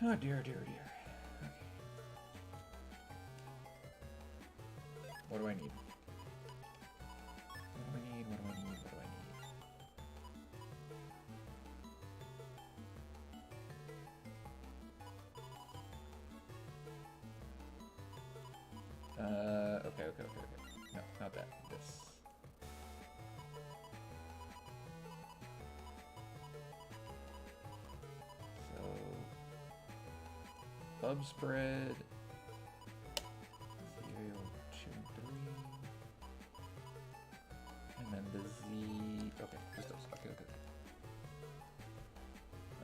Oh dear, dear, dear. What do I need? What do I need? What do I need? What do I need? Okay, okay, okay, okay. No, not that. This. So, Bub Spread. Yo-Yo 2 and 3. And then the Z. Okay, just those. Okay,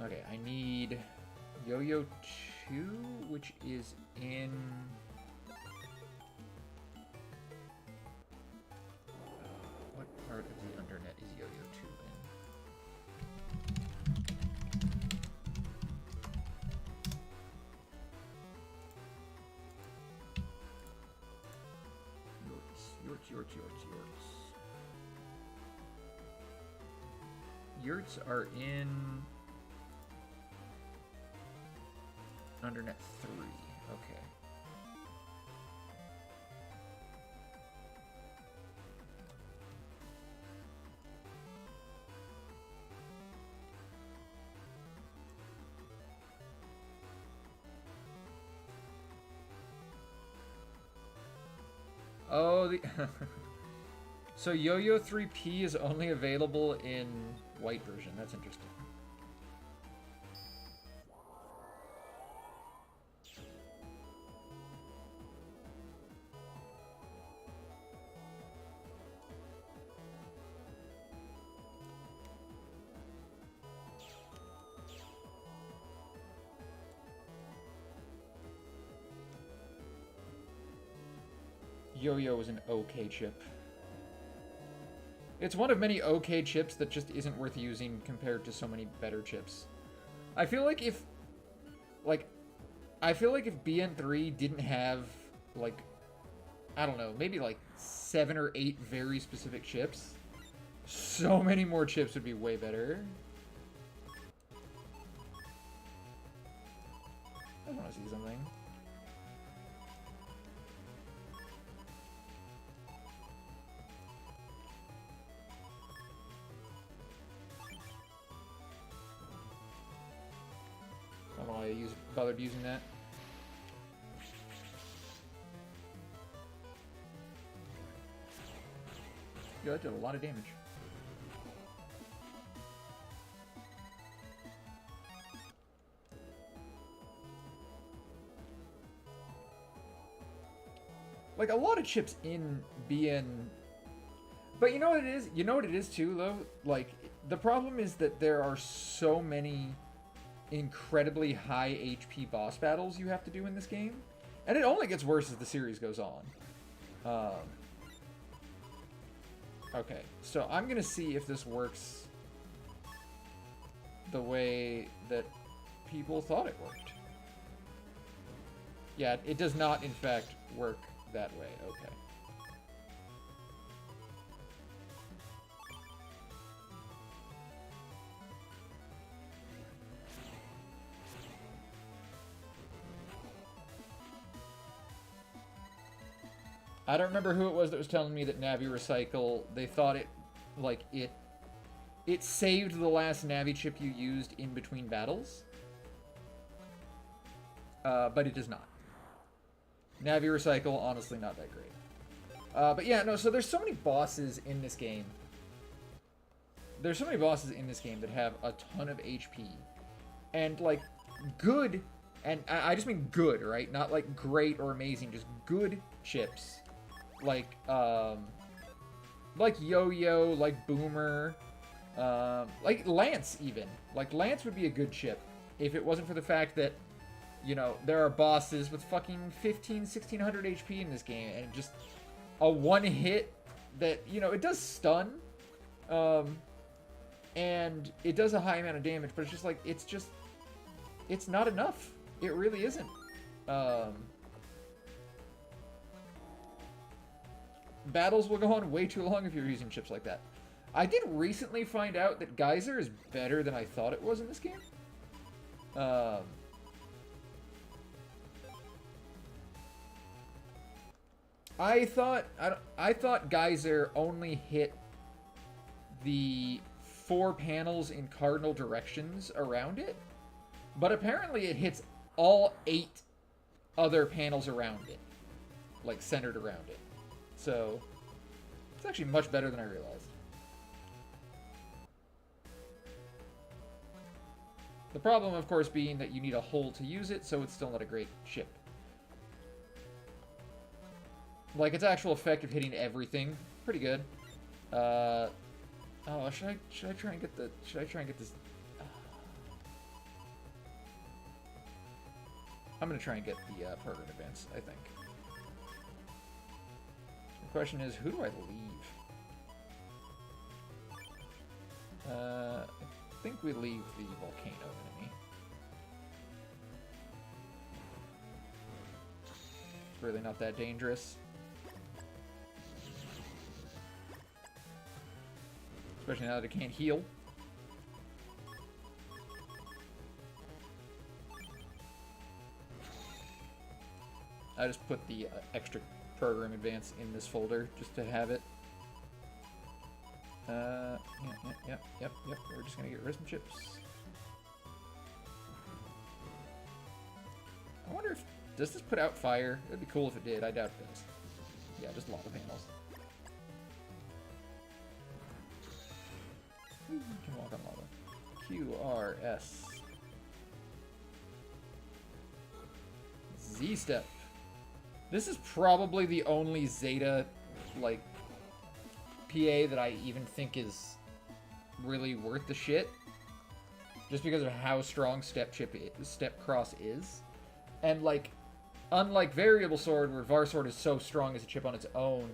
okay. Okay, I need Yo-Yo 2, which is in. What part of the Undernet is Yo-Yo 2 in? Yurts. Yurts are in Undernet 3. Okay. Oh, the so Yo-Yo 3P is only available in white version. That's interesting. Yo-Yo is an okay chip. It's one of many okay chips that just isn't worth using compared to so many better chips. I feel like if BN3 didn't have, like, I don't know, maybe like 7 or 8 very specific chips, so many more chips would be way better. I want to see something. I don't know why I bothered using that. Yeah, that did a lot of damage. Like, a lot of chips in BN... But you know what it is? You know what it is, too, though? Like, the problem is that there are so many incredibly high HP boss battles you have to do in this game. And it only gets worse as the series goes on. Okay, so I'm gonna see if this works the way that people thought it worked. Yeah, it does not, in fact, work that way. Okay. I don't remember who it was that was telling me that Navi Recycle, they thought it, like, it saved the last Navi chip you used in between battles. But it does not. Navi Recycle, honestly, not that great. But yeah, no, so there's so many bosses in this game. There's so many bosses in this game that have a ton of HP. And, like, good, and I just mean good, right? Not, like, great or amazing, just good chips. Like Yo-Yo, like Boomer, like Lance even. Like, Lance would be a good chip if it wasn't for the fact that, you know, there are bosses with fucking 1600 HP in this game, and just a one hit that, you know, it does stun, and it does a high amount of damage, but it's just like, it's not enough. It really isn't. Battles will go on way too long if you're using chips like that. I did recently find out that Geyser is better than I thought it was in this game. I thought Geyser only hit the 4 panels in cardinal directions around it, but apparently it hits all 8 other panels around it, like centered around it. So it's actually much better than I realized. The problem, of course, being that you need a hole to use it, so it's still not a great chip. Like, its actual effect of hitting everything, pretty good. Oh, should I try and get this? I'm gonna try and get the program advance, I think. The question is, who do I leave? I think we leave the volcano enemy. It's really not that dangerous. Especially now that it can't heal. I just put the extra program advance in this folder just to have it. Yep. We're just gonna get rid of some chips. I wonder if... Does this put out fire? It'd be cool if it did. I doubt it does. Yeah, just lava panels. You can walk on lava. QRS. Z-step. This is probably the only Zeta, like, PA that I even think is really worth the shit. Just because of how strong Step Cross is. And, like, unlike Variable Sword, where Varsword is so strong as a chip on its own,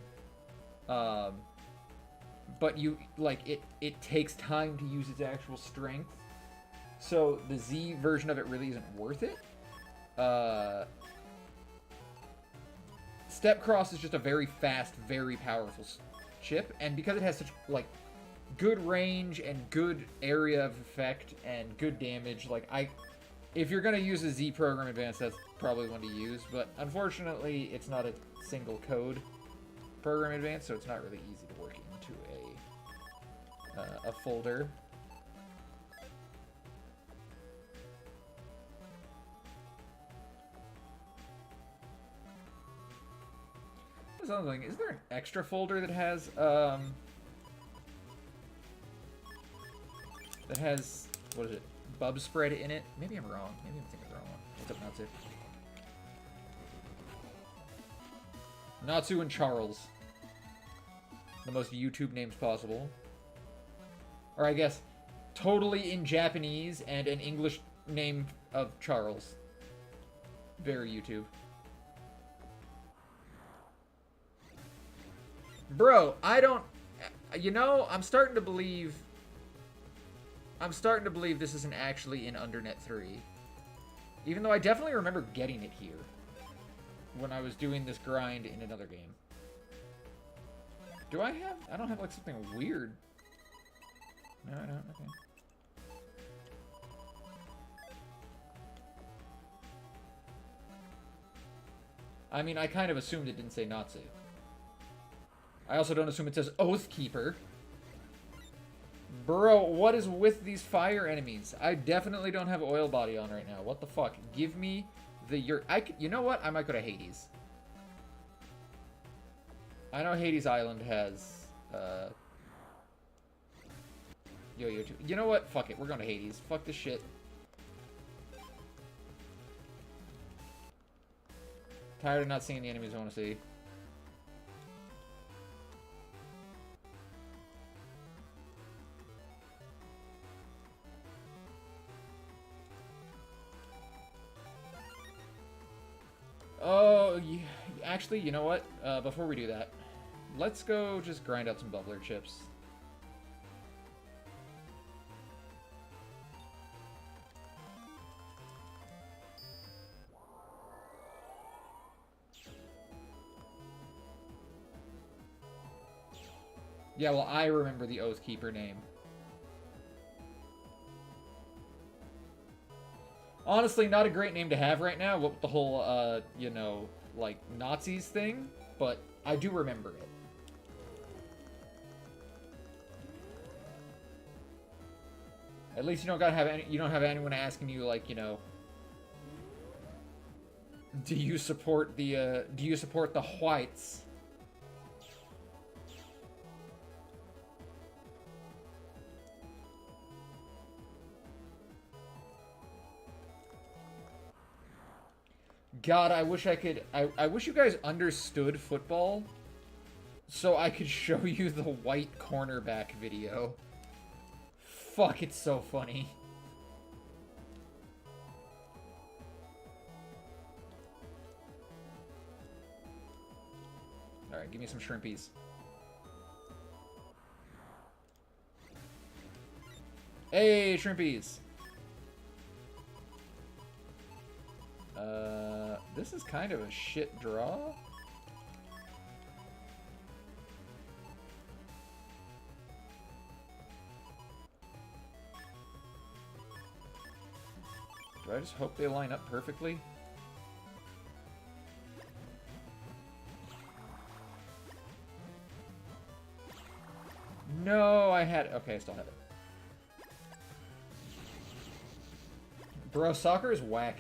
but you, like, it takes time to use its actual strength. So the Z version of it really isn't worth it. Step Cross is just a very fast, very powerful chip, and because it has such, like, good range and good area of effect and good damage, like, if you're gonna use a Z program advance, that's probably one to use, but unfortunately, it's not a single code program advance, so it's not really easy to work into a folder. Something. Is there an extra folder that has what is it? Bub spread in it? Maybe I'm wrong. Maybe I'm thinking of the wrong one. What's up, Natsu? Natsu and Charles. The most YouTube names possible. Or I guess totally in Japanese and an English name of Charles. Very YouTube. Bro, I don't... You know, I'm starting to believe this isn't actually in Undernet 3. Even though I definitely remember getting it here. When I was doing this grind in another game. Do I have... I don't have, like, something weird. No, I don't. Okay. I mean, I kind of assumed it didn't say Natsu. I also don't assume it says Oathkeeper. Bro, what is with these fire enemies? I definitely don't have oil body on right now. What the fuck? Give me the... you know what? I might go to Hades. I know Hades Island has... Yo-Yo too. You know what? Fuck it. We're going to Hades. Fuck this shit. Tired of not seeing the enemies I want to see. Oh, actually, you know what? Before we do that, let's go just grind out some bubbler chips. Yeah, well, I remember the Oathkeeper name. Honestly, not a great name to have right now, with the whole, you know, like, Nazis thing, but I do remember it. At least you don't gotta have you don't have anyone asking you, like, you know, do you support the whites? God, I wish I could. I wish you guys understood football so I could show you the white cornerback video. Fuck, it's so funny. Alright, give me some shrimpies. Hey, shrimpies! This is kind of a shit draw. Do I just hope they line up perfectly? No, I had... Okay, I still have it. Bro, soccer is whack.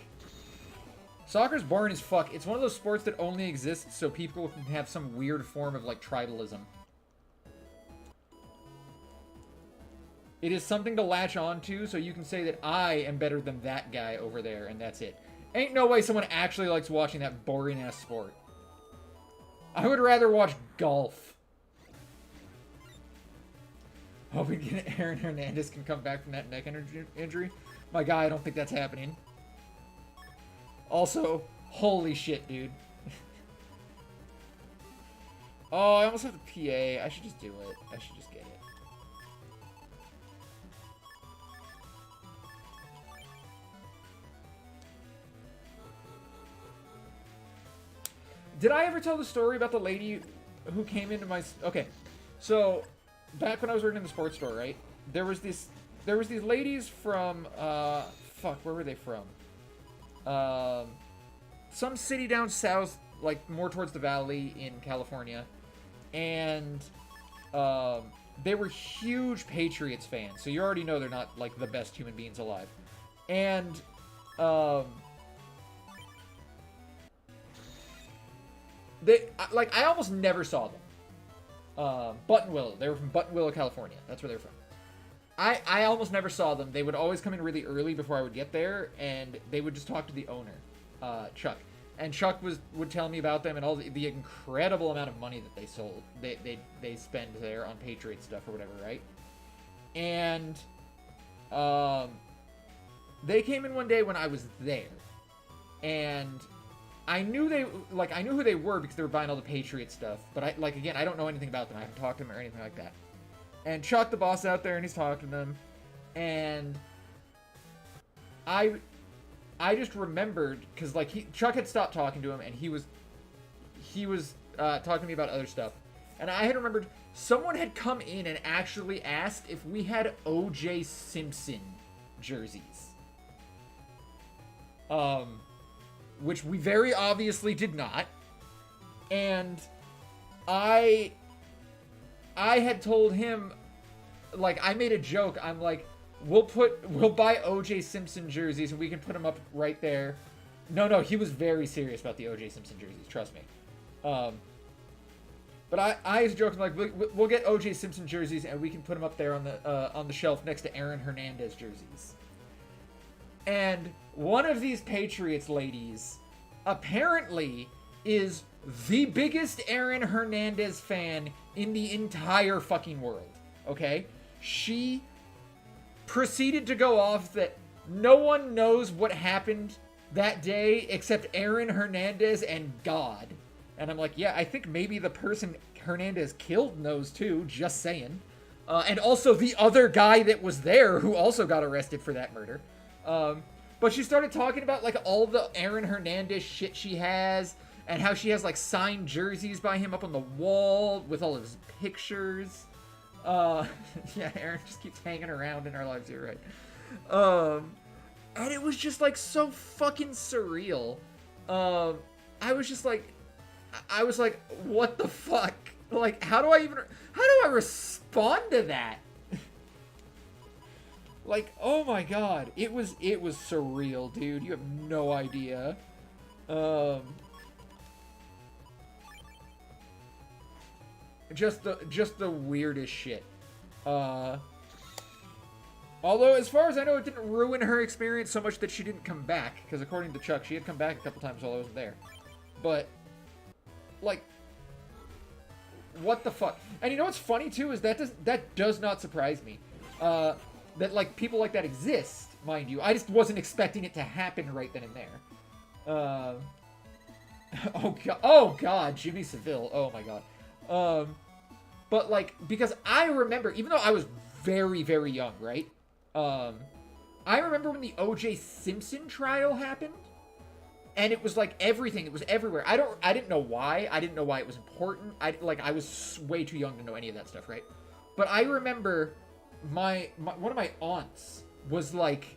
Soccer's boring as fuck. It's one of those sports that only exists so people can have some weird form of, like, tribalism. It is something to latch on to, so you can say that I am better than that guy over there, and that's it. Ain't no way someone actually likes watching that boring-ass sport. I would rather watch golf. Hoping Aaron Hernandez can come back from that neck injury. My guy, I don't think that's happening. Also, holy shit, dude. Oh, I almost have the PA. I should just do it. I should just get it. Did I ever tell the story about the lady who came into my... Okay, so back when I was working in the sports store, right? There was these ladies from... fuck, where were they from? Some city down south, like more towards the valley in California, and they were huge Patriots fans, so you already know they're not like the best human beings alive. And I almost never saw them. Buttonwillow, they were from Buttonwillow, California. That's where they're from. I almost never saw them. They would always come in really early before I would get there, and they would just talk to the owner, Chuck. And Chuck would tell me about them and all the incredible amount of money that they spend there on Patriot stuff or whatever, right? And they came in one day when I was there, and I knew who they were because they were buying all the Patriot stuff. But I don't know anything about them. I haven't talked to them or anything like that. And Chuck, the boss, out there, and he's talking to them. And I just remembered, because, Chuck had stopped talking to him, and he was talking to me about other stuff. And I had remembered someone had come in and actually asked if we had O.J. Simpson jerseys. Which we very obviously did not. And I had told him, I made a joke. I'm like, we'll buy O.J. Simpson jerseys and we can put them up right there. No, he was very serious about the O.J. Simpson jerseys. Trust me. But I was joking, we'll get O.J. Simpson jerseys and we can put them up there on the shelf next to Aaron Hernandez jerseys. And one of these Patriots ladies apparently is the biggest Aaron Hernandez fan in the entire fucking world, okay? She proceeded to go off that no one knows what happened that day except Aaron Hernandez and God. And I'm like, yeah, I think maybe the person Hernandez killed knows too, just saying. And also the other guy that was there who also got arrested for that murder. But she started talking about, all the Aaron Hernandez shit she has, and how she has, signed jerseys by him up on the wall with all of his pictures. Yeah, Aaron just keeps hanging around in our lives, you're right. And it was just, so fucking surreal. I was just like, I was like, what the fuck? Like, how do I respond to that? Like, oh my god, it was surreal, dude. You have no idea. Just the weirdest shit. Although, as far as I know, it didn't ruin her experience so much that she didn't come back. Because according to Chuck, she had come back a couple times while I wasn't there. But, like, what the fuck? And you know what's funny, too, is that does not surprise me. That, like, people like that exist, mind you. I just wasn't expecting it to happen right then and there. Oh, God, Jimmy Seville. Oh, my God. But, like, because I remember, even though I was very, very young, right? I remember when the O.J. Simpson trial happened, and it was like everything. It was everywhere. I didn't know why. I didn't know why it was important. I was way too young to know any of that stuff, right? But I remember one of my aunts was like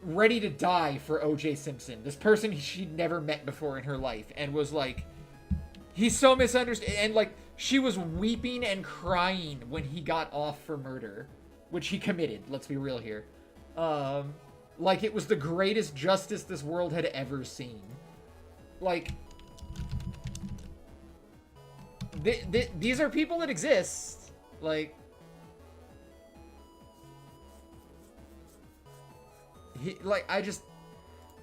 ready to die for O.J. Simpson, this person she'd never met before in her life, and was like, he's so misunderstood, and like she was weeping and crying when he got off for murder, which he committed. Let's be real here. Like it was the greatest justice this world had ever seen. Like, these are people that exist. Like,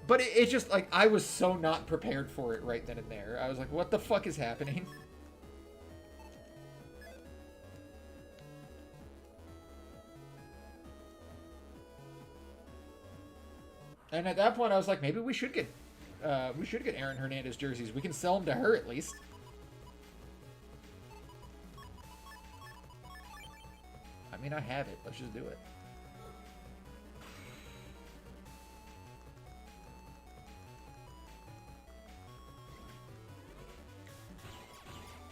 but it just, like, I was so not prepared for it right then and there. I was like, what the fuck is happening? And at that point, I was like, maybe we should get Aaron Hernandez jerseys. We can sell them to her at least. I mean, I have it. Let's just do it.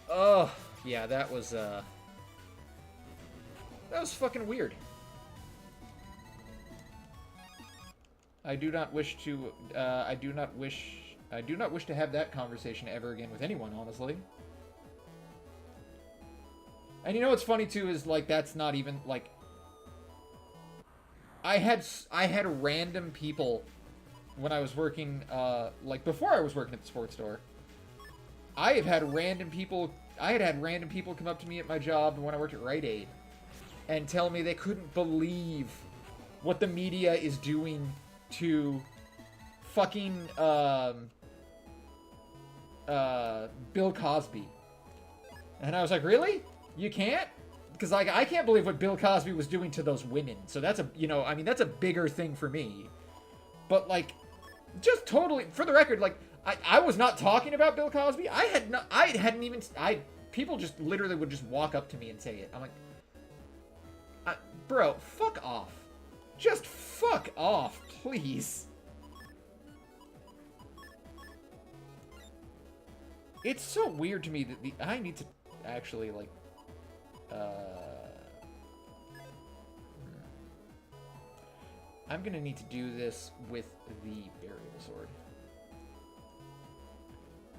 Oh, yeah, that was fucking weird. I do not wish to have that conversation ever again with anyone, honestly. And you know what's funny too is, like, that's not even, like, I had random people when I was working, like, before I was working at the sports store. I had had random people come up to me at my job when I worked at Rite Aid and tell me they couldn't believe what the media is doing to fucking Bill Cosby. And I was like, really? You can't? Because, like, I can't believe what Bill Cosby was doing to those women. So that's a, you know, I mean, that's a bigger thing for me. But, like, just totally, for the record, like, I was not talking about Bill Cosby. People just literally would just walk up to me and say it. I'm like, bro, fuck off. Just fuck off, please. It's so weird to me that I need to actually, like, I'm gonna need to do this with the burial sword.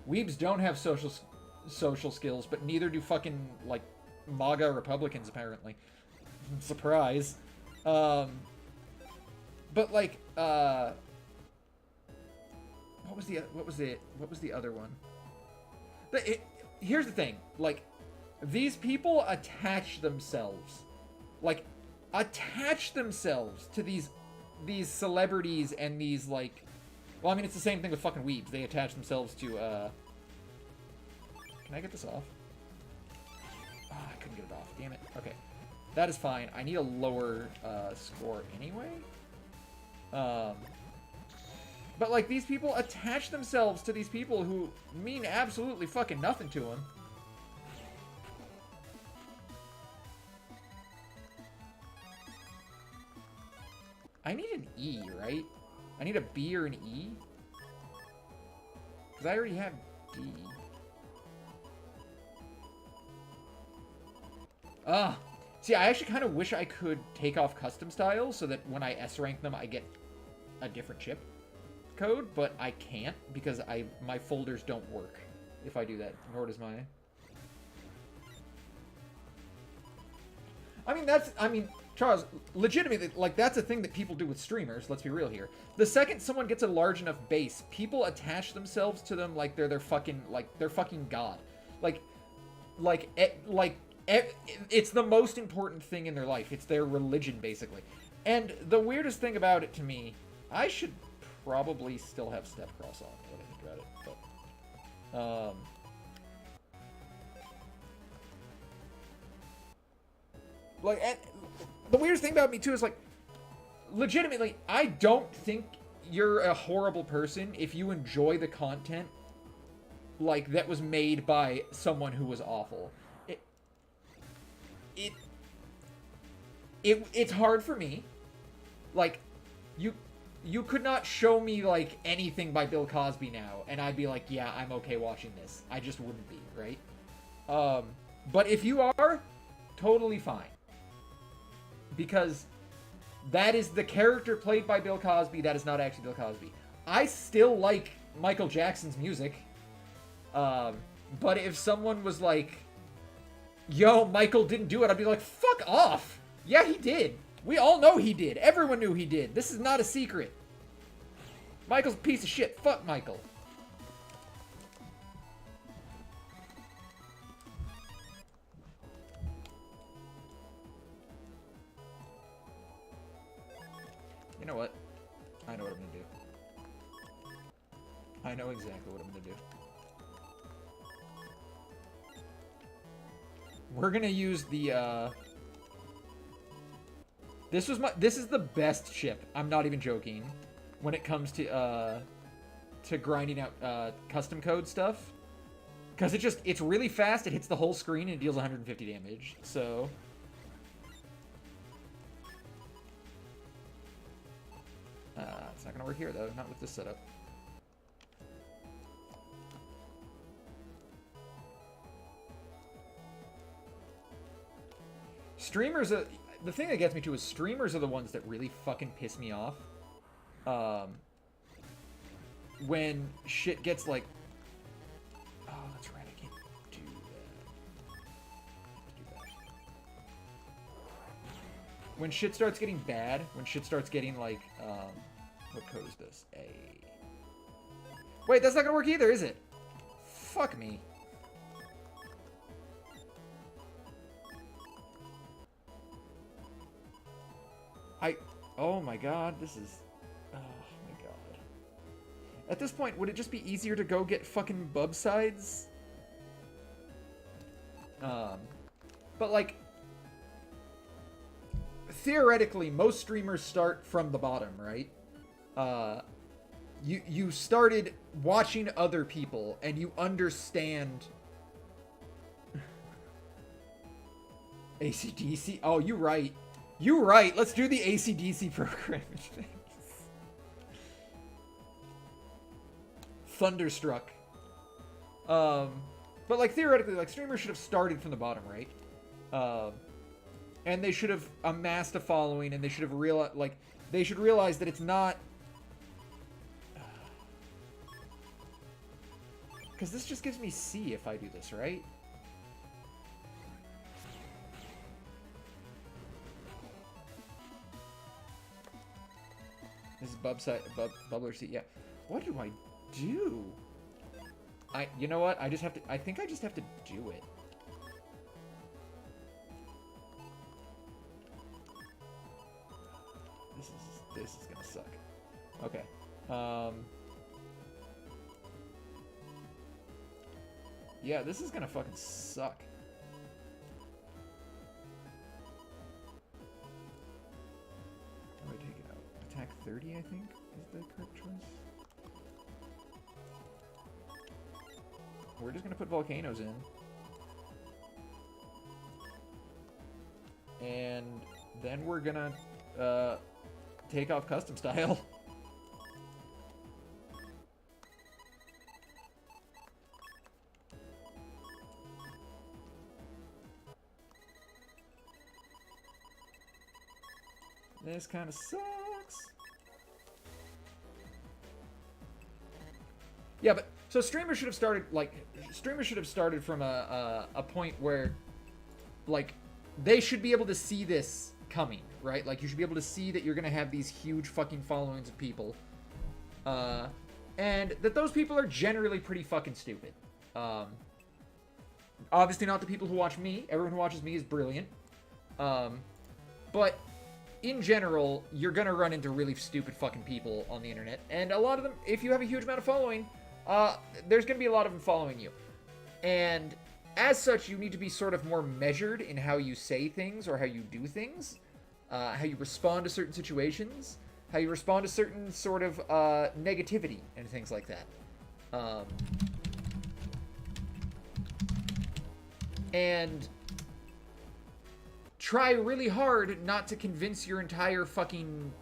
Weebs don't have social skills, but neither do fucking, like, MAGA Republicans, apparently. Surprise. But, like, what was the other one? Here's the thing, like, these people attach themselves to these celebrities and these, like, well, I mean, it's the same thing with fucking weebs. They attach themselves to, can I get this off? Oh, I couldn't get it off. Damn it. Okay. That is fine. I need a lower, score anyway. But, like, these people attach themselves to these people who mean absolutely fucking nothing to them. I need an E, right? I need a B or an E? Because I already have D. See, I actually kind of wish I could take off custom styles so that when I S rank them, I get a different chip. code, but I can't because my folders don't work if I do that, nor does my... I mean, Charles, legitimately, like, that's a thing that people do with streamers, let's be real here. The second someone gets a large enough base, people attach themselves to them like they're their fucking, god. It's the most important thing in their life. It's their religion, basically. And the weirdest thing about it to me, I should probably still have Step Cross on, when I think about it, but... the weirdest thing about me, too, is, like, legitimately, I don't think you're a horrible person if you enjoy the content, like, that was made by someone who was awful. It's hard for me. Like, you could not show me, like, anything by Bill Cosby now, and I'd be like, yeah, I'm okay watching this. I just wouldn't be, right? But if you are, totally fine. Because that is the character played by Bill Cosby. That is not actually Bill Cosby. I still like Michael Jackson's music. But if someone was like, yo, Michael didn't do it, I'd be like, fuck off. Yeah, he did. We all know he did. Everyone knew he did. This is not a secret. Michael's a piece of shit. Fuck Michael. You know what? I know what I'm gonna do. I know exactly what I'm gonna do. We're gonna use the, This is the best ship. I'm not even joking. When it comes to grinding out, custom code stuff. Because it's really fast, it hits the whole screen, and it deals 150 damage, so... it's not gonna work here, though. Not with this setup. Streamers are... The thing that gets me to is streamers are the ones that really fucking piss me off. When shit gets, like... Oh, that's right, I can't do that. When shit starts getting bad, when shit starts getting, like, what code is this? A... Wait, that's not gonna work either, is it? Fuck me. Oh my god, this is... Oh my god. At this point, would it just be easier to go get fucking bub sides? But like... Theoretically, most streamers start from the bottom, right? You started watching other people, and you understand... AC/DC? Oh, you're right. You're right. Let's do the AC/DC programming things. Thunderstruck. But like theoretically, like streamers should have started from the bottom, right? And they should have amassed a following, and they should have realized, like, they should realize that it's not. Because this just gives me C if I do this, right? This is bubbler seat. Yeah. What do I do? You know what? I think I just have to do it. This is gonna suck. Okay. Yeah, this is gonna fucking suck. Attack 30, I think, is the correct choice. We're just gonna put volcanoes in. And then we're gonna, take off custom style. This kind of sucks. Yeah, but so streamers should have started from a point where, like, they should be able to see this coming, right? Like, you should be able to see that you're gonna have these huge fucking followings of people, and that those people are generally pretty fucking stupid. Obviously not the people who watch me. Everyone who watches me is brilliant. But in general, you're gonna run into really stupid fucking people on the internet, and a lot of them, if you have a huge amount of following, there's gonna be a lot of them following you. And as such, you need to be sort of more measured in how you say things or how you do things, how you respond to certain situations, how you respond to certain sort of negativity and things like that. And try really hard not to convince your entire fucking,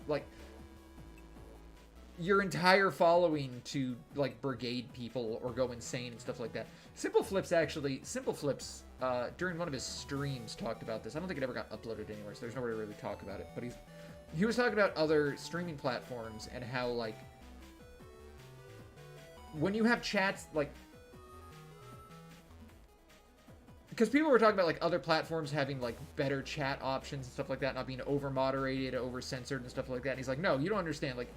like, your entire following to, like, brigade people or go insane and stuff like that. Simple Flips, during one of his streams, talked about this. I don't think it ever got uploaded anywhere, so there's nowhere to really talk about it. But he was talking about other streaming platforms and how, like, when you have chats, like, because people were talking about, like, other platforms having, like, better chat options and stuff like that, not being over-moderated, over-censored and stuff like that. And he's like, no, you don't understand. Like,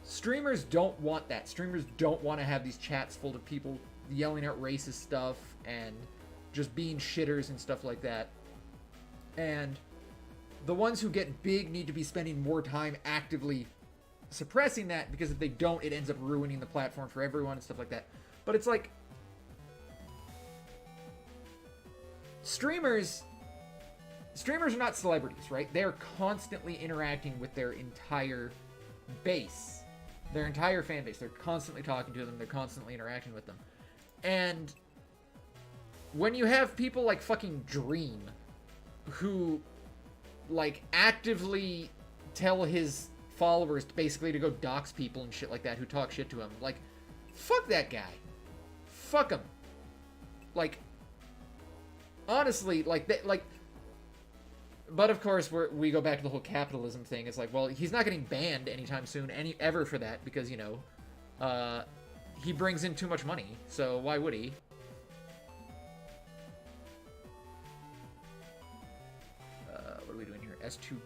streamers don't want that. Streamers don't want to have these chats full of people yelling out racist stuff and just being shitters and stuff like that. And the ones who get big need to be spending more time actively suppressing that, because if they don't, it ends up ruining the platform for everyone and stuff like that. But it's like, Streamers are not celebrities, right? They're constantly interacting with their entire base, their entire fan base. They're constantly talking to them. They're constantly interacting with them. And when you have people like fucking Dream, who, like, actively tell his followers basically to go dox people and shit like that, who talk shit to him, like, fuck that guy. Fuck him. Like, honestly, but of course we go back to the whole capitalism thing. It's like, well, he's not getting banned anytime soon, ever for that, because, you know, he brings in too much money, so why would he? What are we doing here? S2G?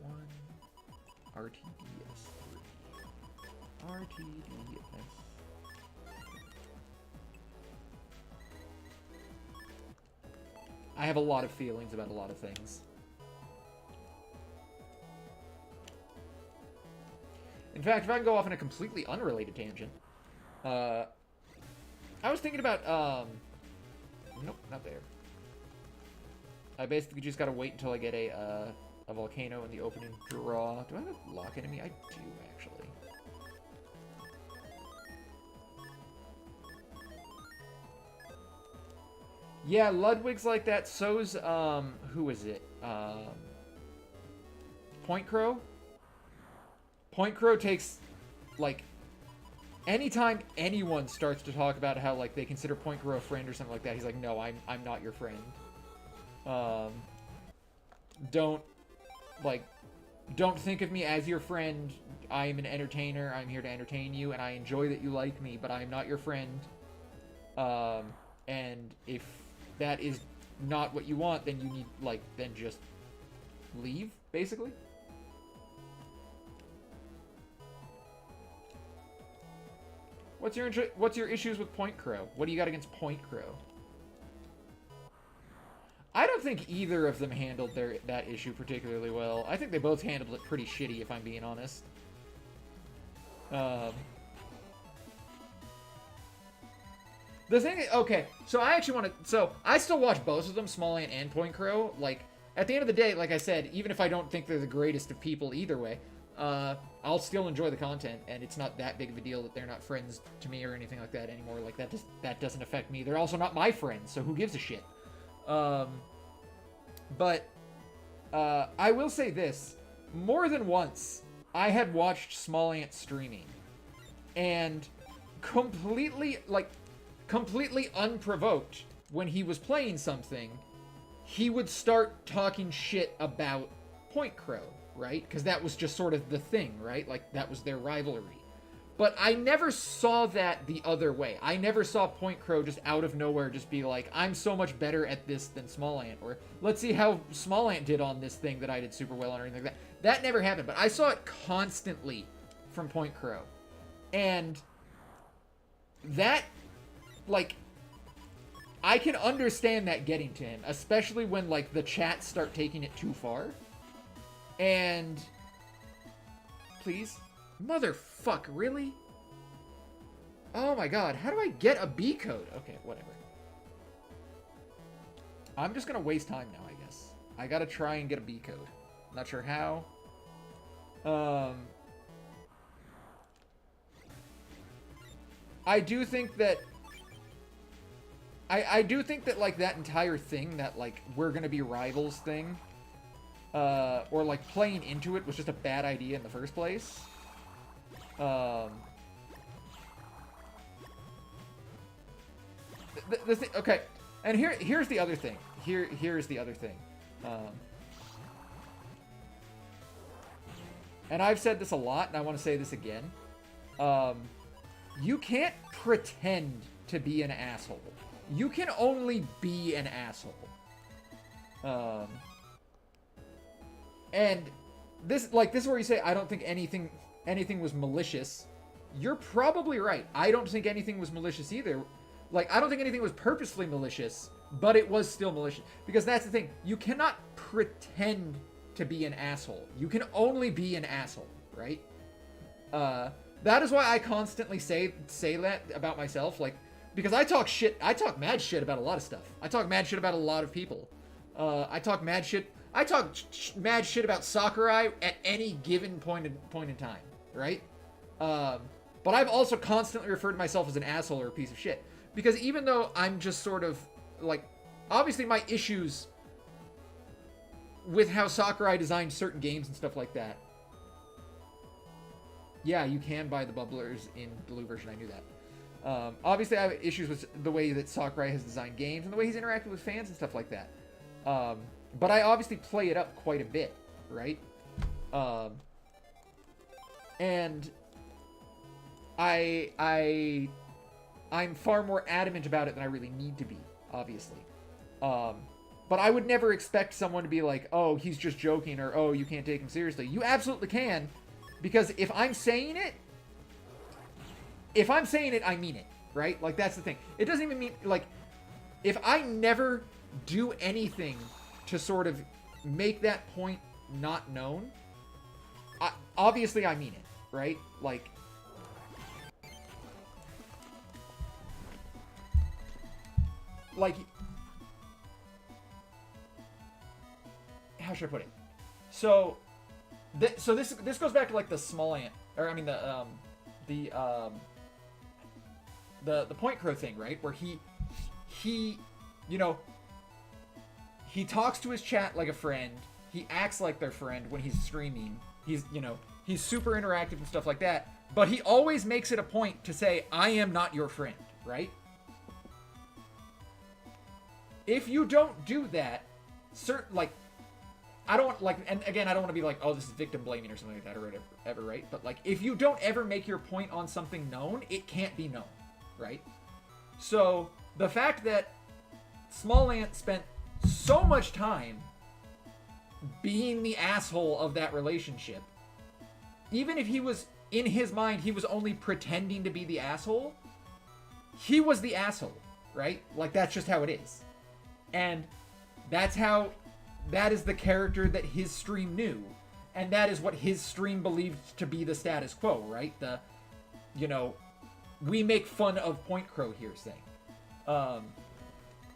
X1 RTDS3 RTDS. I have a lot of feelings about a lot of things. In fact, if I can go off on a completely unrelated tangent, I was thinking about, nope, not there. I basically just gotta wait until I get a volcano in the opening draw. Do I have a lock enemy? I do, actually. Yeah, Ludwig's like that. So's, who is it? Point Crow? Point Crow takes, like, anytime anyone starts to talk about how, like, they consider Point Crow a friend or something like that, he's like, no, I'm not your friend. Don't think of me as your friend. I am an entertainer. I'm here to entertain you, and I enjoy that you like me, but I am not your friend. And if that is not what you want, then you need, like, then just leave, basically. What's your issues with Point Crow? What do you got against Point Crow? I don't think either of them handled that issue particularly well. I think they both handled it pretty shitty, if I'm being honest. The thing is, okay, so I actually want to, so I still watch both of them, Smallant and Point Crow. Like, at the end of the day, like I said, even if I don't think they're the greatest of people either way, I'll still enjoy the content, and it's not that big of a deal that they're not friends to me or anything like that anymore. Like, that doesn't affect me. They're also not my friends, so who gives a shit? But I will say this. More than once, I had watched Smallant streaming, and completely unprovoked, when he was playing something, he would start talking shit about Point Crow. right? Because that was just sort of the thing, right? Like, that was their rivalry. But I never saw that the other way. I never saw Point Crow just out of nowhere just be like, I'm so much better at this than Smallant, or let's see how Smallant did on this thing that I did super well on, or anything like that. That never happened, but I saw it constantly from Point Crow. And that, like, I can understand that getting to him, especially when, like, the chats start taking it too far. And... Please? Motherfuck, really? Oh my god, how do I get a B code? Okay, whatever. I'm just gonna waste time now, I guess. I gotta try and get a B code. Not sure how. I do think that... I do think that, like, that entire thing, that, like, we're gonna be rivals thing, or, like, playing into it was just a bad idea in the first place. The thing, okay, and here's the other thing. Here's the other thing. And I've said this a lot, and I want to say this again. You can't pretend to be an asshole. You can only be an asshole. And this is where you say, I don't think anything was malicious. You're probably right. I don't think anything was malicious either. Like, I don't think anything was purposefully malicious, but it was still malicious. Because that's the thing. You cannot pretend to be an asshole. You can only be an asshole, right? That is why I constantly say that about myself. Like, because I talk mad shit about a lot of stuff. I talk mad shit about a lot of people. I talk mad shit about Sakurai at any given point in time, right? But I've also constantly referred to myself as an asshole or a piece of shit. Because even though I'm just sort of, like, obviously my issues with how Sakurai designed certain games and stuff like that. Yeah, you can buy the bubblers in blue version, I knew that. Obviously I have issues with the way that Sakurai has designed games and the way he's interacted with fans and stuff like that. But I obviously play it up quite a bit, right? And I'm far more adamant about it than I really need to be, obviously. But I would never expect someone to be like, oh, he's just joking, or oh, you can't take him seriously. You absolutely can, because if I'm saying it, I mean it, right? Like, that's the thing. It doesn't even mean, like, if I never do anything to sort of make that point not known, obviously I mean it, right? Like, how should I put it? So this goes back to, like, the Smallant, or I mean the Point Crow thing, right? Where he you know, he talks to his chat like a friend. He acts like their friend when he's streaming. He's super interactive and stuff like that. But he always makes it a point to say, I am not your friend, right? If you don't do that, I don't, like, and again, I don't want to be like, oh, this is victim blaming or something like that, or whatever, right? But, like, if you don't ever make your point on something known, it can't be known, right? So, the fact that Smallant spent so much time being the asshole of that relationship, even if he was, in his mind, he was only pretending to be the asshole, he was the asshole, right? Like, that's just how it is. And that is the character that his stream knew. And that is what his stream believed to be the status quo, right? The, we make fun of Point Crow here thing.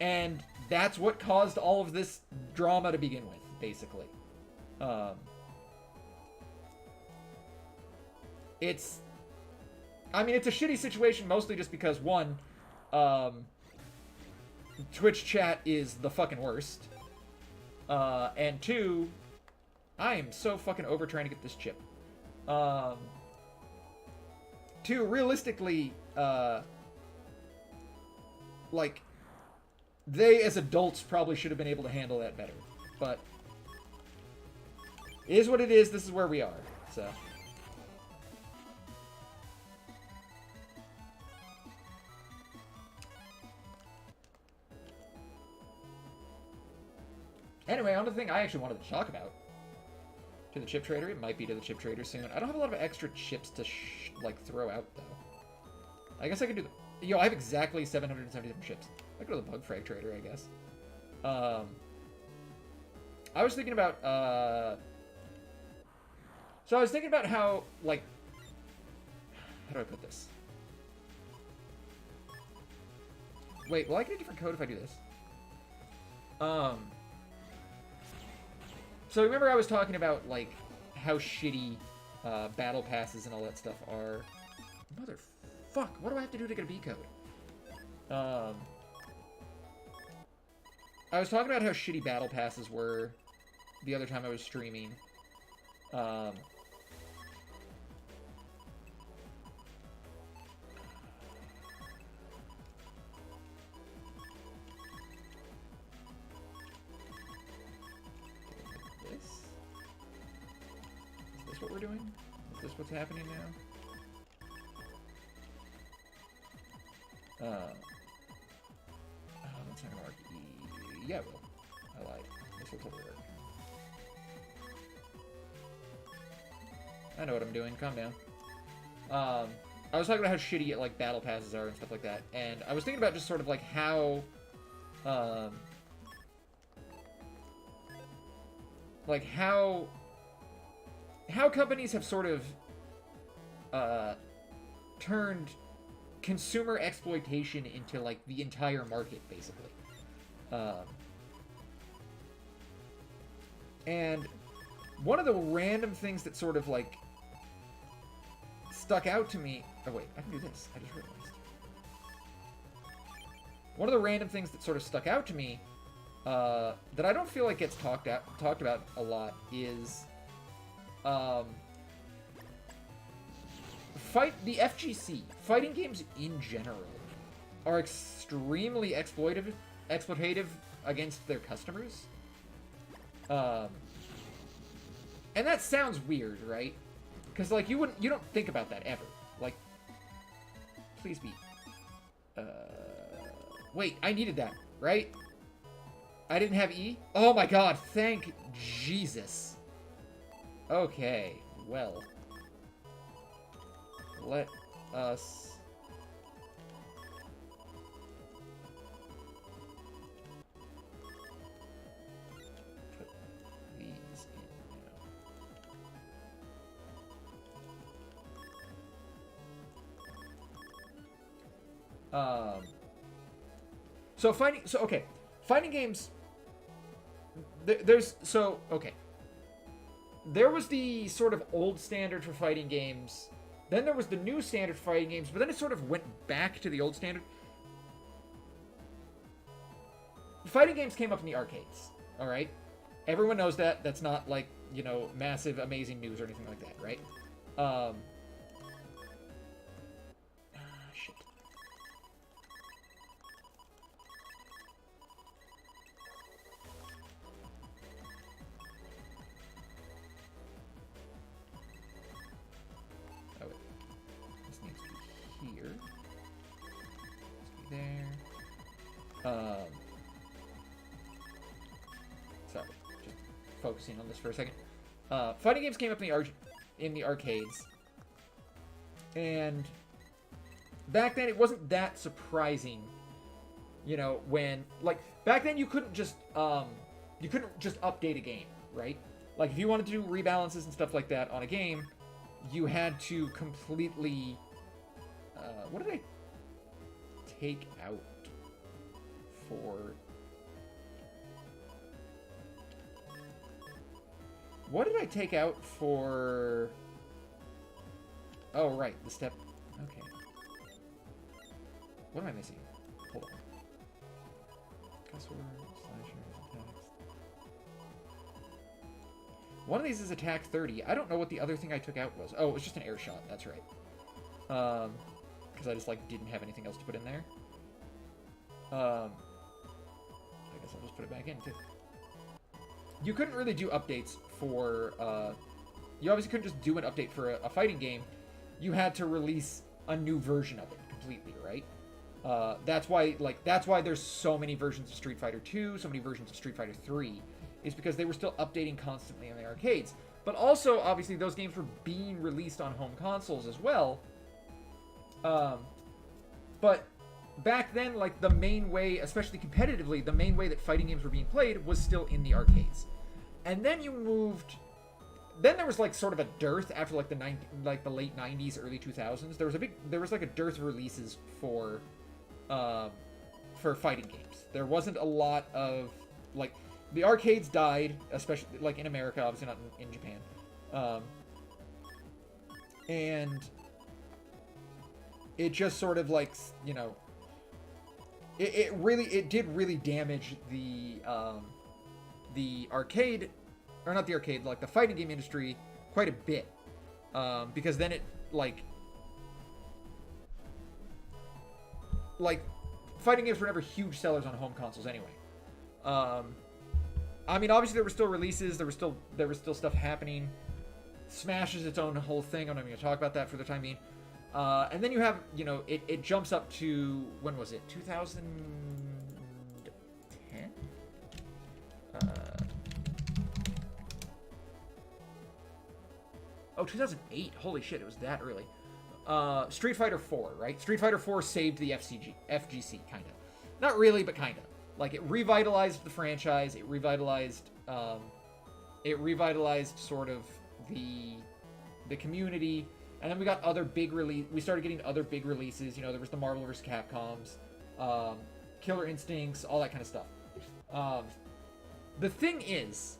And that's what caused all of this drama to begin with, basically. It's a shitty situation, mostly just because, one, Twitch chat is the fucking worst. And two, I am so fucking over trying to get this chip. Two, realistically, like, they as adults probably should have been able to handle that better. But It is what it is. This is where we are. So. Anyway, on to the thing I actually wanted to talk about. To the chip trader. It might be to the chip trader soon. I don't have a lot of extra chips to, like, throw out, though. I guess I could do the... Yo, I have exactly 777 chips. I could go to the bug frag trader, I guess. I was thinking about, So I was thinking about how, like... How do I put this? Wait, will I get a different code if I do this? So remember I was talking about, like, how shitty battle passes and all that stuff are. Motherfuck, what do I have to do to get a B code? I was talking about how shitty battle passes were the other time I was streaming. What we're doing? Is this what's happening now? That's not gonna work. Yeah, it will. I lied. This will totally work. I know what I'm doing. Calm down. I was talking about how shitty like battle passes are and stuff like that, and I was thinking about just sort of like how, like how companies have sort of turned consumer exploitation into like the entire market, basically. And one of the random things that sort of like stuck out to me... Oh wait, I can do this. I just realized. One of the random things that sort of stuck out to me that I don't feel like gets talked about a lot is... the FGC, fighting games in general, are extremely exploitative against their customers. And that sounds weird, right? Because like you don't think about that ever. Like, please be. Wait, I needed that, right? I didn't have E? Oh my god, thank Jesus. Okay, well. Let us... put these in now. Okay. Fighting games... Okay. There was the sort of old standard for fighting games. Then there was the new standard for fighting games, but then it sort of went back to the old standard. Fighting games came up in the arcades, alright? Everyone knows that. That's not, like, you know, massive, amazing news or anything like that, right? Shit. Oh, wait. This needs to be here. This needs to be there. Sorry, just focusing on this for a second. Fighting games came up in the arcades, and back then it wasn't that surprising, you know, when like back then you couldn't just update a game, right? Like if you wanted to do rebalances and stuff like that on a game, you had to completely what did I take out for? What did I take out for... Oh, right, the step... Okay. What am I missing? Hold on. Cursor, slasher, attacks. One of these is attack 30. I don't know what the other thing I took out was. Oh, it was just an air shot, that's right. Because I just, like, didn't have anything else to put in there. I guess I'll just put it back in, too. you couldn't really do updates for, you obviously couldn't just do an update for a fighting game. You had to release a new version of it completely, right? That's why there's so many versions of Street Fighter 2, so many versions of Street Fighter 3, is because they were still updating constantly in the arcades. But also, obviously, those games were being released on home consoles as well. But back then, like, the main way, especially competitively, the main way that fighting games were being played was still in the arcades. And then you moved... Then there was, like, sort of a dearth after, like, the late 90s, early 2000s. There was like, a dearth of releases for fighting games. There wasn't a lot of, like... The arcades died, especially, like, in America, obviously not in Japan. And it just sort of, like, you know... It did really damage the arcade... Or not the arcade, like, the fighting game industry quite a bit. Because then it, like... Fighting games were never huge sellers on home consoles anyway. I mean, obviously there were still releases, there was still stuff happening. Smash is its own whole thing. I'm not even gonna talk about that for the time being. And then you have, you know, it jumps up to, when was it? 2010? Oh, 2008. Holy shit, it was that early. Street Fighter 4, right? Street Fighter 4 saved the FGC, kind of. Not really, but kind of. Like, it revitalized the franchise. It revitalized sort of the community. And then we got other big we started getting other big releases. You know, there was the Marvel vs. Capcoms, Killer Instincts, all that kind of stuff. The thing is,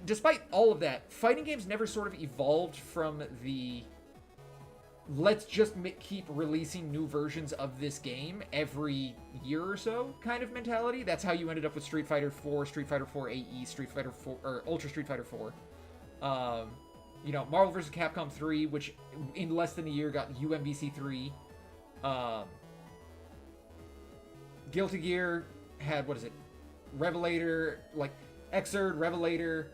despite all of that, fighting games never sort of evolved from the let's just keep releasing new versions of this game every year or so kind of mentality. That's how you ended up with Street Fighter 4, Street Fighter 4 AE, Street Fighter 4, or Ultra Street Fighter 4. You know, Marvel vs. Capcom 3, which in less than a year got UMVC 3. Guilty Gear had, what is it? Revelator, like, Xrd, Revelator.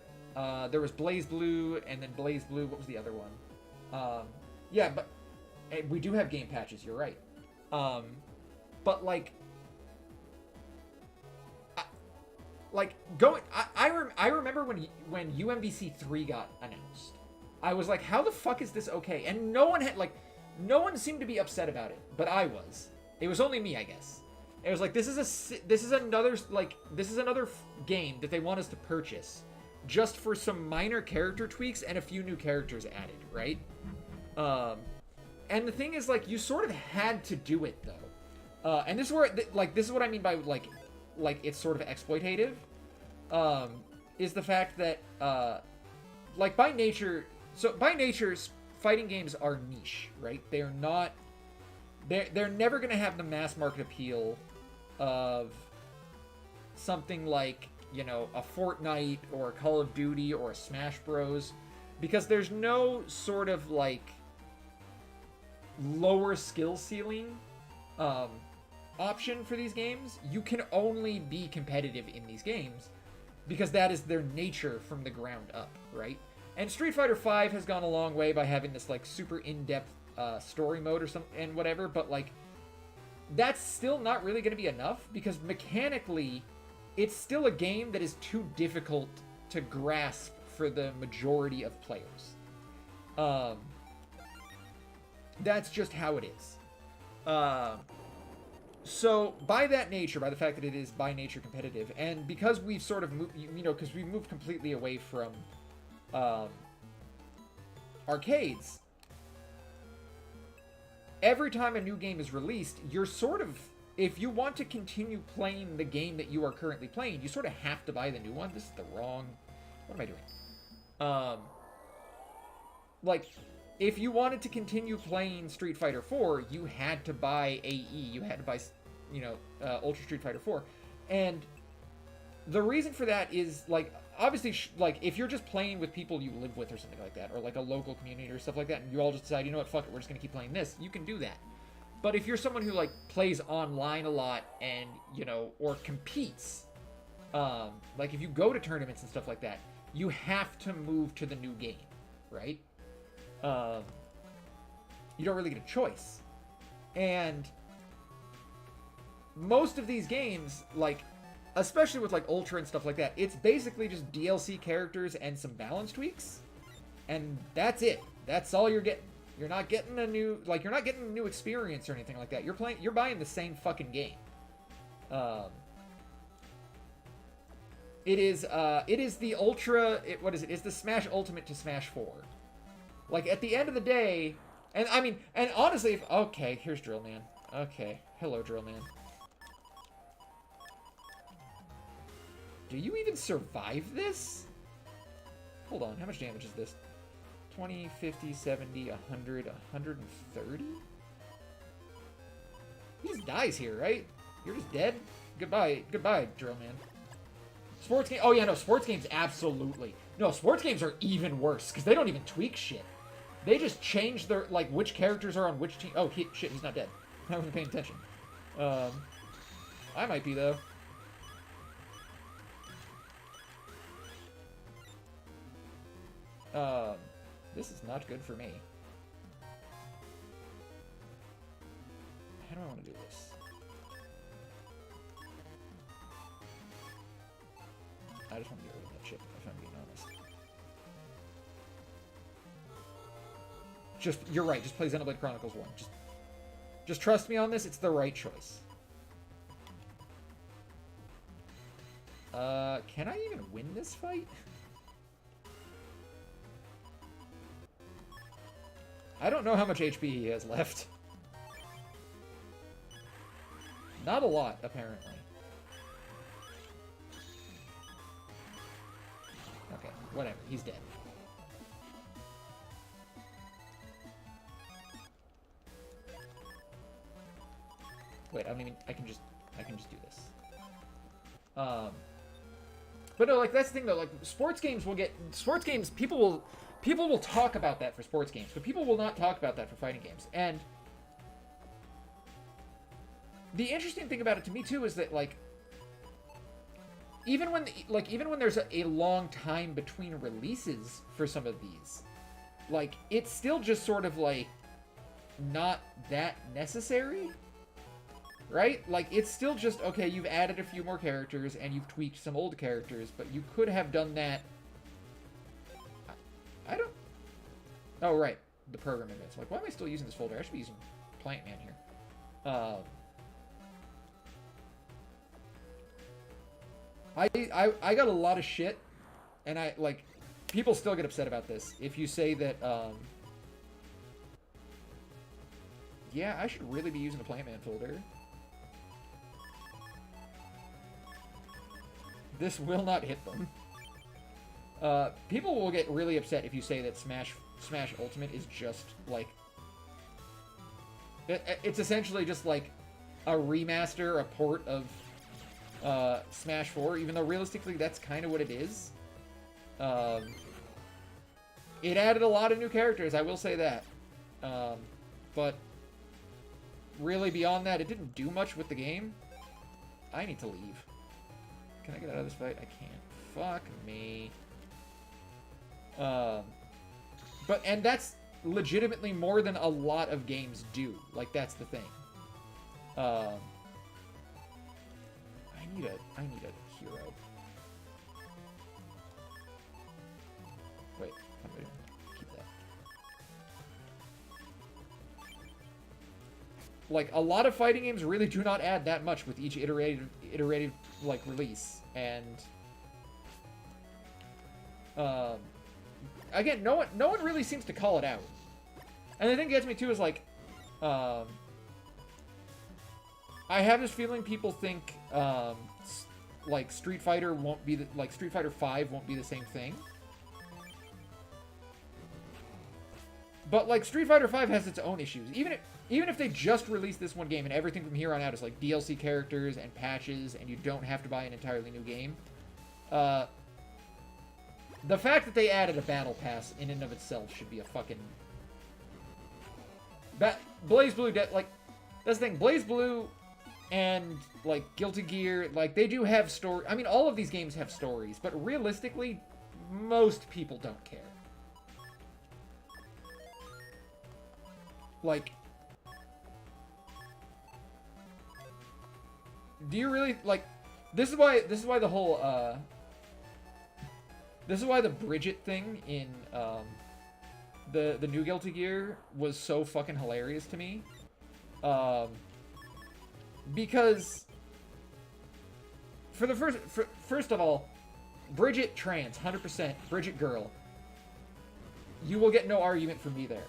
There was Blaze Blue, and then Blaze Blue, what was the other one? Yeah, but we do have game patches, you're right. But, like... I remember when UMVC 3 got announced. I was like, how the fuck is this okay? And no one seemed to be upset about it, but I was. It was only me, I guess. It was like, this is another game that they want us to purchase just for some minor character tweaks and a few new characters added, right? And the thing is, like, you sort of had to do it though. And this is where, this is what I mean by like it's sort of exploitative. Is the fact that, like, by nature, fighting games are niche, right? They are not. They're never gonna have the mass market appeal of something like, you know, a Fortnite or a Call of Duty or a Smash Bros. Because there's no sort of, like, lower skill ceiling option for these games. You can only be competitive in these games because that is their nature from the ground up, right? And Street Fighter V has gone a long way by having this, like, super in-depth story mode or something and whatever, but, like, that's still not really going to be enough because mechanically it's still a game that is too difficult to grasp for the majority of players. That's just how it is. So by that nature, by the fact that it is by nature competitive, and because we've sort of moved, you know, because we've moved completely away from arcades, every time a new game is released, you're sort of, if you want to continue playing the game that you are currently playing, you sort of have to buy the new one. This is the wrong... What am I doing? Like, if you wanted to continue playing Street Fighter 4, you had to buy AE. You had to buy, you know, Ultra Street Fighter 4. And the reason for that is, like, obviously, like, if you're just playing with people you live with or something like that, or, like, a local community or stuff like that, and you all just decide, you know what, fuck it, we're just gonna keep playing this, you can do that. But if you're someone who, like, plays online a lot and, you know, or competes, Like, if you go to tournaments and stuff like that, you have to move to the new game, right? You don't really get a choice. And most of these games, like, especially with, like, Ultra and stuff like that, it's basically just DLC characters and some balance tweaks. And that's it. That's all you're getting. You're not getting a new, like, you're not getting a new experience or anything like that. You're buying the same fucking game. It is the Ultra, what is it? It's the Smash Ultimate to Smash 4. Like, at the end of the day, and I mean, and honestly, okay, here's Drill Man. Okay, hello, Drill Man. Do you even survive this? Hold on, how much damage is this? 20, 50, 70, 100, 130? He just dies here, right? You're just dead? Goodbye, Drill Man. Sports game. Oh yeah, no, sports games absolutely. No, sports games are even worse because they don't even tweak shit. They just change their, like, which characters are on which team. Oh shit, he's not dead. I wasn't paying attention. I might be though. This is not good for me. How do I want to do this? I just want to get rid of that chip, if I'm being honest. You're right, just play Xenoblade Chronicles 1. Just trust me on this, it's the right choice. Can I even win this fight? I don't know how much HP he has left. Not a lot, apparently. Okay, whatever. He's dead. Wait, I don't even... I can just do this. But no, like, that's the thing, though. Like, sports games will get... Sports games, people will talk about that for sports games, but people will not talk about that for fighting games. And the interesting thing about it to me, too, is that, like, even when there's a long time between releases for some of these, like, it's still just sort of, like, not that necessary, right? Like, it's still just, okay, you've added a few more characters and you've tweaked some old characters, but you could have done that. I don't... Oh, right. The program events. Like, why am I still using this folder? I should be using Plant Man here. I got a lot of shit, and people still get upset about this. If you say that, yeah, I should really be using the Plant Man folder. This will not hit them. People will get really upset if you say that Smash Ultimate is just, like... It's essentially just, like, a remaster, a port of Smash 4, even though realistically that's kind of what it is. It added a lot of new characters, I will say that. But really beyond that, it didn't do much with the game. I need to leave. Can I get out of this fight? I can't. Fuck me. And that's legitimately more than a lot of games do. Like, that's the thing. I need a hero. Wait, I'm gonna keep that. Like, a lot of fighting games really do not add that much with each iterative like, release. And again, no one really seems to call it out. And the thing that gets me too is, like, I have this feeling people think like Street Fighter won't be Street Fighter 5 won't be the same thing. But, like, Street Fighter 5 has its own issues. Even if they just release this one game and everything from here on out is, like, DLC characters and patches and you don't have to buy an entirely new game, the fact that they added a battle pass in and of itself should be a fucking... BlazBlue, like, that's the thing. BlazBlue And, like, Guilty Gear, like, they do have story. I mean, all of these games have stories, but realistically, most people don't care. Like, do you really, like, this is why the whole, this is why the Bridget thing in, the new Guilty Gear was so fucking hilarious to me. Because for the first of all, Bridget trans, 100%, Bridget girl. You will get no argument from me there.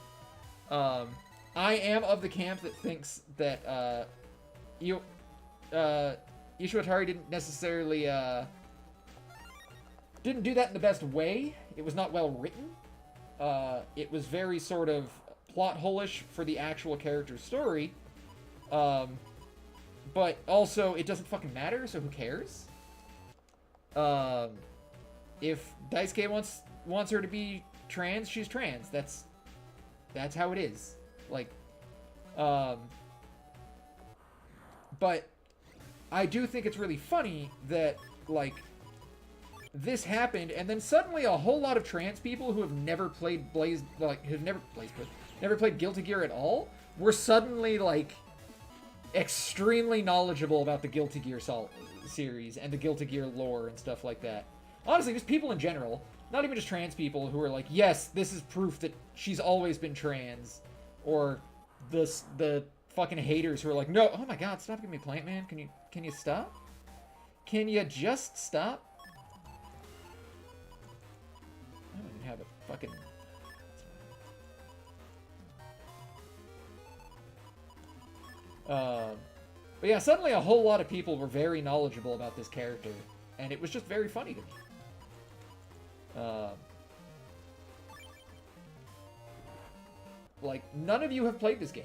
I am of the camp that thinks that Ishiwatari didn't necessarily didn't do that in the best way. It was not well written. It was very sort of plot hole-ish for the actual character's story. But also, it doesn't fucking matter, so who cares? If Daisuke wants her to be trans, she's trans. That's how it is. Like, but I do think it's really funny that, like, this happened, and then suddenly a whole lot of trans people who have never played never played Guilty Gear at all, were suddenly, like, extremely knowledgeable about the Guilty Gear series and the Guilty Gear lore and stuff like that. Honestly, just people in general, not even just trans people who are like, yes, this is proof that she's always been trans, or the fucking haters who are like, no, oh my god, stop giving me Plant Man, can you stop? Can you just stop? I don't even have a fucking... But yeah, suddenly a whole lot of people were very knowledgeable about this character, and it was just very funny to me. Like, none of you have played this game.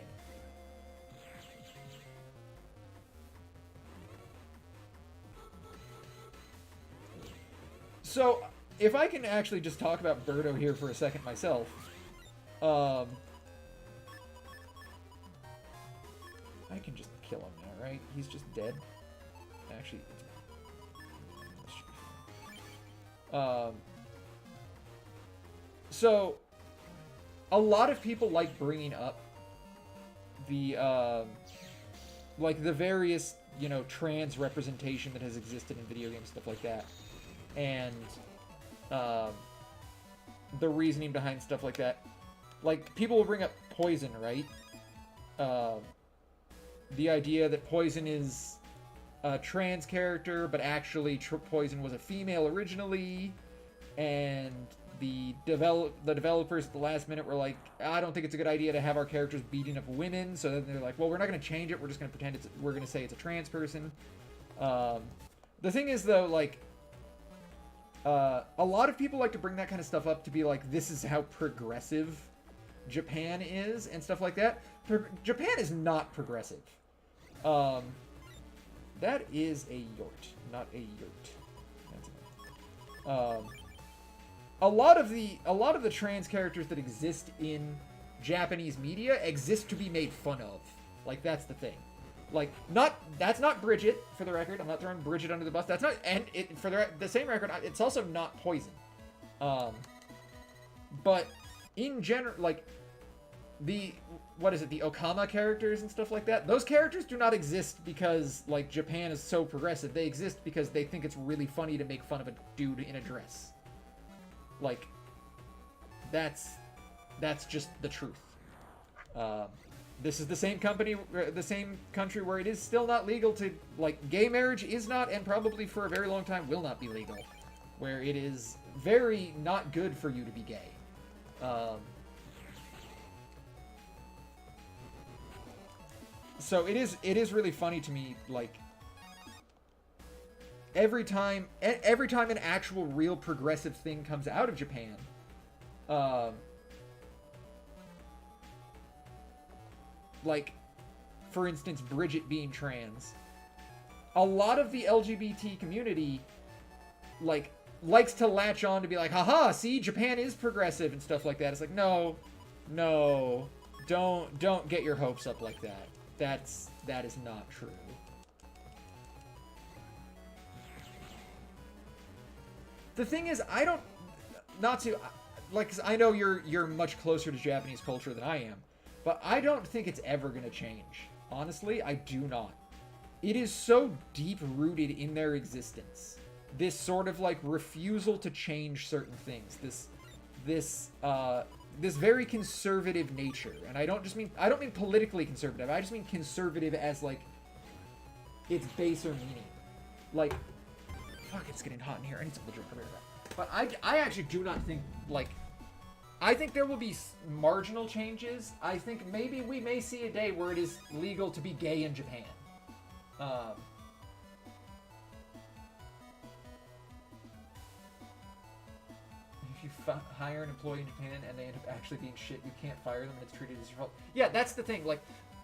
So, if I can actually just talk about Birdo here for a second myself, I can just kill him now, right? He's just dead. Actually, so a lot of people like bringing up the like the various, you know, trans representation that has existed in video games, stuff like that, and the reasoning behind stuff like that. Like, people will bring up Poison, right? The idea that Poison is a trans character, but actually Poison was a female originally, and the developers at the last minute were like, I don't think it's a good idea to have our characters beating up women, so then they're like, well, we're not going to change it, we're just going to pretend we're going to say it's a trans person. The thing is, though, like, a lot of people like to bring that kind of stuff up to be like, this is how progressive Japan is, and stuff like that. Japan is not progressive. That is a yort, not a yurt. That's a lot of the trans characters that exist in Japanese media exist to be made fun of. Like, that's the thing. Like, that's not Bridget, for the record. I'm not throwing Bridget under the bus. That's not, and for the same record, it's also not Poison. But in general, like, the Okama characters and stuff like that, those characters do not exist because, like, Japan is so progressive. They exist because they think it's really funny to make fun of a dude in a dress. Like, that's just the truth. This is the same country where it is still not legal to, like, gay marriage is not, and probably for a very long time will not be legal. Where it is very not good for you to be gay. So it is really funny to me, like, every time an actual real progressive thing comes out of Japan, like, for instance, Bridget being trans, a lot of the LGBT community, like, likes to latch on to be like, haha, see, Japan is progressive and stuff like that. It's like, no, don't get your hopes up like that. That is not true. The thing is, I don't, not to, like, 'cause I know you're much closer to Japanese culture than I am, but I don't think it's ever gonna change. Honestly, I do not. It is so deep rooted in their existence. This sort of like refusal to change certain things. This very conservative nature, and I don't mean politically conservative. I just mean conservative as like its baser meaning. Like, fuck, it's getting hot in here. I need something to drink. But I actually do not think, like, I think there will be marginal changes. I think maybe we may see a day where it is legal to be gay in Japan. If you hire an employee in Japan and they end up actually being shit, you can't fire them and it's treated as your fault. Yeah, that's the thing. Like,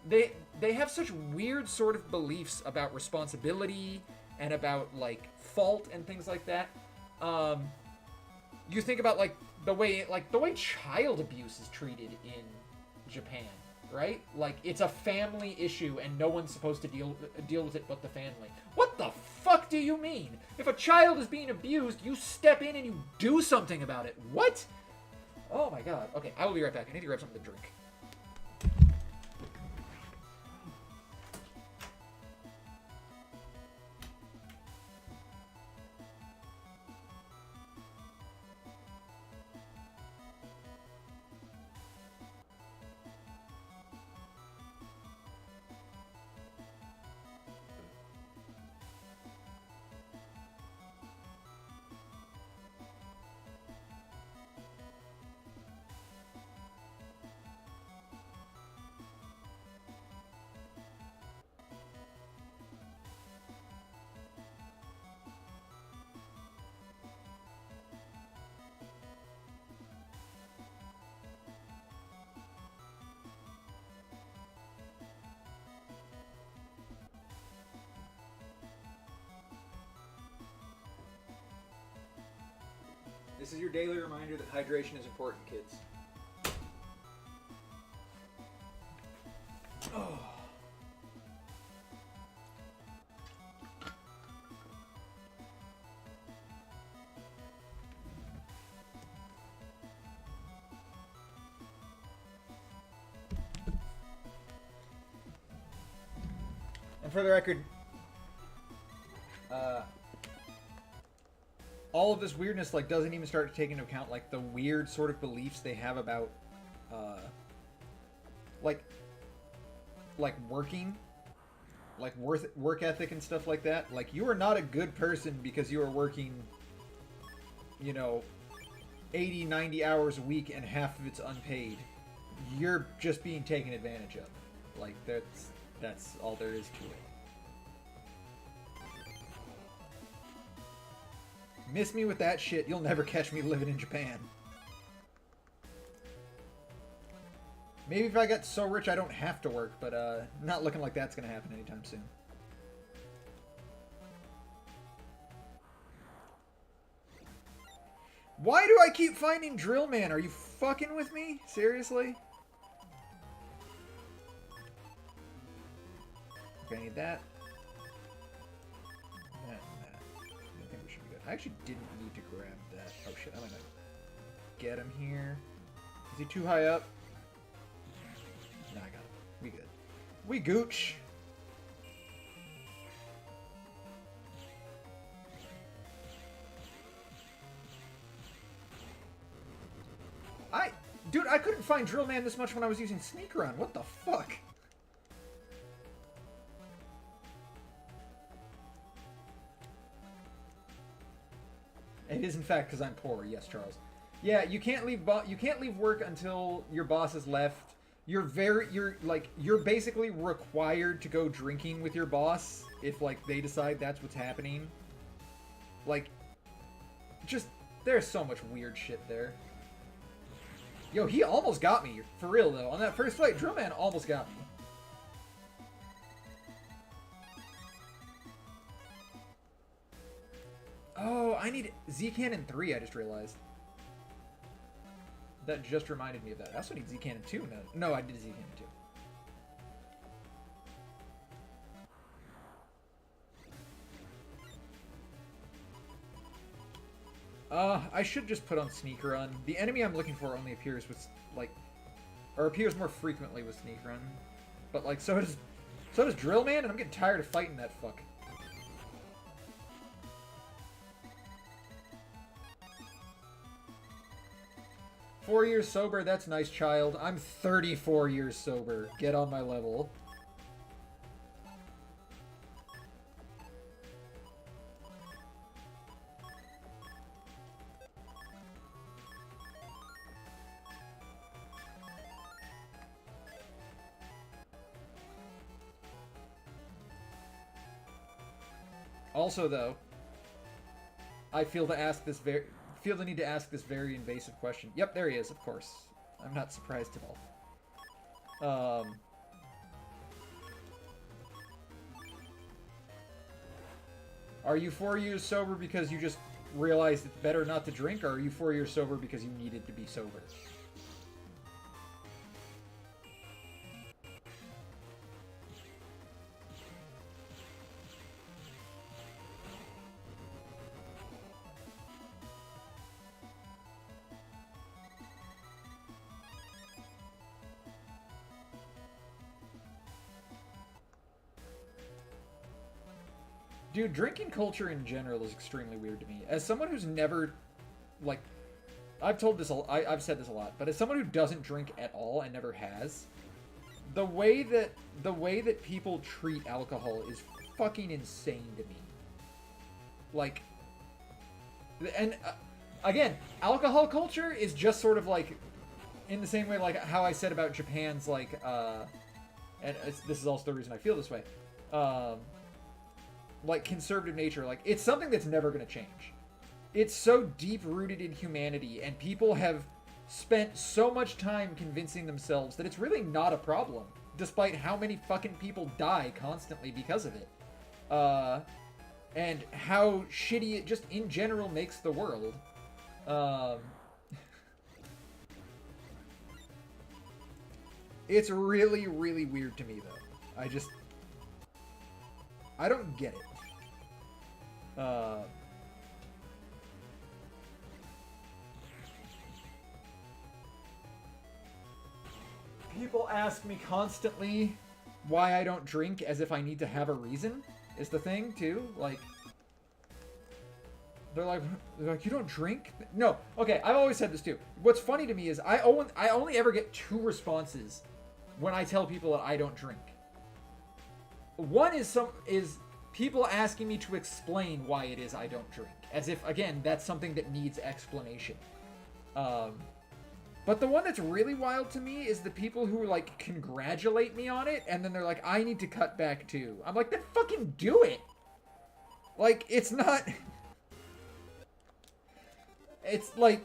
they have such weird sort of beliefs about responsibility and about, like, fault and things like that. You think about, like, the way child abuse is treated in Japan, right? Like, it's a family issue and no one's supposed to deal with it but the family. What the fuck do you mean? If a child is being abused, you step in and you do something about it. What? Oh my god. Okay, I will be right back. I need to grab something to drink. This is your daily reminder that hydration is important, kids. Oh. And for the record, all of this weirdness like doesn't even start to take into account like the weird sort of beliefs they have about like working, like work ethic and stuff like that. Like, you are not a good person because you are working, you know, 80, 90 hours a week and half of it's unpaid. You're just being taken advantage of. Like, that's all there is to it. Miss me with that shit, you'll never catch me living in Japan. Maybe if I got so rich I don't have to work, but not looking like that's gonna happen anytime soon. Why do I keep finding Drill Man? Are you fucking with me? Seriously? Okay, I need that. I actually didn't need to grab that. Oh shit, I'm gonna get him here. Is he too high up? No, I got him. We good. We gooch. Dude, I couldn't find Drill Man this much when I was using Sneak Run. What the fuck? It is in fact because I'm poor. Yes, Charles. Yeah, you can't leave work until your boss has left. You're basically required to go drinking with your boss if like they decide that's what's happening. Like, just there's so much weird shit there. Yo, he almost got me. For real though. On that first fight, Drill Man almost got me. Oh, I need Z-Cannon 3, I just realized. That just reminded me of that. I also need Z-Cannon 2. No, I did Z-Cannon 2. I should just put on Sneak Run. The enemy I'm looking for only appears with, like, or appears more frequently with Sneak Run. But, like, so does Drill Man, and I'm getting tired of fighting that fuck. "4 years sober, that's nice, child. I'm 34 years sober. Get on my level." Also, though, I feel the need to ask this very invasive question. Yep, there he is, of course. I'm not surprised at all. Are you 4 years sober because you just realized it's better not to drink, or are you 4 years sober because you needed to be sober? Dude, drinking culture in general is extremely weird to me. As someone who's never, like, I've said this a lot, but as someone who doesn't drink at all and never has, the way that people treat alcohol is fucking insane to me. Like, and again, alcohol culture is just sort of like, in the same way like how I said about Japan's like, and this is also the reason I feel this way. Like conservative nature, like it's something that's never going to change. It's so deep rooted in humanity, and people have spent so much time convincing themselves that it's really not a problem, despite how many fucking people die constantly because of it. And how shitty it just in general makes the world. It's really, really weird to me, though. I don't get it. People ask me constantly why I don't drink, as if I need to have a reason, is the thing, too. Like, they're like, you don't drink? No. Okay, I've always said this, too. What's funny to me is I only ever get two responses when I tell people that I don't drink. One is people asking me to explain why it is I don't drink. As if, again, that's something that needs explanation. But the one that's really wild to me is the people who, like, congratulate me on it, and then they're like, I need to cut back too. I'm like, then fucking do it! Like, it's not... It's like,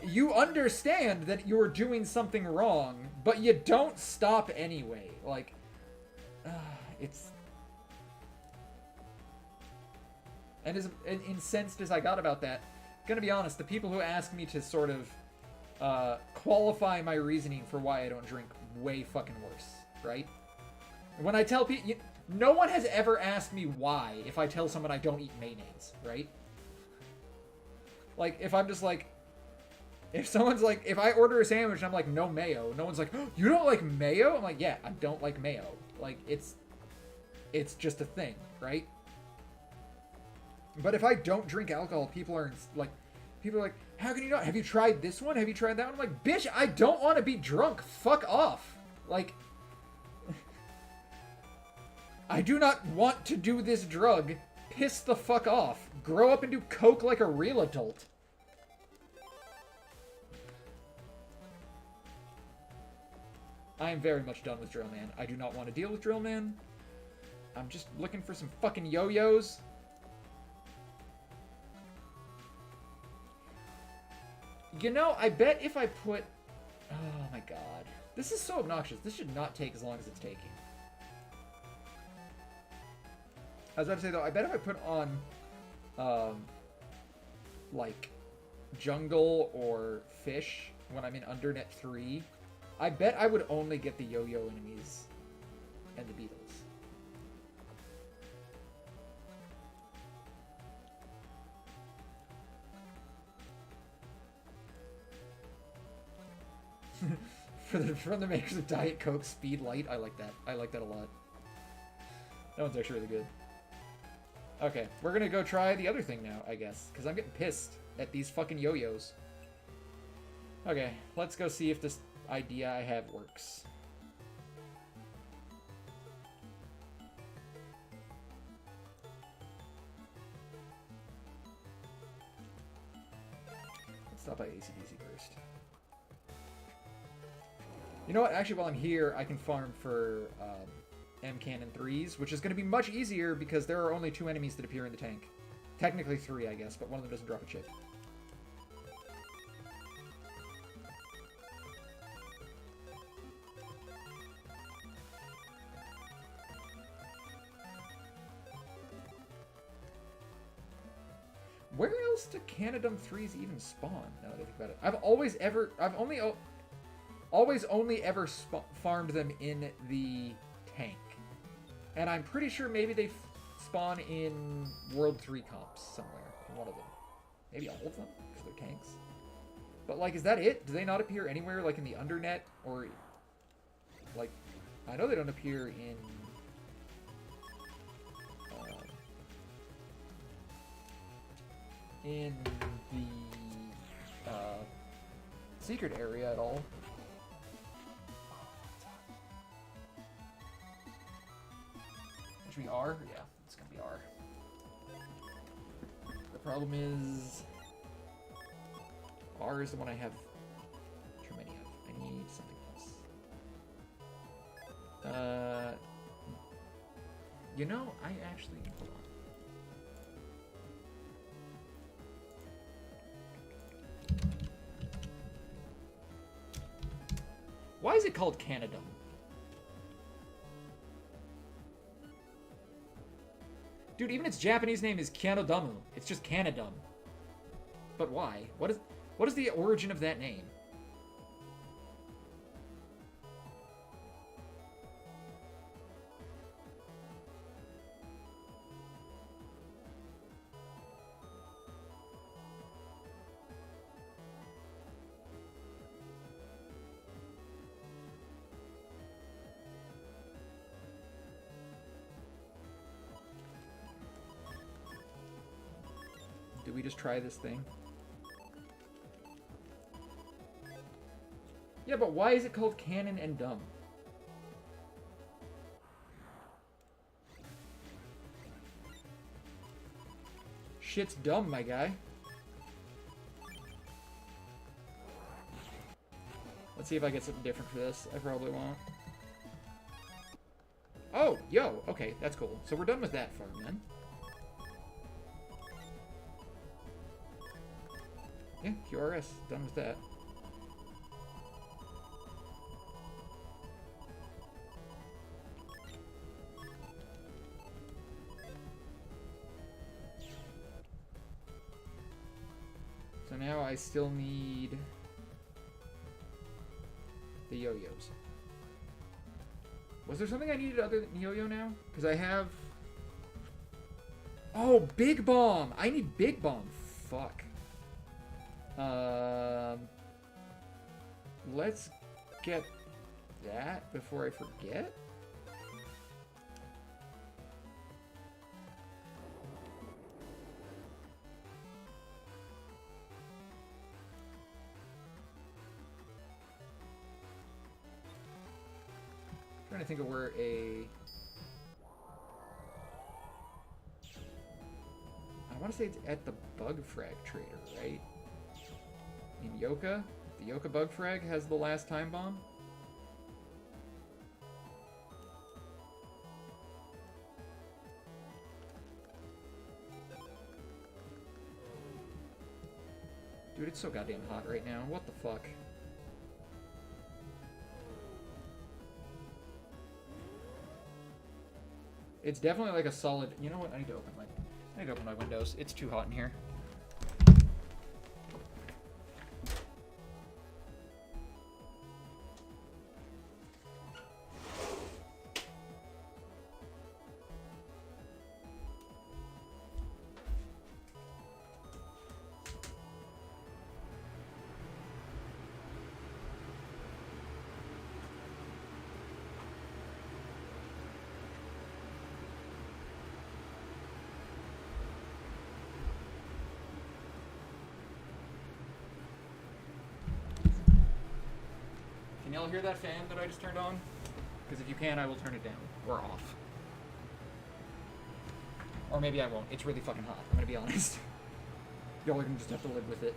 you understand that you're doing something wrong, but you don't stop anyway. Like, it's... And as incensed as I got about that, gonna be honest, the people who ask me to sort of qualify my reasoning for why I don't drink way fucking worse, right? When I tell people... No one has ever asked me why if I tell someone I don't eat mayonnaise, right? Like, if I'm just like... If someone's like... If I order a sandwich and I'm like, no mayo, no one's like, oh, you don't like mayo? I'm like, yeah, I don't like mayo. Like, it's just a thing, right? But if I don't drink alcohol, people are like, how can you not? Have you tried this one? Have you tried that one? I'm like, bitch, I don't want to be drunk. Fuck off. Like, I do not want to do this drug. Piss the fuck off. Grow up and do coke like a real adult. I am very much done with Drill Man. I do not want to deal with Drill Man. I'm just looking for some fucking yo-yos. You know, I bet if I put... Oh my god. This is so obnoxious. This should not take as long as it's taking. I was about to say, though, I bet if I put on, like, Jungle or Fish when I'm in Undernet 3, I bet I would only get the yo-yo enemies and the beetles. from the makers of Diet Coke Speed Light. I like that. I like that a lot. That one's actually really good. Okay, we're gonna go try the other thing now, I guess, because I'm getting pissed at these fucking yo-yos. Okay, let's go see if this idea I have works. Let's stop by AC/DC first. You know what? Actually, while I'm here, I can farm for M-Cannon 3s, which is going to be much easier because there are only 2 enemies that appear in the tank. Technically 3, I guess, but one of them doesn't drop a chip. Where else do Canadum 3s even spawn, now that I think about it? I've only ever farmed them in the tank. And I'm pretty sure maybe they spawn in World 3 comps somewhere. One of them. Maybe all of them, because they're tanks. But, like, is that it? Do they not appear anywhere, like, in the Undernet? Or, like, I know they don't appear in the secret area at all. Should be R? Yeah, it's gonna be R. The problem is R is the one I have too many of. I need something else. You know, I actually hold on. Why is it called Canadum? Dude, even its Japanese name is Kianodamu. It's just Canadum. But why? What is the origin of that name? Do we just try this thing? Yeah, but why is it called Cannon and Dumb? Shit's dumb, my guy. Let's see if I get something different for this. I probably won't. Oh, yo, okay, that's cool. So we're done with that farm then. Yeah, QRS, done with that. So now I still need the yo-yos. Was there something I needed other than yo-yo now? Because I have... Oh, Big Bomb! I need Big Bomb. Fuck. Let's get that before I forget. Trying to think of where I want to say it's at the Bug Frag Trader, right? In Yoka? The Yoka Bug Frag has the last time bomb? Dude, it's so goddamn hot right now. What the fuck? It's definitely like a solid... You know what? I need to open my windows. It's too hot in here. y'all hear that fan that I just turned on? Because if you can, I will turn it down. Or off. Or maybe I won't. It's really fucking hot. I'm gonna be honest. Y'all are gonna just have to live with it.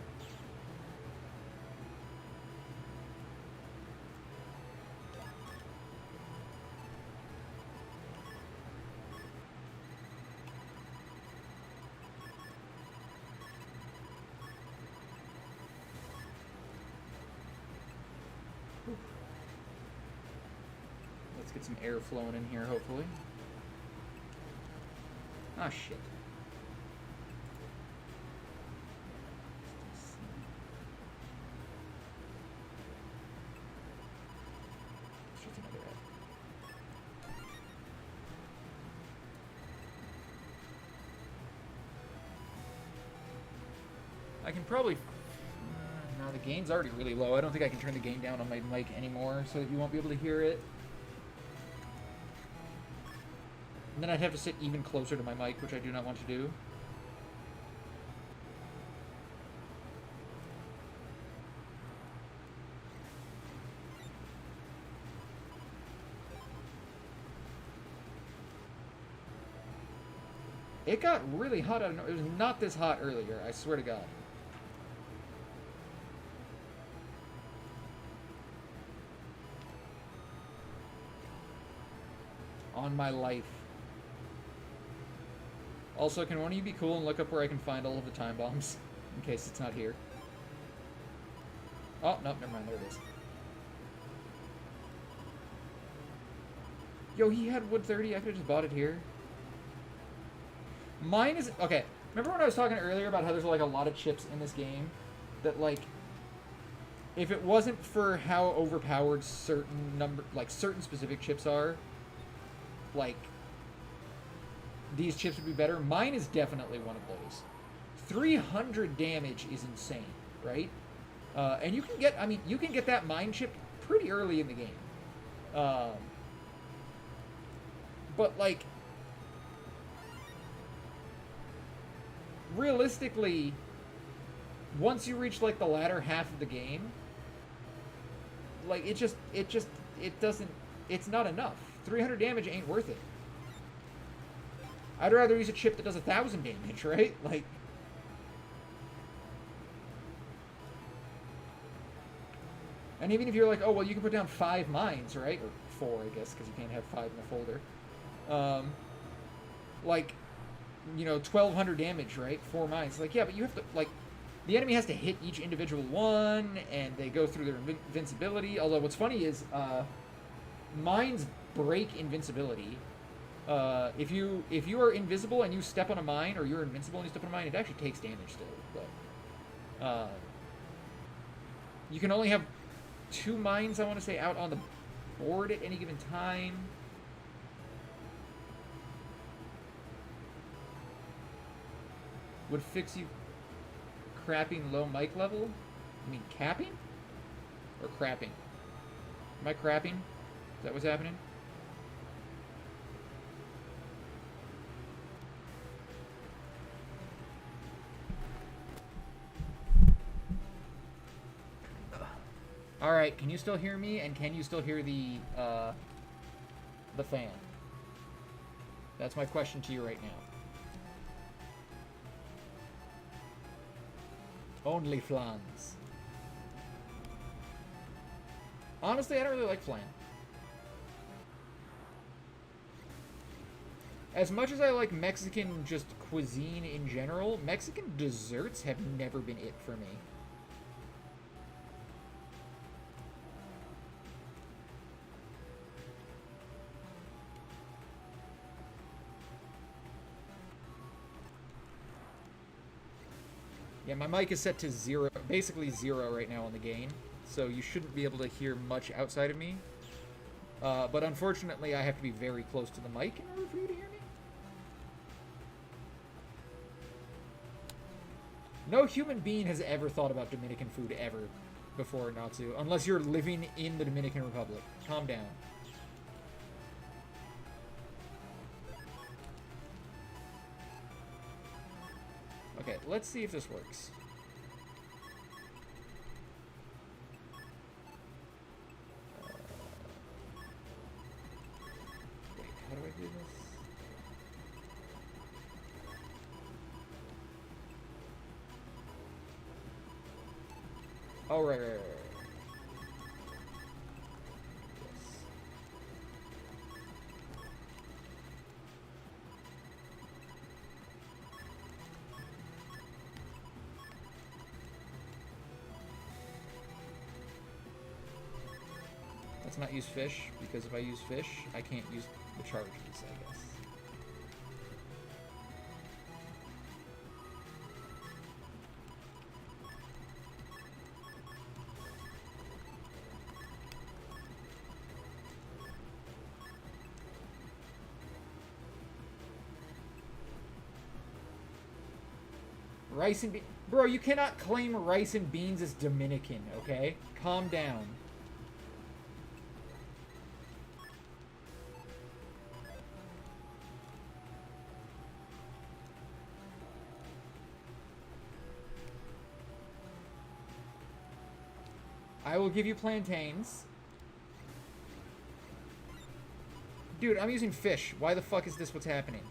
Let's get some air flowing in here, hopefully. Ah, shit. Just another ad. I can probably... no, the gain's already really low. I don't think I can turn the gain down on my mic anymore so that you won't be able to hear it. And then I'd have to sit even closer to my mic, which I do not want to do. It got really hot out of nowhere. It was not this hot earlier, I swear to God. On my life. Also, can one of you be cool and look up where I can find all of the time bombs? In case it's not here. Oh, no, never mind, there it is. Yo, he had wood 30, I could've just bought it here. Mine is... okay, remember when I was talking earlier about how there's, like, a lot of chips in this game? That, like... if it wasn't for how overpowered certain specific chips are... like... these chips would be better. Mine is definitely one of those. 300 damage is insane, right? And you can get, I mean, you can get that mine chip pretty early in the game. But, like, realistically, once you reach, like, the latter half of the game, like, it doesn't, it's not enough. 300 damage ain't worth it. I'd rather use a chip that does 1,000 damage, right? Like... and even if you're like, oh, well, you can put down 5 mines, right? Or 4, I guess, because you can't have 5 in a folder. Like, you know, 1,200 damage, right? 4 mines. Like, yeah, but you have to, like... the enemy has to hit each individual one, and they go through their invincibility. Although, what's funny is, mines break invincibility. If you are invisible and you step on a mine, or you're invincible and you step on a mine, it actually takes damage still. But you can only have 2 mines, I want to say, out on the board at any given time. Would fix you crapping low mic level? I mean capping? Or crapping? Am I crapping? Is that what's happening? Alright, can you still hear me? And can you still hear the fan? That's my question to you right now. Only flans. Honestly, I don't really like flan. As much as I like Mexican just cuisine in general, Mexican desserts have never been it for me. Yeah, my mic is set to 0, basically 0 right now on the gain, so you shouldn't be able to hear much outside of me. But unfortunately, I have to be very close to the mic in order for you to hear me. No human being has ever thought about Dominican food ever before Natsu, unless you're living in the Dominican Republic. Calm down. Okay, let's see if this works. Oh, right. Let's not use fish, because if I use fish, I can't use the charges, I guess. Rice and beans. Bro, you cannot claim rice and beans as Dominican, okay? Calm down. I will give you plantains. Dude, I'm using fish. Why the fuck is this what's happening?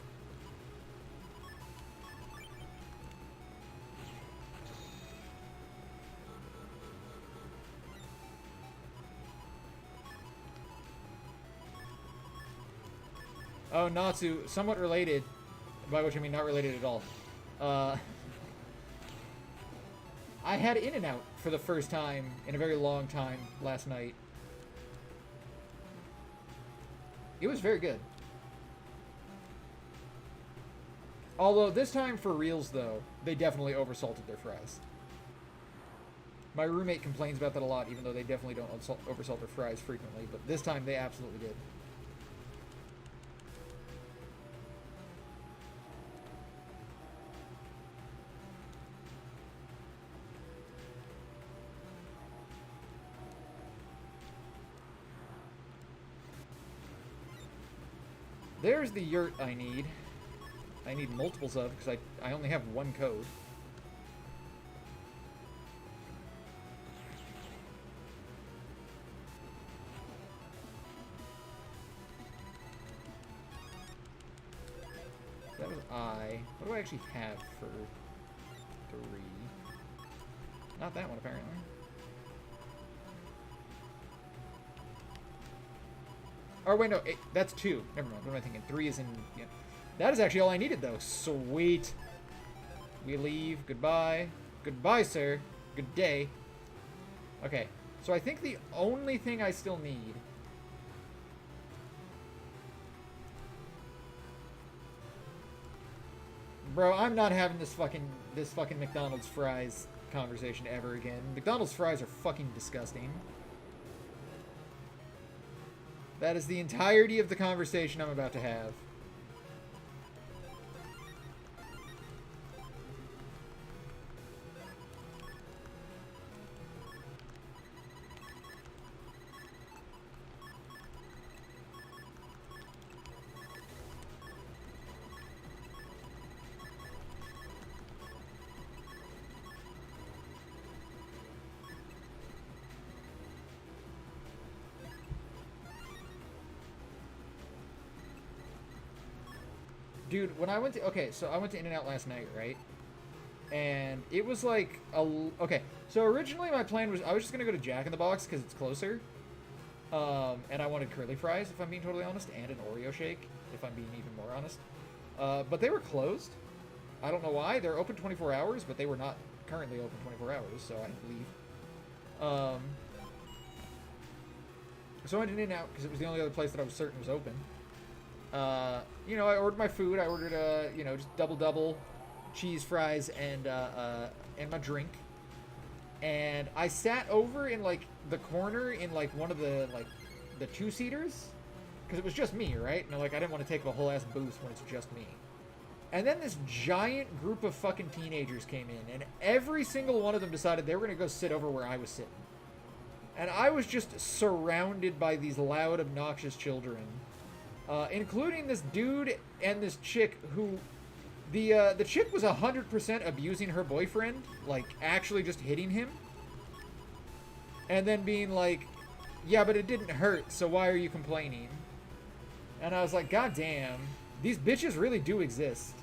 Oh, Natsu, somewhat related, by which I mean not related at all. I had In-N-Out for the first time in a very long time last night. It was very good. Although, this time for reals, though, they definitely oversalted their fries. My roommate complains about that a lot, even though they definitely don't oversalt their fries frequently, but this time they absolutely did. There's the yurt I need. I need multiples of, because I only have one code. That was I. What do I actually have for 3? Not that one, apparently. Or wait, no, that's 2. Never mind. What am I thinking? 3 is in. Yeah. That is actually all I needed, though. Sweet. We leave. Goodbye. Goodbye, sir. Good day. Okay. So I think the only thing I still need. Bro, I'm not having this fucking McDonald's fries conversation ever again. McDonald's fries are fucking disgusting. That is the entirety of the conversation I'm about to have. Dude, when I went to... Okay, so I went to In-N-Out last night, right? And it was like... Okay, so originally my plan was... I was just going to go to Jack in the Box because it's closer. And I wanted curly fries, if I'm being totally honest, and an Oreo shake, if I'm being even more honest. But they were closed. I don't know why. They're open 24 hours, but they were not currently open 24 hours, so I had to leave. So I went to In-N-Out because it was the only other place that I was certain was open. You know, I ordered my food. I ordered, you know, just double, cheese fries, and my drink. And I sat over in, like, the corner in, like, one of the, like, the 2-seaters. Because it was just me, right? And, like, I didn't want to take up a whole-ass booth when it's just me. And then this giant group of fucking teenagers came in. And every single one of them decided they were going to go sit over where I was sitting. And I was just surrounded by these loud, obnoxious children. Including this dude and this chick who... The chick was 100% abusing her boyfriend. Like, actually just hitting him. And then being like, yeah, but it didn't hurt, so why are you complaining? And I was like, god damn. These bitches really do exist.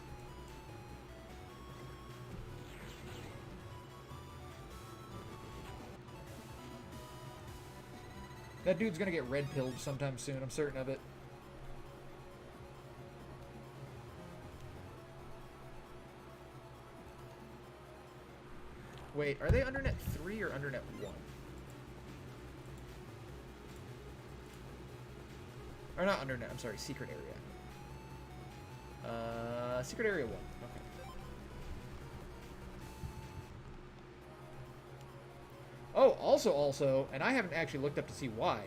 That dude's gonna get red-pilled sometime soon, I'm certain of it. Wait, are they under net 3 or under net 1? Or not under net, I'm sorry, secret area. Secret area 1. Okay. Oh, also, and I haven't actually looked up to see why.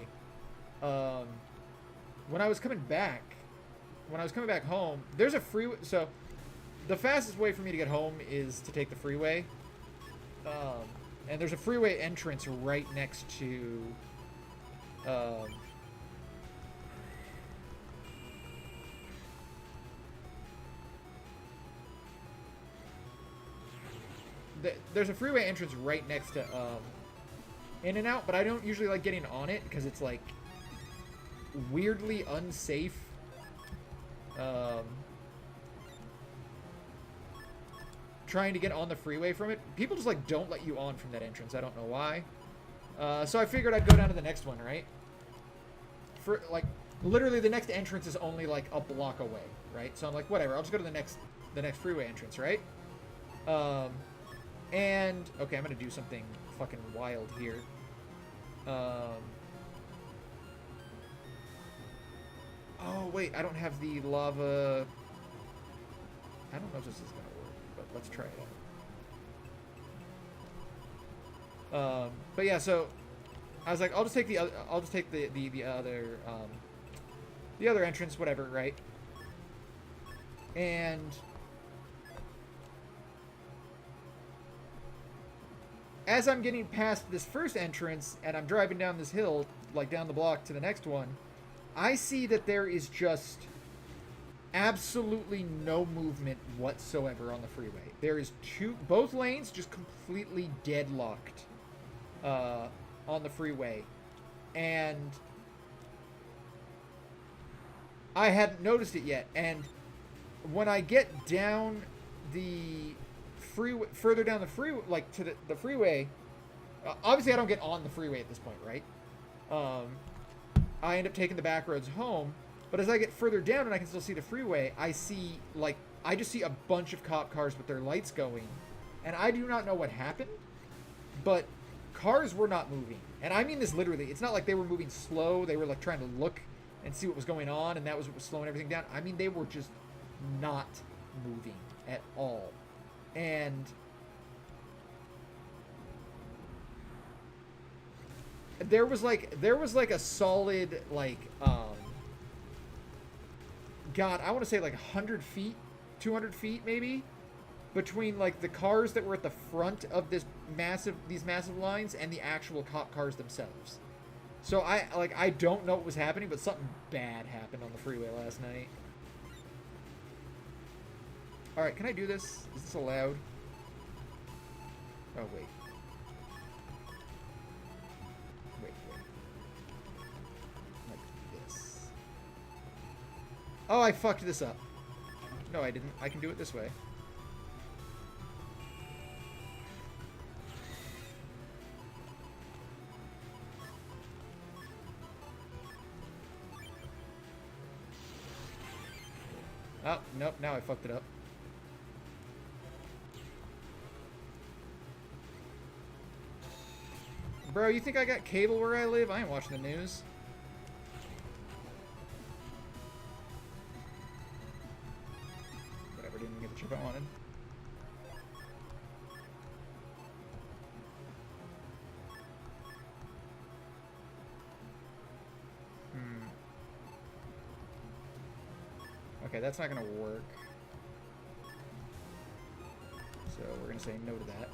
When I was coming back home, there's a freeway. So, the fastest way for me to get home is to take the freeway. And there's a freeway entrance right next to, there's a freeway entrance right next to, In-N-Out, but I don't usually like getting on it because it's, like, weirdly unsafe. Trying to get on the freeway from it. People just, like, don't let you on from that entrance. I don't know why. So I figured I'd go down to the next one, right? For, like, literally the next entrance is only, like, a block away, right? So I'm like, whatever, I'll just go to the next freeway entrance, right? And, okay, I'm gonna do something fucking wild here. Oh, wait, I don't have the lava. I don't know if this is gonna work, but let's try it out. But yeah, so I was like, I'll just take the other entrance, whatever, right? And as I'm getting past this first entrance and I'm driving down this hill, like down the block to the next one, I see that there is just absolutely no movement whatsoever on the freeway. There is both lanes just completely deadlocked on the freeway. And I hadn't noticed it yet. And when I get down the freeway, further down the freeway, like to the freeway, obviously I don't get on the freeway at this point, right? I end up taking the back roads home, but as I get further down and I can still see the freeway, I just see a bunch of cop cars with their lights going, and I do not know what happened, but cars were not moving. And I mean this literally. It's not like they were moving slow. They were like trying to look and see what was going on, and that was what was slowing everything down. I mean, they were just not moving at all. And there was like a solid, like, God, I want to say like 100 feet, 200 feet maybe, between like the cars that were at the front of these massive lines and the actual cop cars themselves. So I don't know what was happening, but something bad happened on the freeway last night. All right, can I do this? Is this allowed? Oh, wait. Like this. Oh, I fucked this up. No, I didn't. I can do it this way. Oh, nope, now I fucked it up. Bro, you think I got cable where I live? I ain't watching the news. Whatever, didn't get the chip I wanted. Okay, that's not gonna work. So we're gonna say no to that.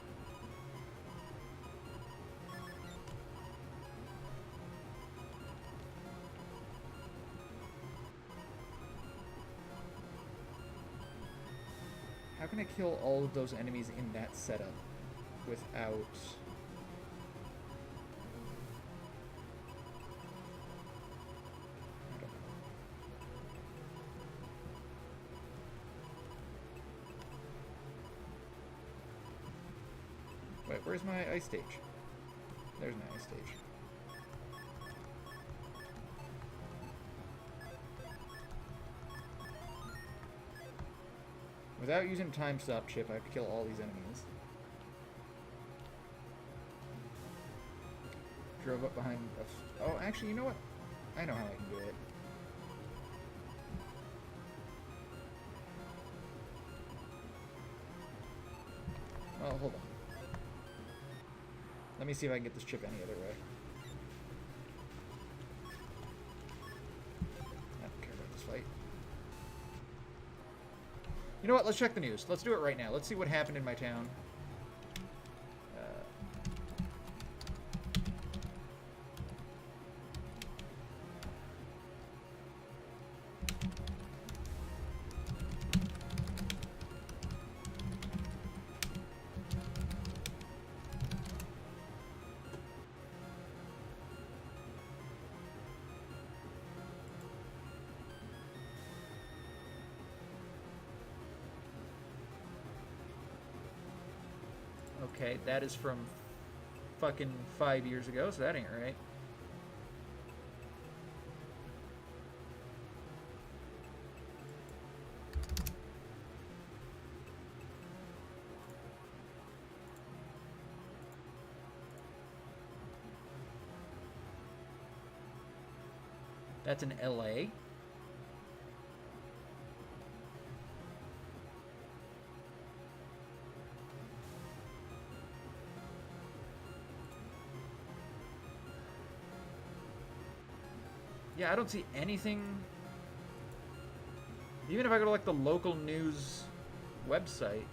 How can I kill all of those enemies in that setup without... Wait, where's my ice stage? There's my ice stage. Without using a time stop chip, I have to kill all these enemies. Drove up behind a... Oh, actually, you know what? I know how I can do it. Well, hold on. Let me see if I can get this chip any other way. I don't care about this fight. You know what? Let's check the news. Let's do it right now. Let's see what happened in my town. Okay, that is from fucking 5 years ago, so that ain't right. That's in LA. Yeah, I don't see anything. Even if I go to like the local news website.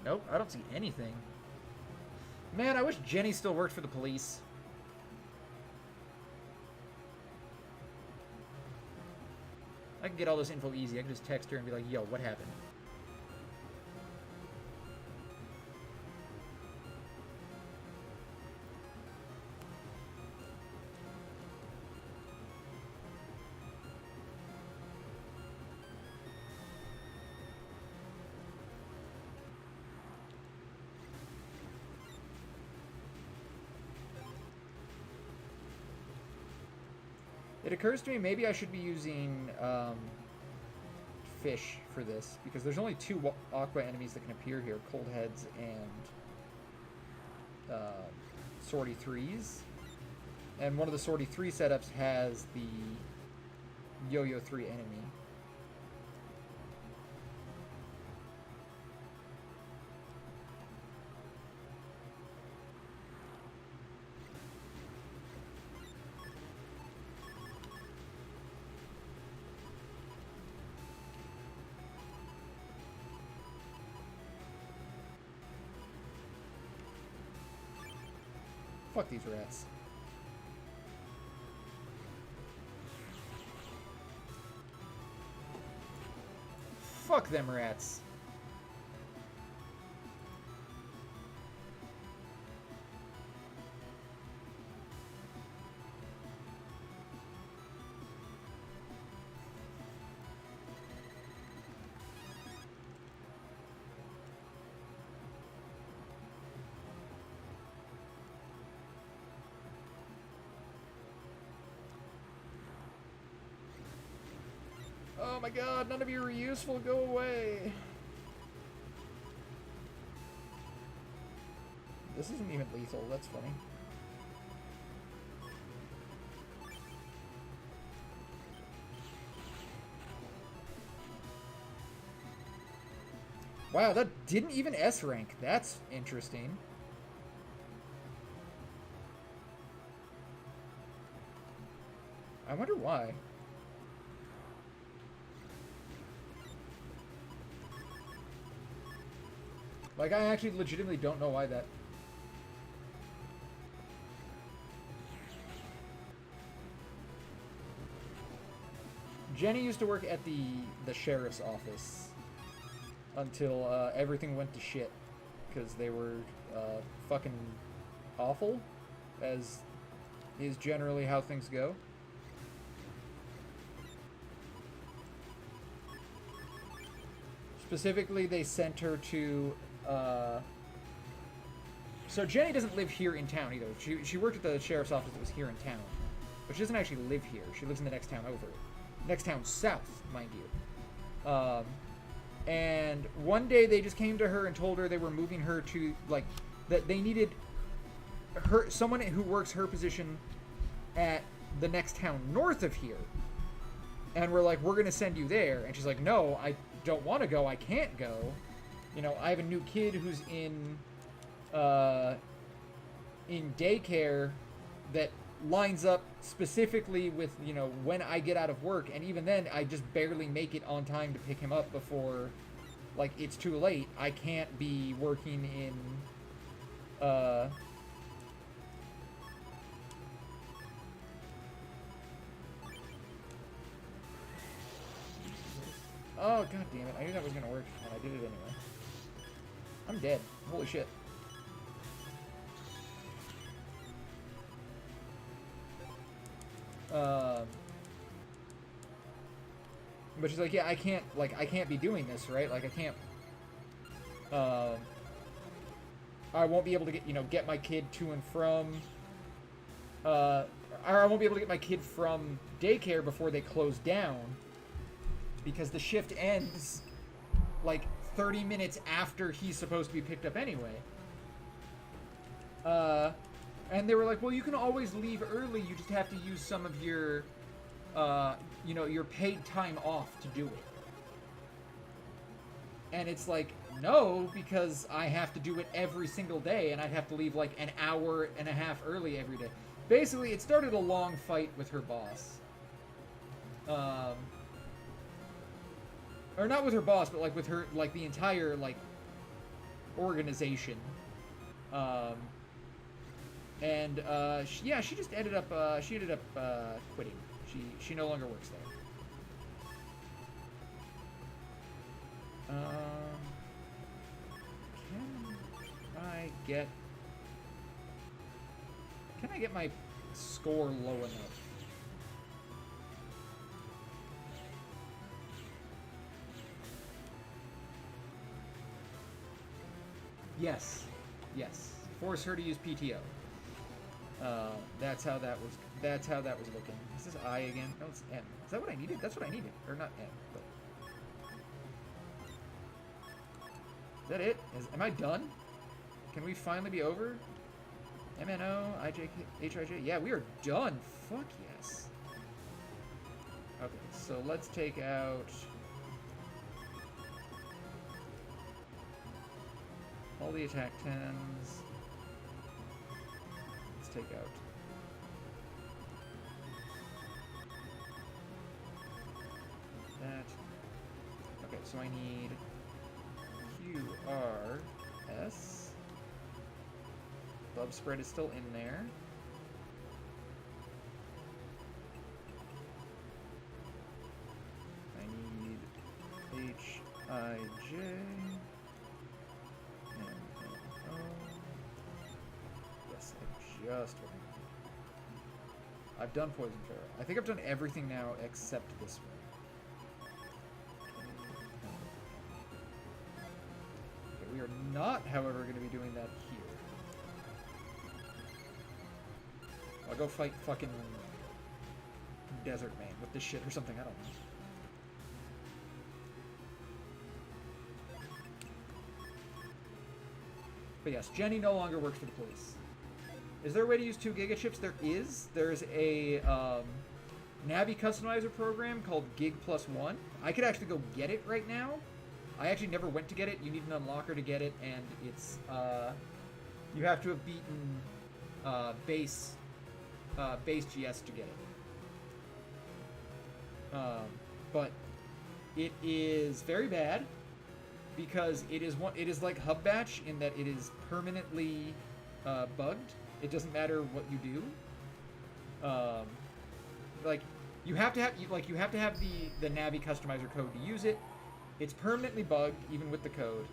Nope, I don't see anything. Man, I wish Jenny still worked for the police. I can get all this info easy. I can just text her and be like, yo, what happened? It occurs to me maybe I should be using fish for this, because there's only two Aqua enemies that can appear here, Cold Heads and Swordy 3s. And one of the Swordy 3 setups has the Yo-Yo 3 enemy. Fuck these rats. Fuck them rats. Oh my god, none of you are useful, go away. This isn't even lethal, that's funny. Wow, that didn't even S rank. That's interesting. I wonder why. Like, I actually legitimately don't know why that... Jenny used to work at the sheriff's office until everything went to shit because they were fucking awful, as is generally how things go. Specifically, they sent her to... So Jenny doesn't live here in town either. She worked at the sheriff's office that was here in town. But she doesn't actually live here. She lives in the next town over. Next town south, mind you. And one day they just came to her and told her they were moving her to, like, that they needed someone who works her position at the next town north of here. And we're like, we're going to send you there. And she's like, no, I don't want to go. I can't go. You know, I have a new kid who's in daycare that lines up specifically with, you know, when I get out of work. And even then, I just barely make it on time to pick him up before, like, it's too late. I can't be working in, oh, god damn it. I knew that was gonna work, and I did it anyway. I'm dead. Holy shit. But she's like, yeah, I can't be doing this, right? Like, I can't, I won't be able to get my kid to and from, or I won't be able to get my kid from daycare before they close down, because the shift ends, like, 30 minutes after he's supposed to be picked up anyway. And they were like, well, you can always leave early, you just have to use some of your, your paid time off to do it. And it's like, no, because I have to do it every single day, and I'd have to leave, like, an hour and a half early every day. Basically, it started a long fight with her boss. Or not with her boss, but, like, with her, like, the entire, like, organization. She just ended up, quitting. She no longer works there. Can I get my score low enough? Yes. Force her to use PTO. That's how that was looking. Is this I again? No, it's M. Is that what I needed? That's what I needed. Or not M, but... Is that it? Am I done? Can we finally be over? MNO, IJK, HIJ? Yeah, we are done. Fuck yes. Okay, so let's take out... all the attack 10s. Let's take out... that. Okay, so I need QRS. Bub spread is still in there. I need HIJ. Yes, I just... I've done Poison Pharaoh. I think I've done everything now except this one. Okay, we are not, however, going to be doing that here. I'll go fight fucking Desert Man with this shit or something, I don't know. But yes, Jenny no longer works for the police. Is there a way to use 2 Giga chips? There is. There's a Navi customizer program called Gig+1. I could actually go get it right now. I actually never went to get it. You need an unlocker to get it, and it's you have to have beaten base GS to get it. But it is very bad because it is like Hub Batch in that it is permanently bugged. It doesn't matter what you do. Like you have to have the Navi customizer code to use it. It's permanently bugged even with the code,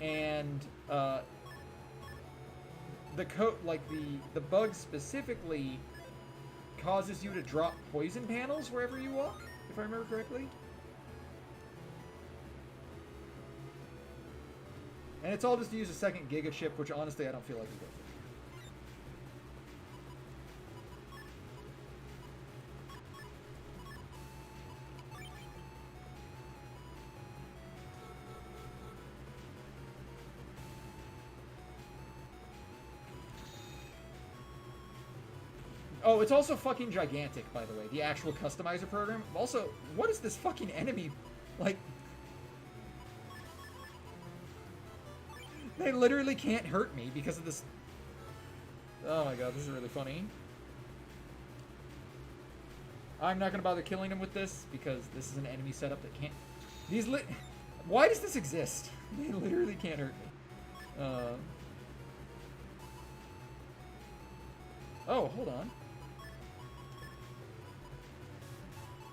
and the code, like the bug specifically causes you to drop poison panels wherever you walk, if I remember correctly. And it's all just to use a second Giga Chip, which honestly I don't feel like is worth it. Oh, it's also fucking gigantic, by the way, the actual customizer program. Also, what is this fucking enemy? Like, they literally can't hurt me because of this. Oh my god, this is really funny. I'm not gonna bother killing him with this because this is an enemy setup that can't. Why does this exist? They literally can't hurt me. Oh, hold on.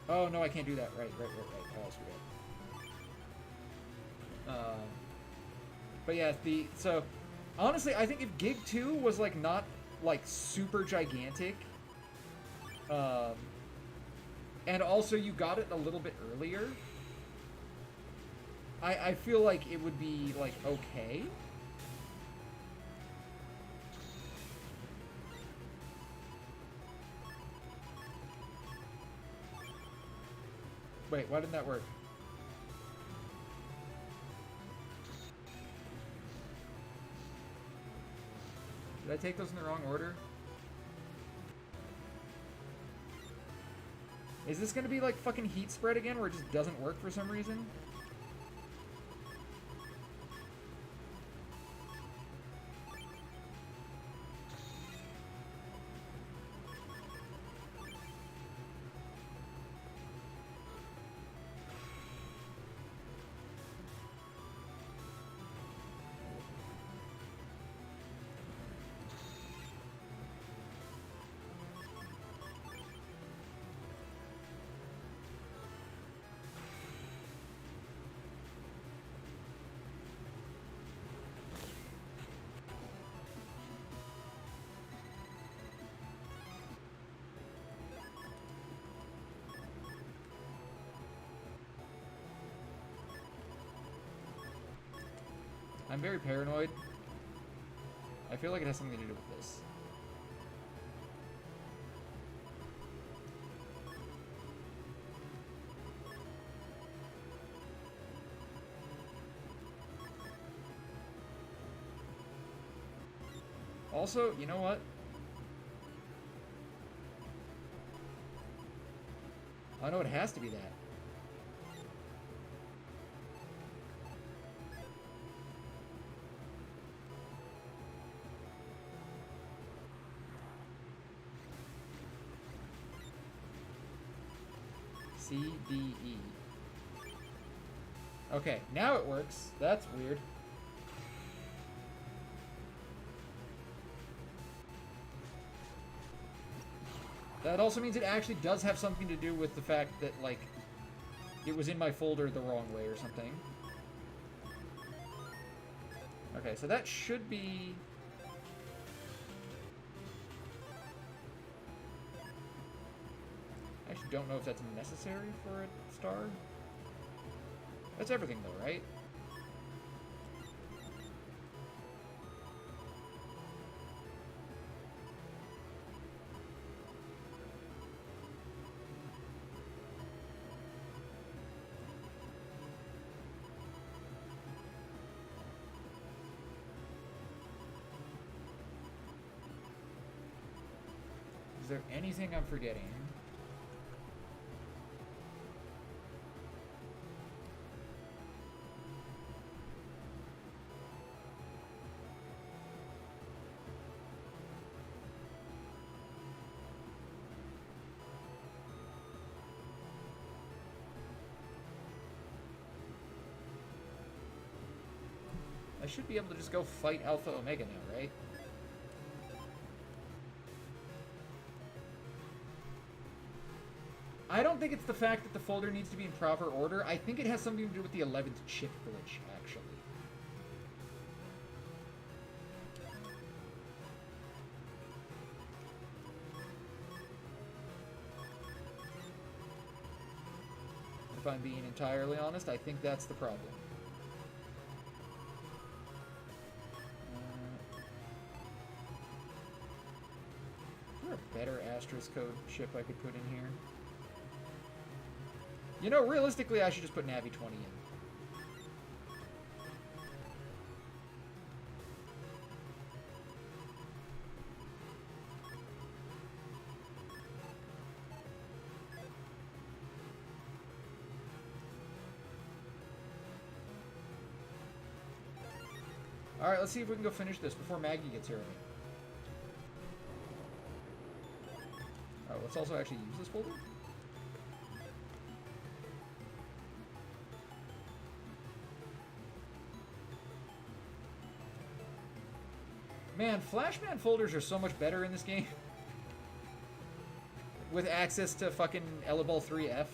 Oh, no, I can't do that. Right. I always forget. But yeah, so, honestly, I think if Gig 2 was, like, not, like, super gigantic, and also you got it a little bit earlier, I feel like it would be, like, okay. Wait, why didn't that work? Did I take those in the wrong order? Is this gonna be like fucking heat spread again where it just doesn't work for some reason? I'm very paranoid. I feel like it has something to do with this. Also, you know what? I know it has to be that. C, D, E. Okay, now it works. That's weird. That also means it actually does have something to do with the fact that, like, it was in my folder the wrong way or something. Okay, so that should be... I actually don't know if that's necessary for a star. That's everything, though, right? Is there anything I'm forgetting? I should be able to just go fight Alpha Omega now, right? I don't think it's the fact that the folder needs to be in proper order. I think it has something to do with the 11th chip glitch, actually. if I'm being entirely honest. I think that's the problem. Is there a better Asterisk code ship I could put in here? You know, realistically, I should just put Navi 20 in. Alright, let's see if we can go finish this before Maggie gets here with me. Alright, let's also actually use this folder. Man, Flashman folders are so much better in this game. With access to fucking Elebol 3F.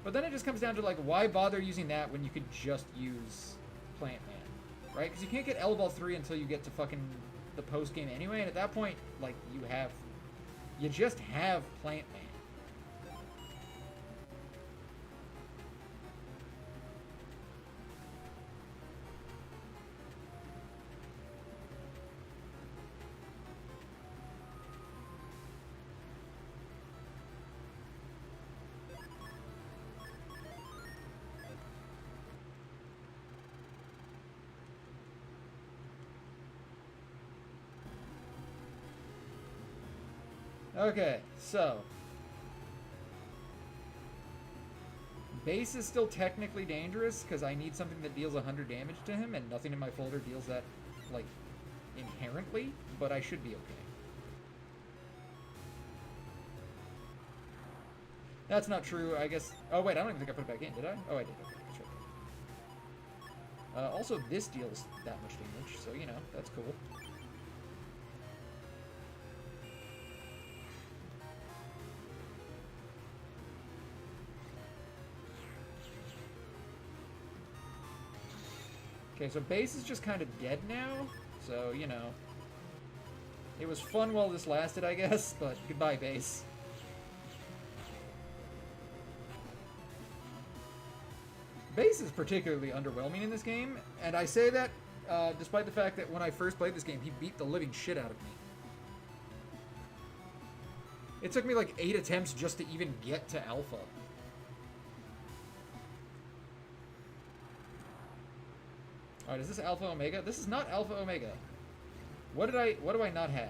But then it just comes down to, like, why bother using that when you could just use Plant Man, right? Because you can't get Elebol 3 until you get to fucking the post-game anyway, and at that point, like, you just have Plant Man. Okay, so base is still technically dangerous because I need something that deals 100 damage to him, and nothing in my folder deals that, like, inherently, but I should be okay. That's not true, I guess. Oh, wait, I don't even think I put it back in, did I? Oh, I did. Okay, that's right. Also, this deals that much damage, so, you know, that's cool. Okay, so base is just kind of dead now, so, you know. It was fun while this lasted, I guess, but goodbye, base. Base is particularly underwhelming in this game, and I say that despite the fact that when I first played this game, he beat the living shit out of me. It took me like 8 attempts just to even get to Alpha. Alright, is this Alpha Omega? This is not Alpha Omega. What do I not have?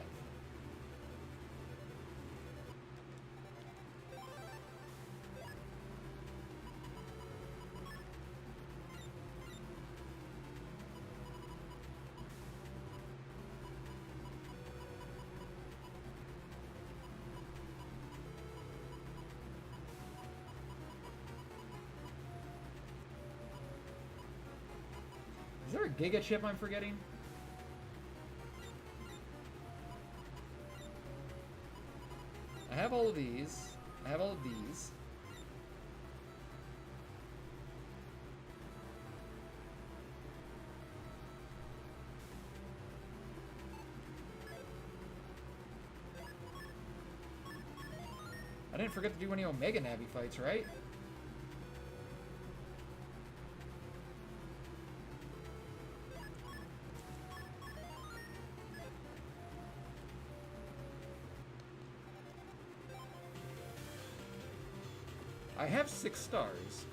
Is there a Giga chip I'm forgetting? I have all of these. I have all of these. I didn't forget to do any Omega Navi fights, right? I have 6 stars.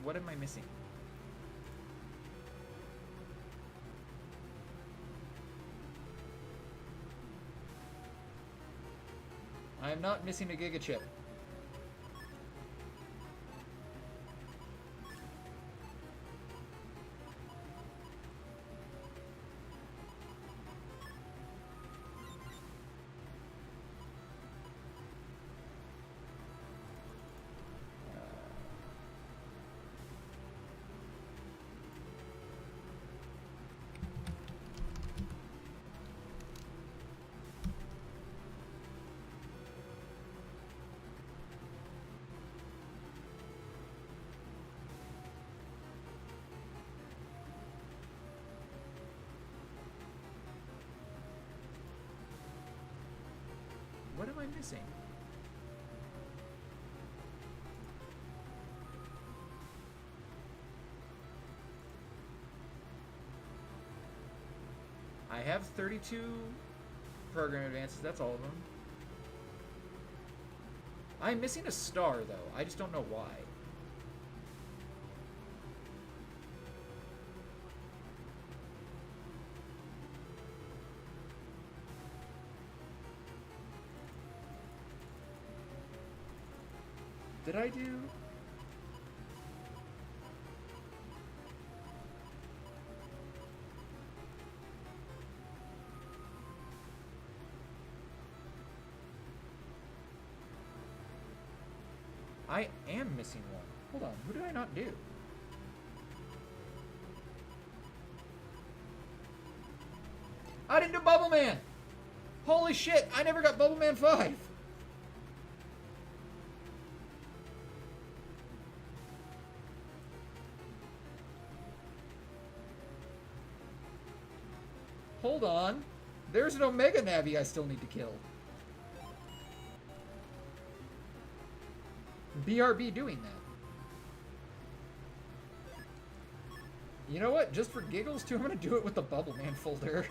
What am I missing? I am not missing a Giga chip. am I missing? I have 32 program advances. That's all of them. I'm missing a star, though. I just don't know why. Did I do... I am missing one. Hold on, who did I not do? I didn't do Bubble Man! Holy shit, I never got Bubble Man 5! Hold on. There's an Omega Navi I still need to kill. BRB doing that. You know what? Just for giggles, too, I'm gonna do it with the Bubble Man folder.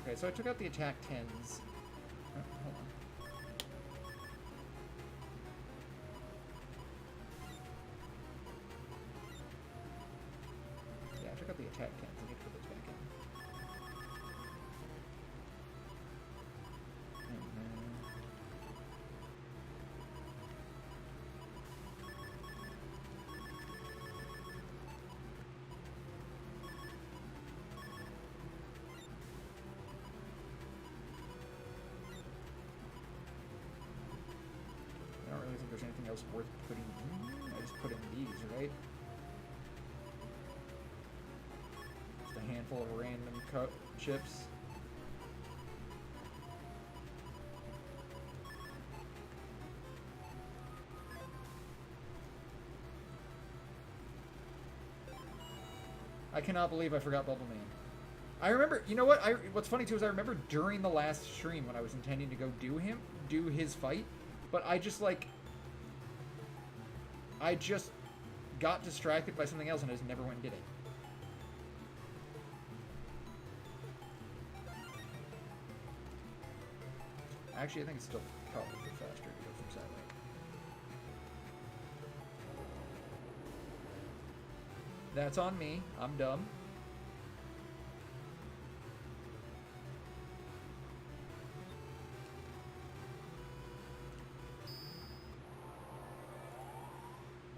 Okay, so I took out the attack 10s. Oh, hold on. Yeah, I took out the attack 10s. I need to put those back in. And then... I don't really think there's anything else worth putting in. I just put in these, right? Just a handful of random chips. I cannot believe I forgot Bubble Man. I remember, you know what? What's funny too is I remember during the last stream when I was intending to go do his fight, but I just got distracted by something else and I just never went and did it. Actually, I think it's still probably a bit faster to go from satellite. That's on me. I'm dumb.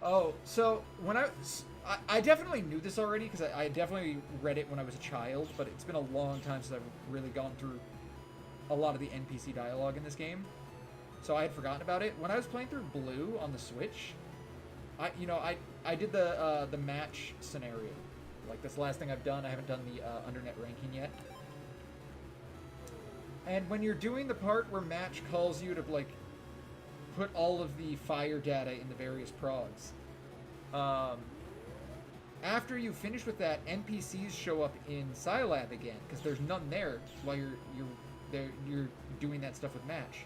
Oh, so when I definitely knew this already because I definitely read it when I was a child, but it's been a long time since I've really gone through a lot of the NPC dialogue in this game, so I had forgotten about it. When I was playing through Blue on the Switch, I did the match scenario. Like, that's the last thing I've done. I haven't done the Undernet ranking yet. And when you're doing the part where Match calls you to, like, put all of the fire data in the various progs, after you finish with that, NPCs show up in Scilab again, because there's none there while you're doing that stuff with Match.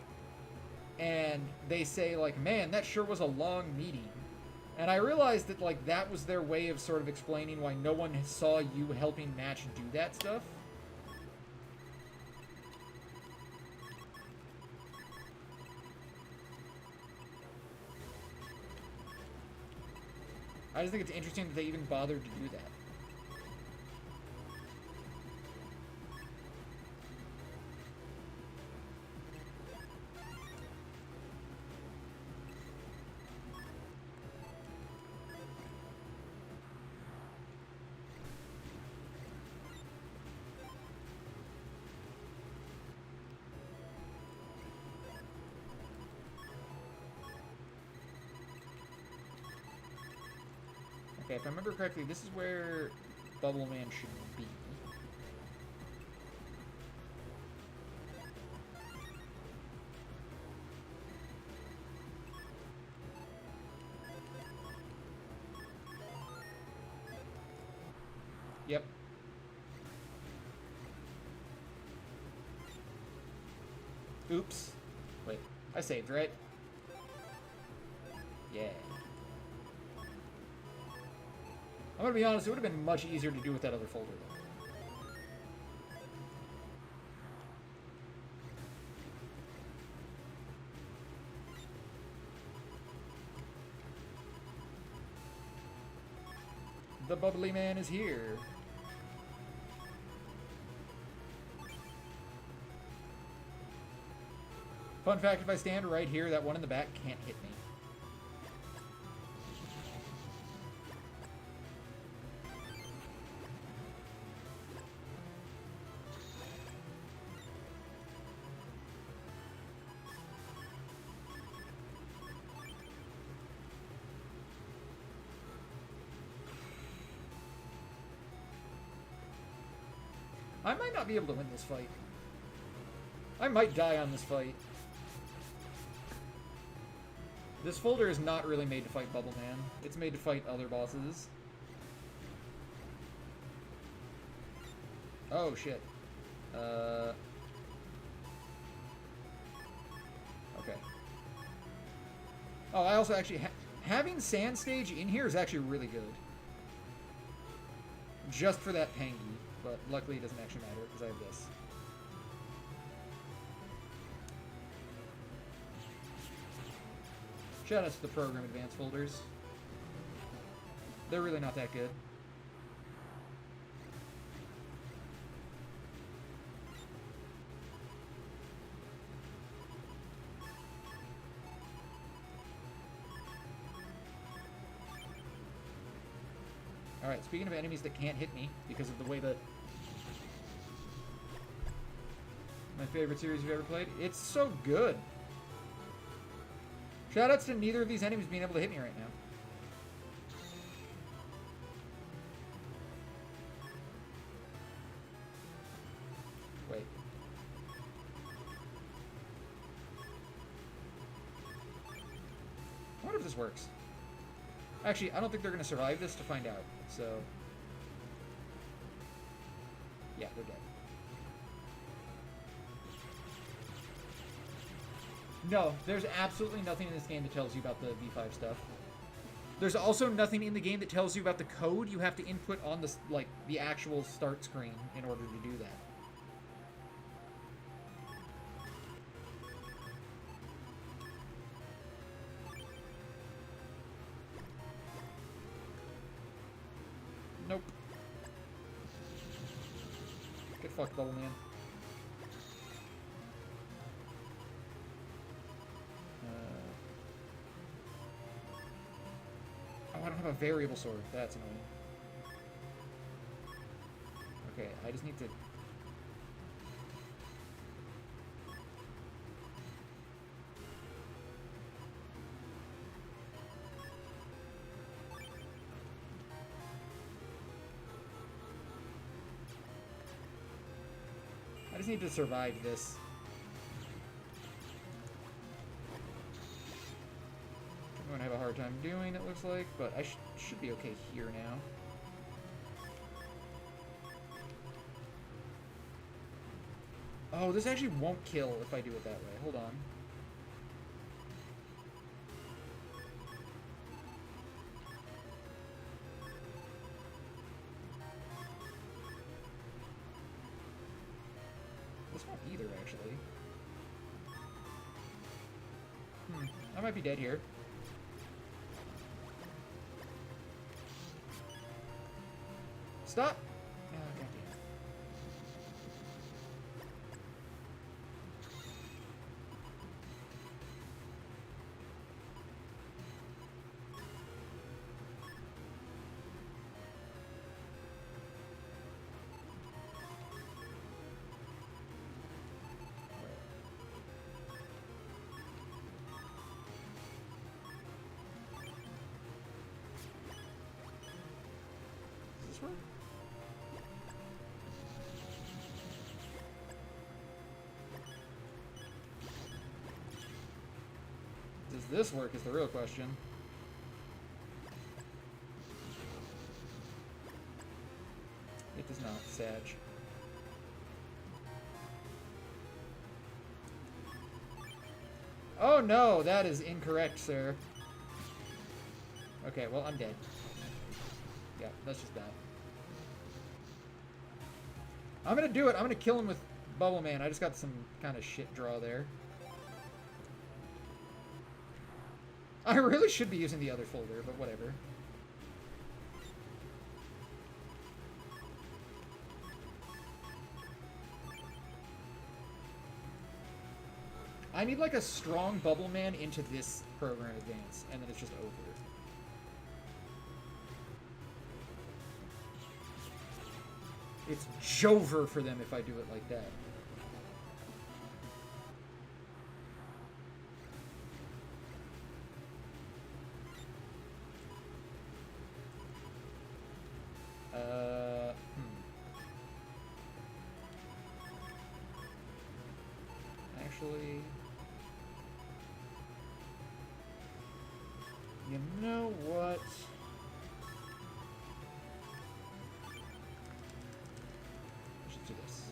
And they say, like, man, that sure was a long meeting. And I realized that, like, that was their way of sort of explaining why no one saw you helping Match do that stuff. I just think it's interesting that they even bothered to do that. Okay, if I remember correctly, this is where Bubble Man should be. Oops. Wait, I saved, right? Yeah. I'm gonna be honest, it would have been much easier to do with that other folder, though. The bubbly man is here. Fun fact, if I stand right here, that one in the back can't hit me. I might not be able to win this fight. I might die on this fight. This folder is not really made to fight Bubble Man. It's made to fight other bosses. Oh, shit. Okay. Oh, I also actually... having Sand Stage in here is actually really good. Just for that Pangy. But luckily it doesn't actually matter, because I have this. Shout out to the Program Advanced folders. They're really not that good. Alright, speaking of enemies that can't hit me because of the way that... My favorite series you've ever played? It's so good! Shoutouts to neither of these enemies being able to hit me right now. Wait. I wonder if this works. Actually, I don't think they're going to survive this to find out, so... Yeah, they're dead. No, there's absolutely nothing in this game that tells you about the V5 stuff. There's also nothing in the game that tells you about the code you have to input on the, like, the actual start screen in order to do that. Nope. Get fucked, Bubble Man. Oh, I don't have a variable sword. That's annoying. Okay, I just need to... I just need to survive this. I'm going to have a hard time doing, it looks like, but I should be okay here now. Oh, this actually won't kill if I do it that way. Hold on. This won't either, actually. I might be dead here. Stop! Oh, goddamn. Does this work? Does this work is the real question. It does not, Sag. Oh no, that is incorrect, sir. Okay, well, I'm dead. Yeah, that's just bad. I'm gonna do it. I'm gonna kill him with Bubble Man. I just got some kind of shit draw there. I really should be using the other folder, but whatever. I need like a strong Bubble Man into this program advance, and then it's just over. It's Jover for them if I do it like that. Actually, you know what? Let's do this.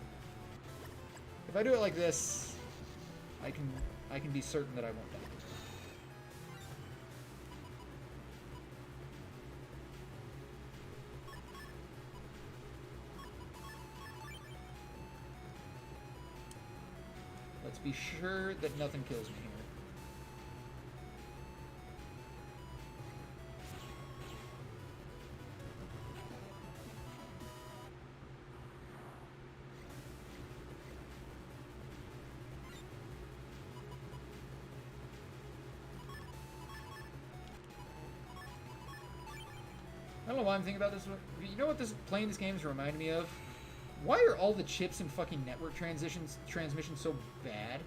If I do it like this, I can be certain that I won't die. Let's be sure that nothing kills me here. I don't know why I'm thinking about this. You know what playing this game is reminding me of? Why are all the chips in fucking network transmissions so bad?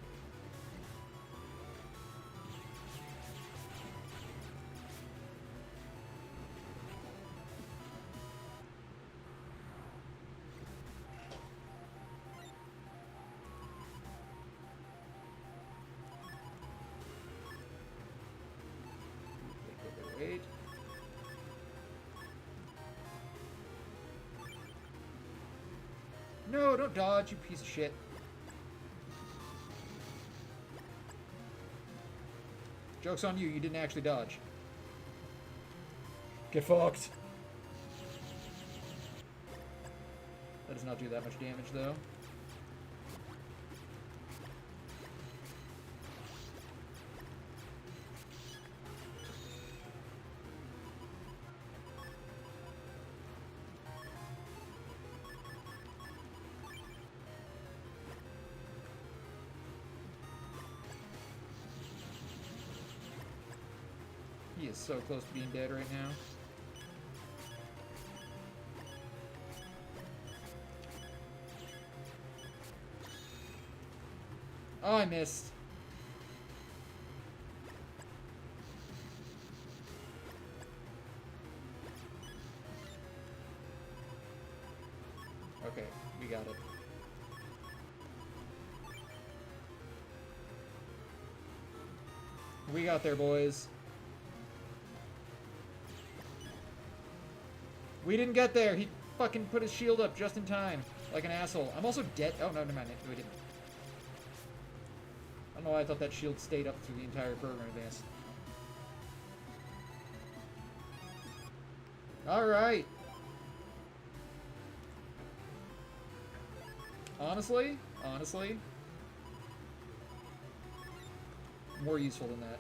Wait. No, don't dodge, you piece of shit. Joke's on you, you didn't actually dodge. Get fucked. That does not do that much damage, though. He is so close to being dead right now. Oh, I missed. Okay, we got it. We got there, boys. We didn't get there. He fucking put his shield up just in time. Like an asshole. I'm also dead. Oh, no, never mind. We didn't. I don't know why I thought that shield stayed up through the entire program advance. Alright. Honestly, more useful than that.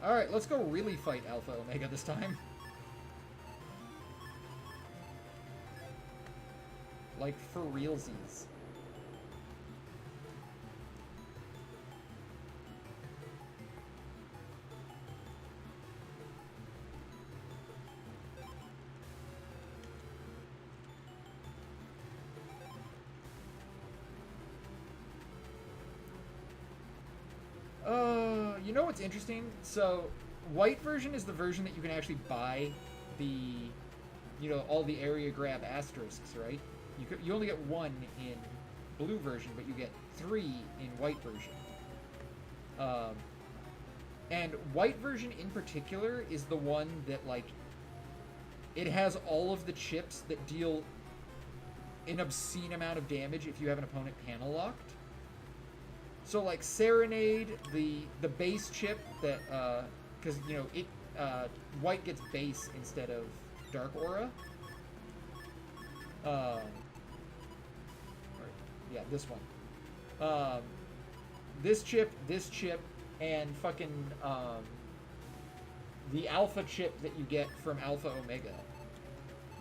Alright, let's go really fight Alpha Omega this time. Like, for realsies. You know what's interesting? So, white version is the version that you can actually buy the, you know, all the area grab asterisks, right? You only get one in blue version, but you get 3 in white version. And white version in particular is the one that, like, it has all of the chips that deal an obscene amount of damage if you have an opponent panel locked. So, like, Serenade, the base chip that, because, you know, it, white gets base instead of Dark Aura. Yeah, this one. This chip, and fucking, the alpha chip that you get from Alpha Omega.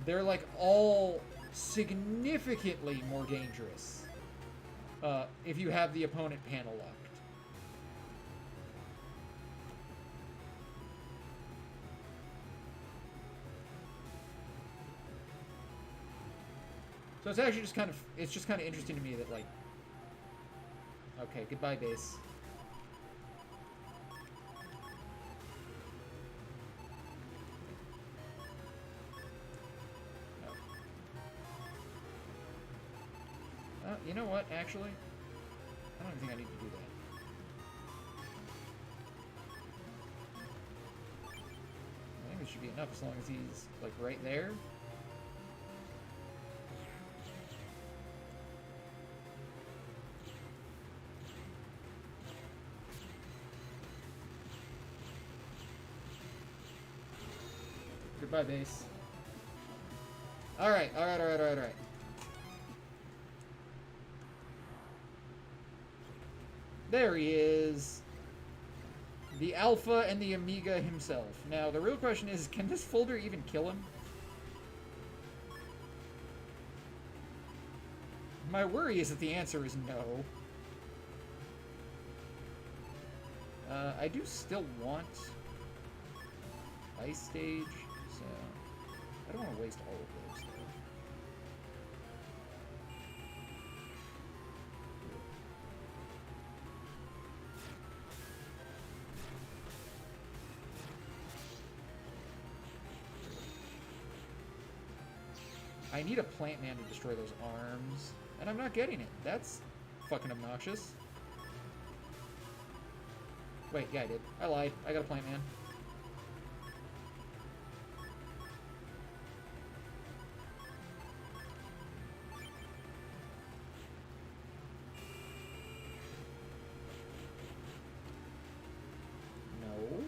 They're, like, all significantly more dangerous if you have the opponent panel locked. So it's actually just kind of, it's just kind of interesting to me that, like, okay, goodbye base. You know what, actually? I don't even think I need to do that. I think this should be enough as long as he's, like, right there. Goodbye, base. Alright. There he is. The Alpha and the Omega himself. Now, the real question is, can this folder even kill him? My worry is that the answer is no. I do still want Ice Stage, so I don't want to waste all of those, though. I need a Plant Man to destroy those arms, and I'm not getting it. That's fucking obnoxious. Wait, yeah, I did. I lied. I got a Plant Man. No.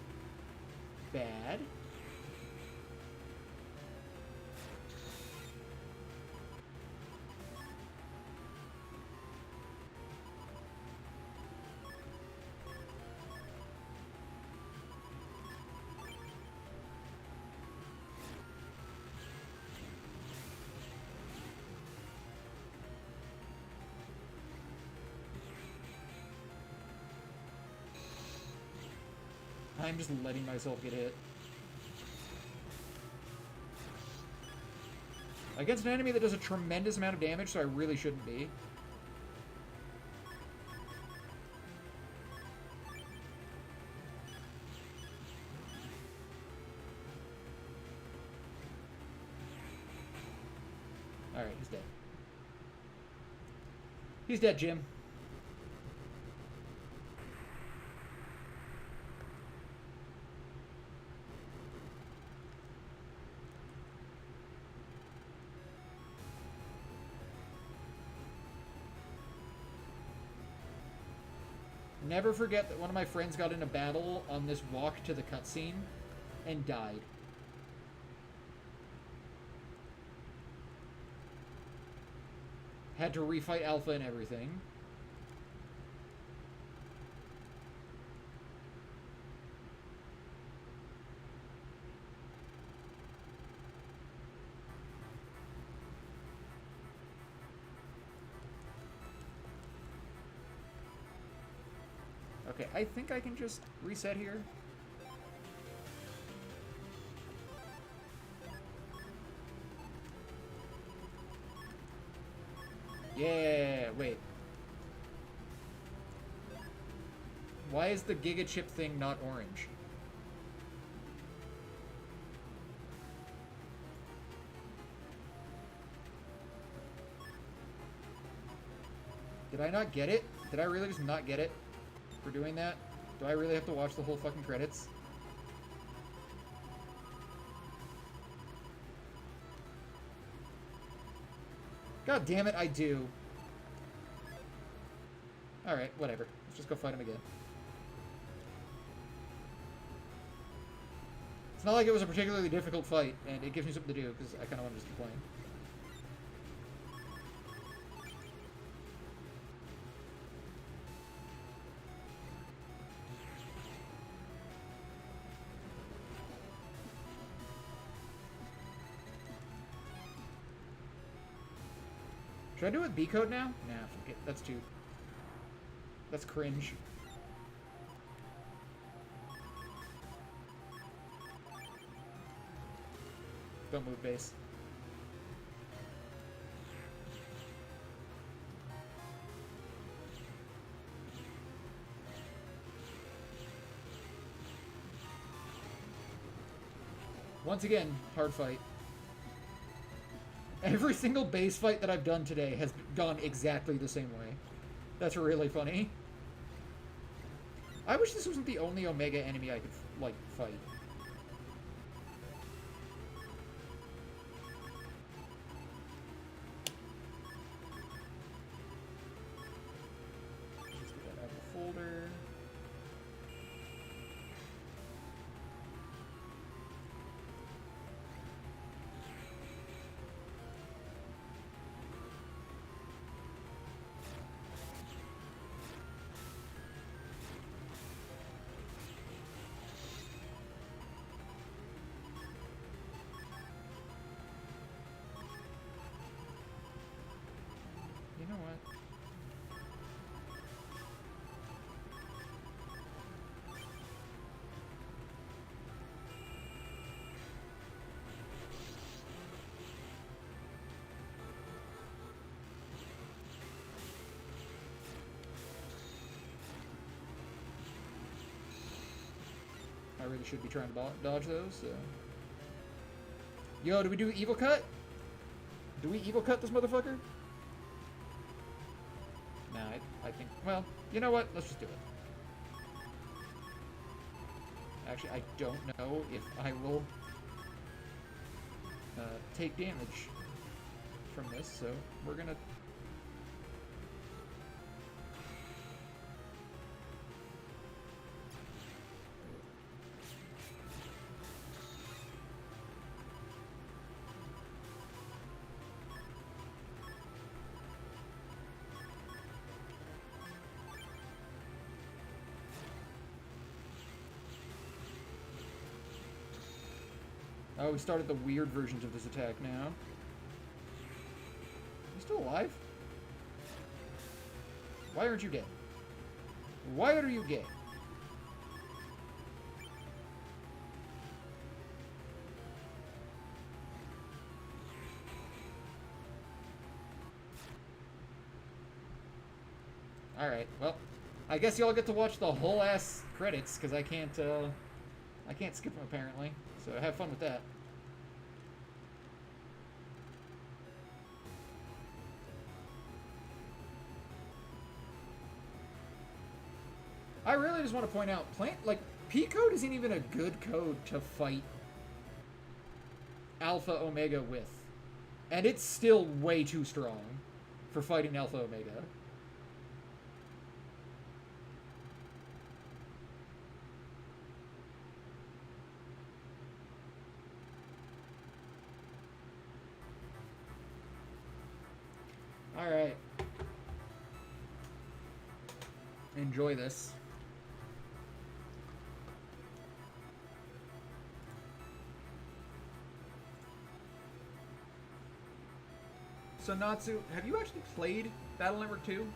Bad. I'm just letting myself get hit. Against an enemy that does a tremendous amount of damage, so I really shouldn't be. Alright, he's dead. He's dead, Jim. Never forget that one of my friends got in a battle on this walk to the cutscene and died. Had to refight Alpha and everything. Okay, I think I can just reset here. Yeah, wait. Why is the Giga Chip thing not orange? Did I not get it? Did I really just not get it for doing that? Do I really have to watch the whole fucking credits? God damn it, I do. Alright, whatever. Let's just go fight him again. It's not like it was a particularly difficult fight, and it gives me something to do, because I kind of want to just keep playing. Should I do it with B-code now? Nah, fuck it. That's too... That's cringe. Don't move, base. Once again, hard fight. Every single base fight that I've done today has gone exactly the same way. That's really funny. I wish this wasn't the only Omega enemy I could, like, fight. Let's get that out of the folder. You know what? I really should be trying to dodge those, so... Yo, do we do evil cut? Do we evil cut this motherfucker? Nah, I think... Well, you know what? Let's just do it. Actually, I don't know if I will take damage from this, so we're gonna... Oh, we started the weird versions of this attack now. You still alive? Why aren't you dead? Why are you gay? Alright, well, I guess y'all get to watch the whole ass credits, because I can't skip them apparently. So have fun with that. I really just want to point out, P code isn't even a good code to fight Alpha Omega with. And it's still way too strong for fighting Alpha Omega. Alright. Enjoy this. So Natsu, have you actually played Battle Network 2?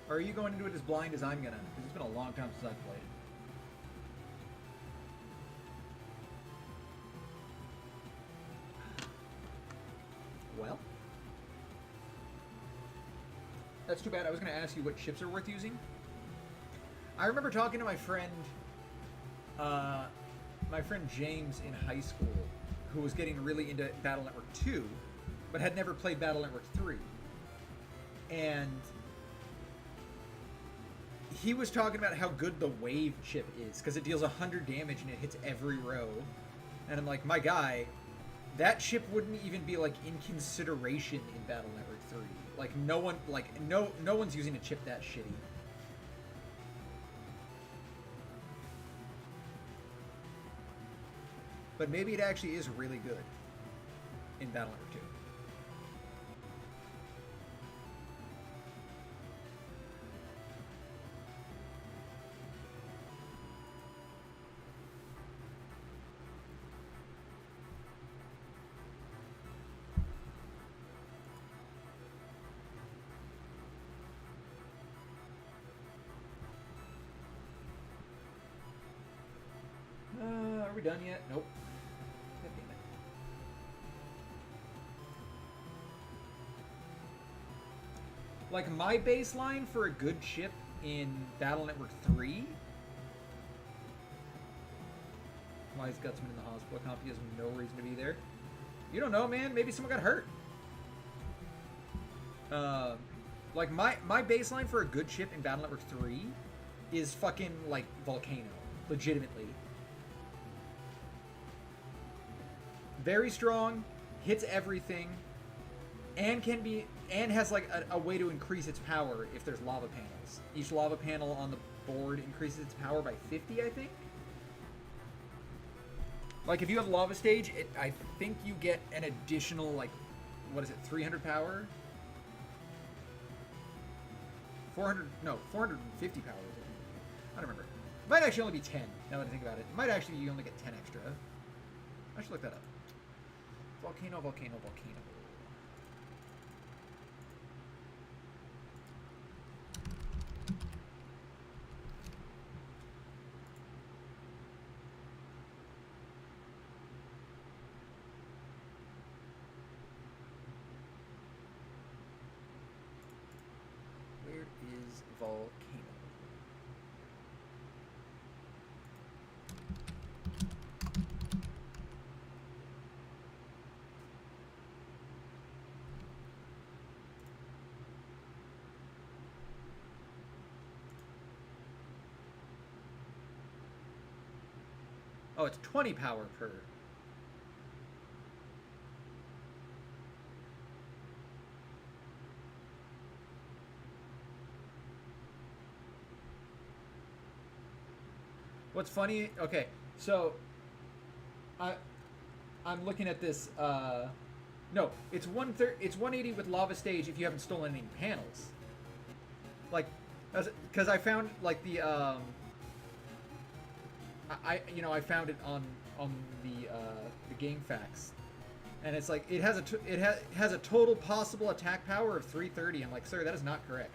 Or are you going into it as blind as I'm gonna? Because it's been a long time since I've played it. Well, that's too bad. I was going to ask you what chips are worth using. I remember talking to my friend James in high school, who was getting really into Battle Network 2, but had never played Battle Network 3. And he was talking about how good the Wave chip is, because it deals 100 damage and it hits every row. And I'm like, my guy, that chip wouldn't even be, like, in consideration in Battle Network 3. Like, no one's using a chip that shitty. But maybe it actually is really good in Battle Network 2. Are we done yet? Nope. God damn it. Like, my baseline for a good chip in Battle Network 3... Why is Gutsman in the hospital? He has no reason to be there. You don't know, man. Maybe someone got hurt. Like, my baseline for a good chip in Battle Network 3 is fucking, like, Volcano. Legitimately. Very strong, hits everything, and has like a way to increase its power if there's lava panels. Each lava panel on the board increases its power by 50, I think. Like, if you have lava stage, I think you get an additional, like, what is it, 300 power? 450 power. I don't remember. It might actually only be 10, now that I think about it. It might actually, you only get 10 extra. I should look that up. Volcano. Where is Volcano? Oh, it's 20 power per. What's funny? Okay, so I'm looking at this. No, it's 180 with lava stage if you haven't stolen any panels. Like, because I found like the I found it on the game facts, and it's like it has a total possible attack power of 330. I'm like, sir, that is not correct.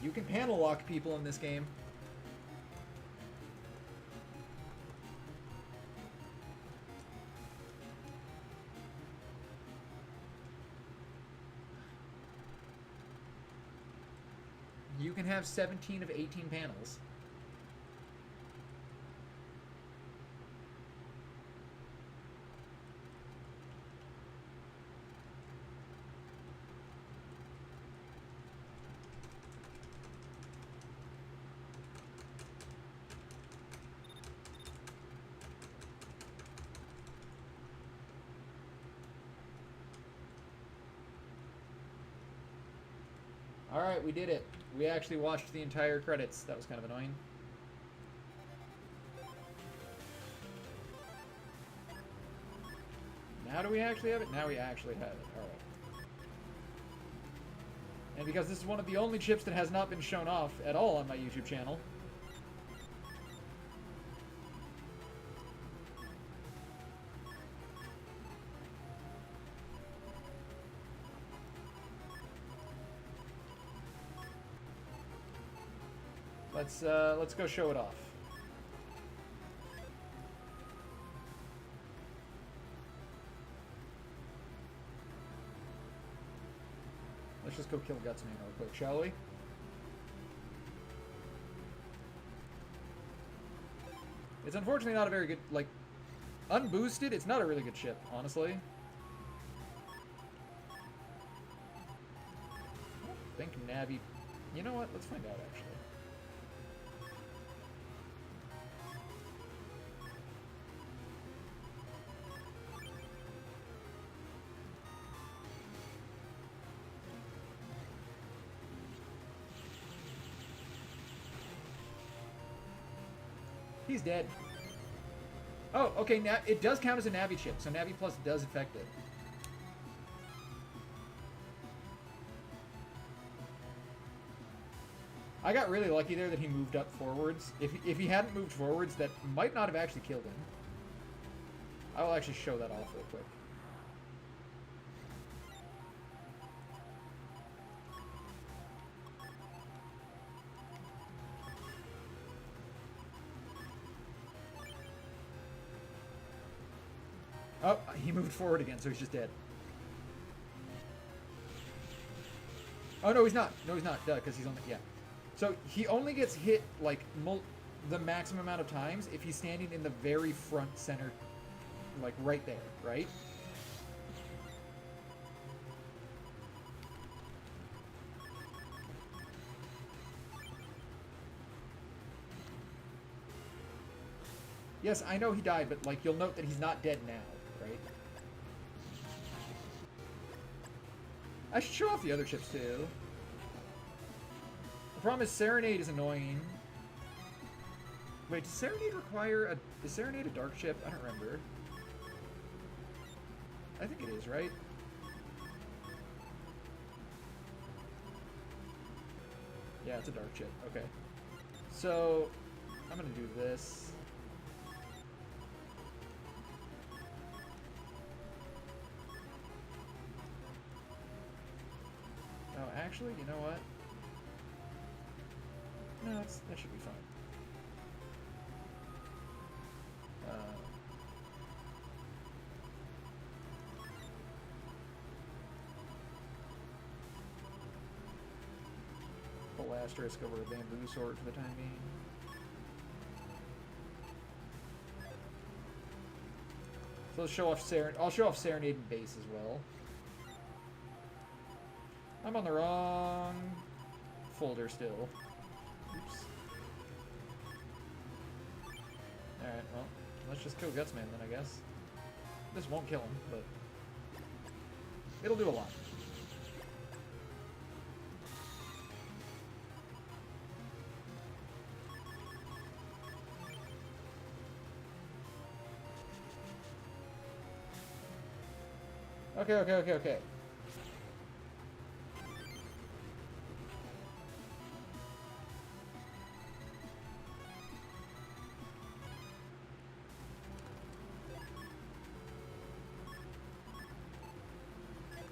You can panel lock people in this game. You can have 17 of 18 panels. Alright, we did it. We actually watched the entire credits. That was kind of annoying. Now do we actually have it? Now we actually have it. Alright. And because this is one of the only chips that has not been shown off at all on my YouTube channel. Let's go show it off. Let's just go kill Gutsman real quick, shall we? It's unfortunately not a very good, like, Unboosted, it's not a really good ship, honestly. I don't think Navi... You know what? Let's find out, actually. He's dead. Oh, okay, it does count as a Navi chip, so Navi Plus does affect it. I got really lucky there that he moved up forwards. If he hadn't moved forwards, that might not have actually killed him. I will actually show that off real quick. Oh, he moved forward again, so he's just dead. Oh, no, he's not. No, he's not. Duh, because he's on the... Yeah. So he only gets hit, like, the maximum amount of times if he's standing in the very front center, like, right there, right? Yes, I know he died, but, like, you'll note that he's not dead now, right? I should show off the other ships, too. The problem is Serenade is annoying. Wait, does Serenade require a... Is Serenade a dark ship? I don't remember. I think it is, right? Yeah, it's a dark ship. Okay. So, I'm gonna do this. Oh, actually, you know what? No, that should be fine. Full asterisk over a bamboo sword for the time being. So let's show off I'll show off Serenade and base as well. I'm on the wrong folder still. Oops. Alright, well, let's just kill Gutsman then, I guess. This won't kill him, but it'll do a lot. Okay.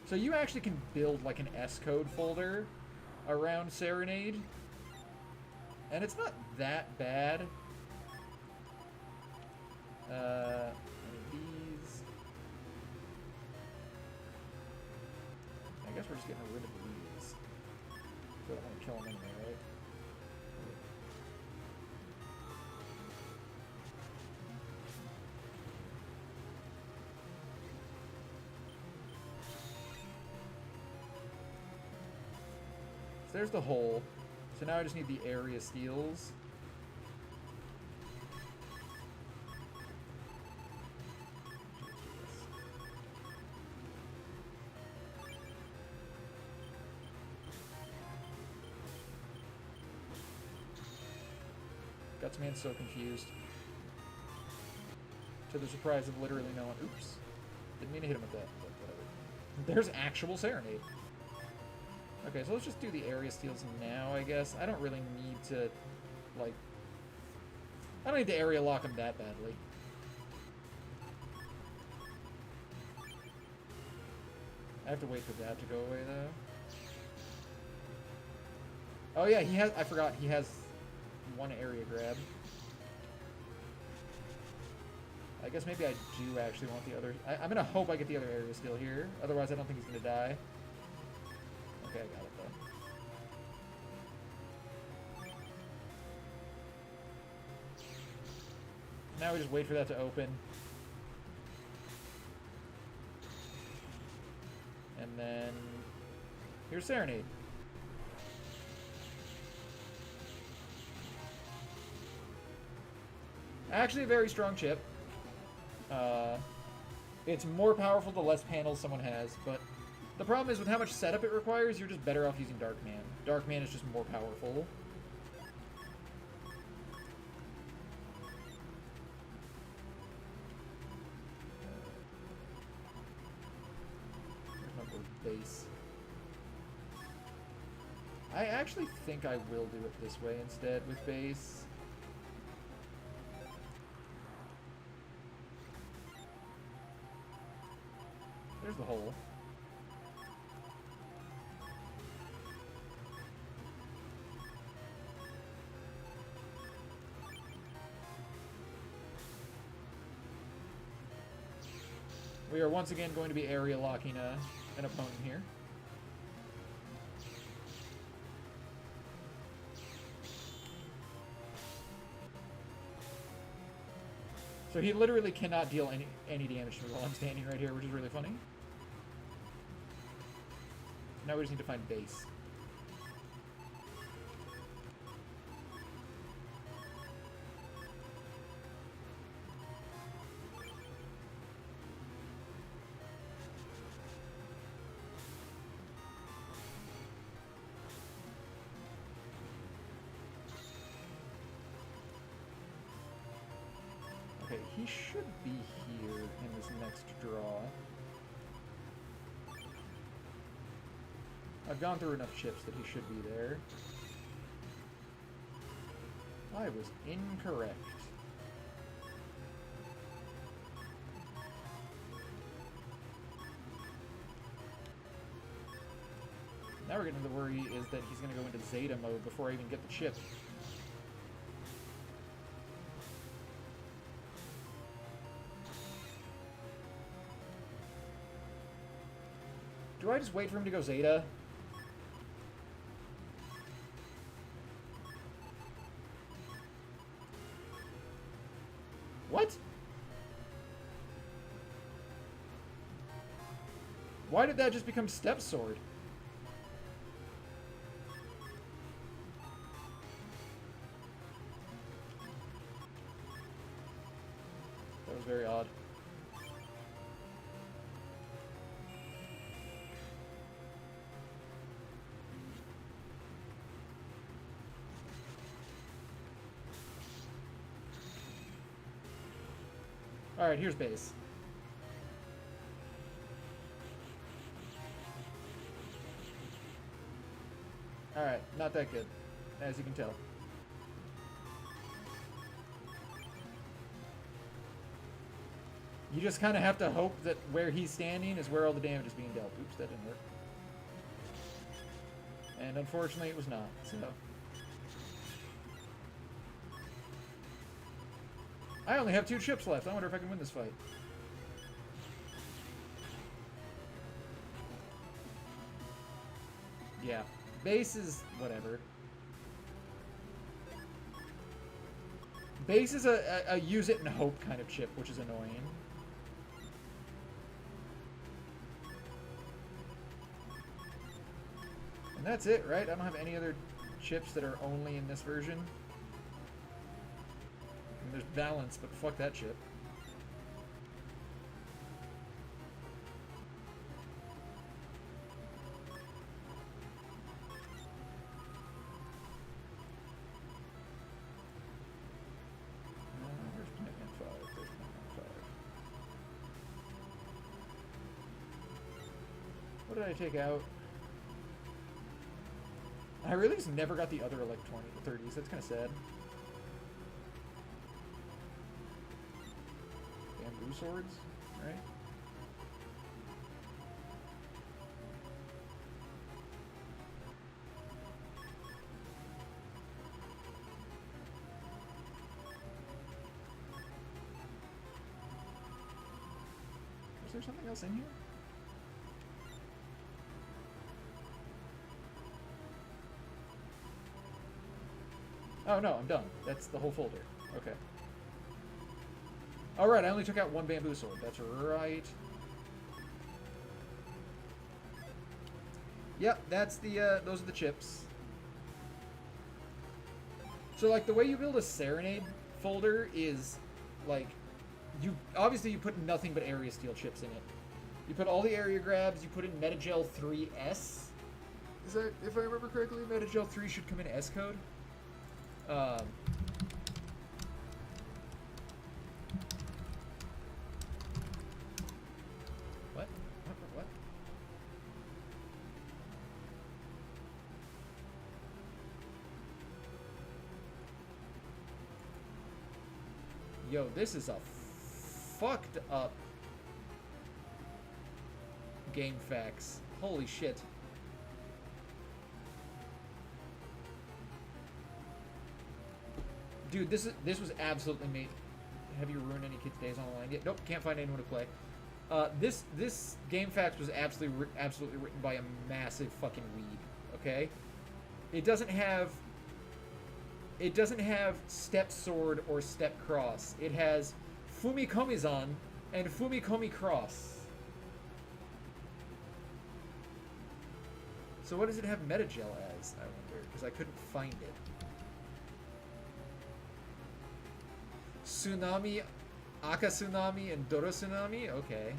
So you actually can build like an S-code folder around Serenade, and it's not that bad. These. I guess we're just getting rid of these. So I don't want to kill them anyway, right? So there's the hole. So now I just need the area steals. Gutsman's so confused. To the surprise of literally no one. Oops. Didn't mean to hit him with that, but whatever. There's actual Serenade. Okay, so let's just do the area steals now, I guess. I don't really need to, like... I don't need to area lock him that badly. I have to wait for that to go away, though. Oh yeah, he has... I forgot, he has one area grab. I guess maybe I do actually want the other... I'm gonna hope I get the other area steal here. Otherwise, I don't think he's gonna die. Okay, I got it, though. Now we just wait for that to open. And then here's Serenade. Actually a very strong chip. It's more powerful the less panels someone has, but the problem is with how much setup it requires, you're just better off using Darkman. Darkman is just more powerful. Base. I actually think I will do it this way instead with base. There's the hole. We are once again going to be area locking an opponent here. So he literally cannot deal any damage to me while I'm standing right here, which is really funny. Now we just need to find base. Okay, he should be here in this next draw. I've gone through enough chips that he should be there. I was incorrect. Now we're getting to the worry is that he's going to go into Zeta mode before I even get the chip. Do I just wait for him to go Zeta? What? Why did that just become Step Sword? That was very odd. Alright, here's base. Alright, not that good, as you can tell. You just kind of have to hope that where he's standing is where all the damage is being dealt. Oops, that didn't work. And unfortunately it was not, so... I only have 2 chips left. I wonder if I can win this fight. Yeah. Base is whatever. Base is a use it and hope kind of chip, which is annoying. And that's it, right? I don't have any other chips that are only in this version. There's balance, but fuck that shit. There's Plant-Man 5. There's Plant-Man 5. What did I take out? I really just never got the other like 30s. That's kind of sad. Bamboo swords, right? Is there something else in here? Oh no, I'm done. That's the whole folder. Okay. Alright, I only took out 1 bamboo sword. That's right. Yep, that's the, those are the chips. So, like, the way you build a Serenade folder is, like, obviously you put nothing but area steel chips in it. You put all the area grabs, you put in Metagel 3S. Is that, if I remember correctly, Metagel 3 should come in S code. What? What? Yo, this is a fucked up game facts. Holy shit. Dude, this was absolutely made. Have you ruined any kids' days online yet? Nope, can't find anyone to play. This game facts was absolutely written by a massive fucking weeb. Okay, it doesn't have step sword or step cross. It has Fumikomizan and Fumikomi cross. So what does it have Metagel as? I wonder, because I couldn't find it. Tsunami, Aka Tsunami, and Doro Tsunami? Okay.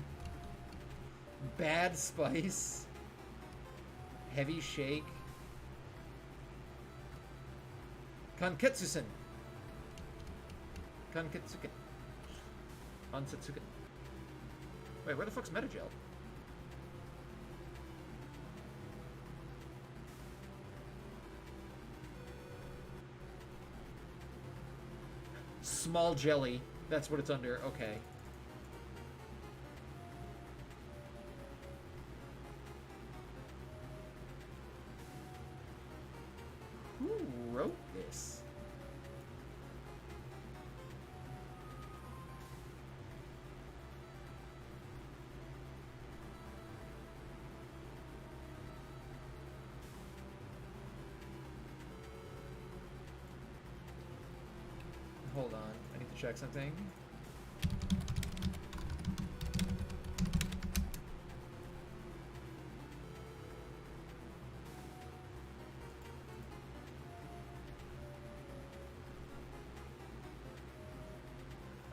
Bad Spice. Heavy Shake. Kanketsusen. Kanketsuken. Ansatsuken. Wait, where the fuck's Metagel? Small jelly. That's what it's under. Okay. Who wrote this? Hold on. I need to check something.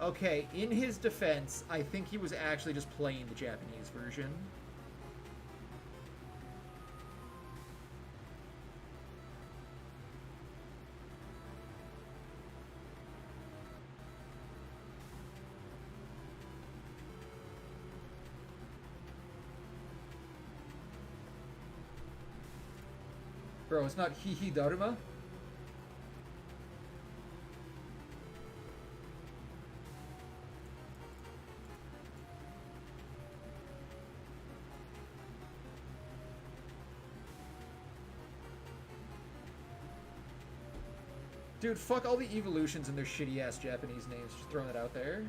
Okay, in his defense, I think he was actually just playing the Japanese version. Bro, it's not Hihi Daruma? Dude, fuck all the evolutions and their shitty-ass Japanese names. Just throwing it out there.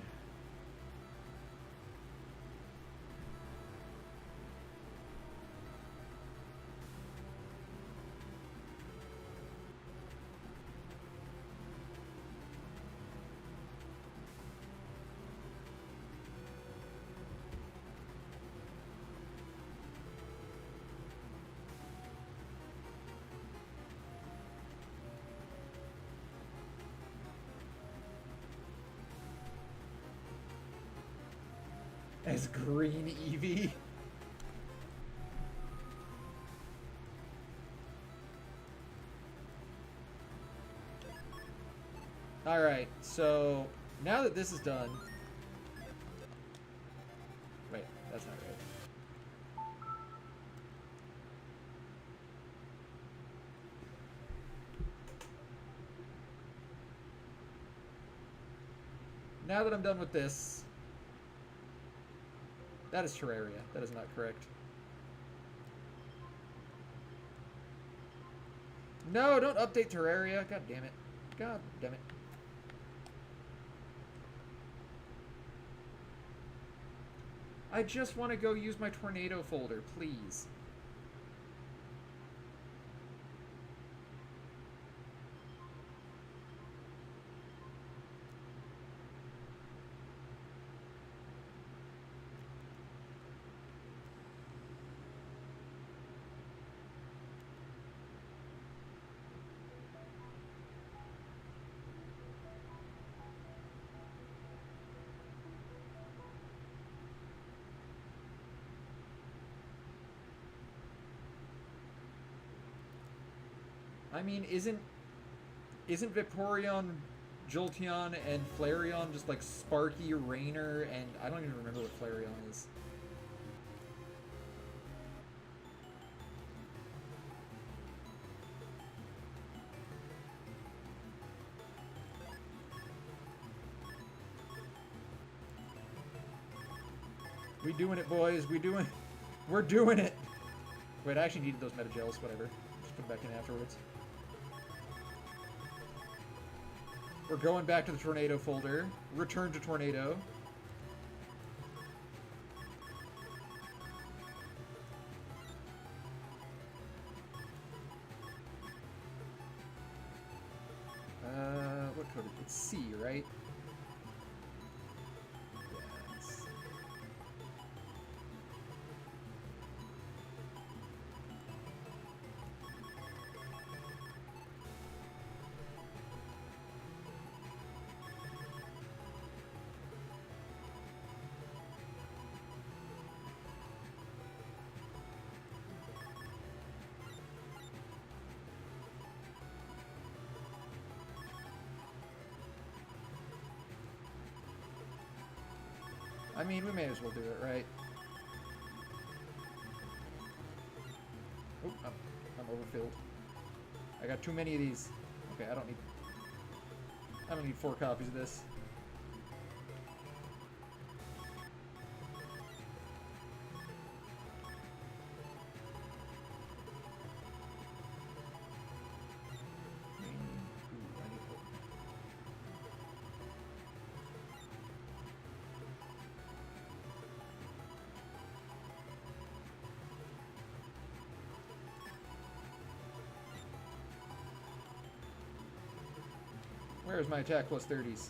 As green Eevee. Alright, so now that this is done... Wait, that's not right. Now that I'm done with this... That is Terraria. That is not correct. No, don't update Terraria. God damn it. God damn it. I just want to go use my tornado folder, please. I mean, isn't Vaporeon, Jolteon, and Flareon just like Sparky, Rainer, and I don't even remember what Flareon is. We doing it, boys. We're doing it. Wait, I actually needed those Metagels. Whatever. Just put them back in afterwards. We're going back to the Tornado folder. Return to Tornado. What code? It's C, right? Yes. I mean, we may as well do it, right? Oh, I'm overfilled. I got too many of these. Okay, I don't need 4 copies of this. Where's my attack plus 30s?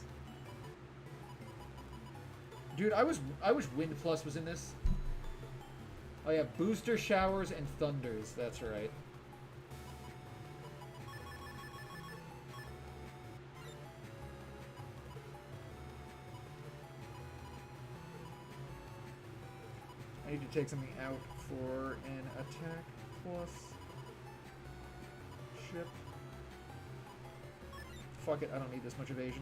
Dude, I wish Wind Plus was in this. Oh yeah, Booster Showers and Thunders, that's right. I need to take something out for an attack plus ship. Fuck it, I don't need this much evasion.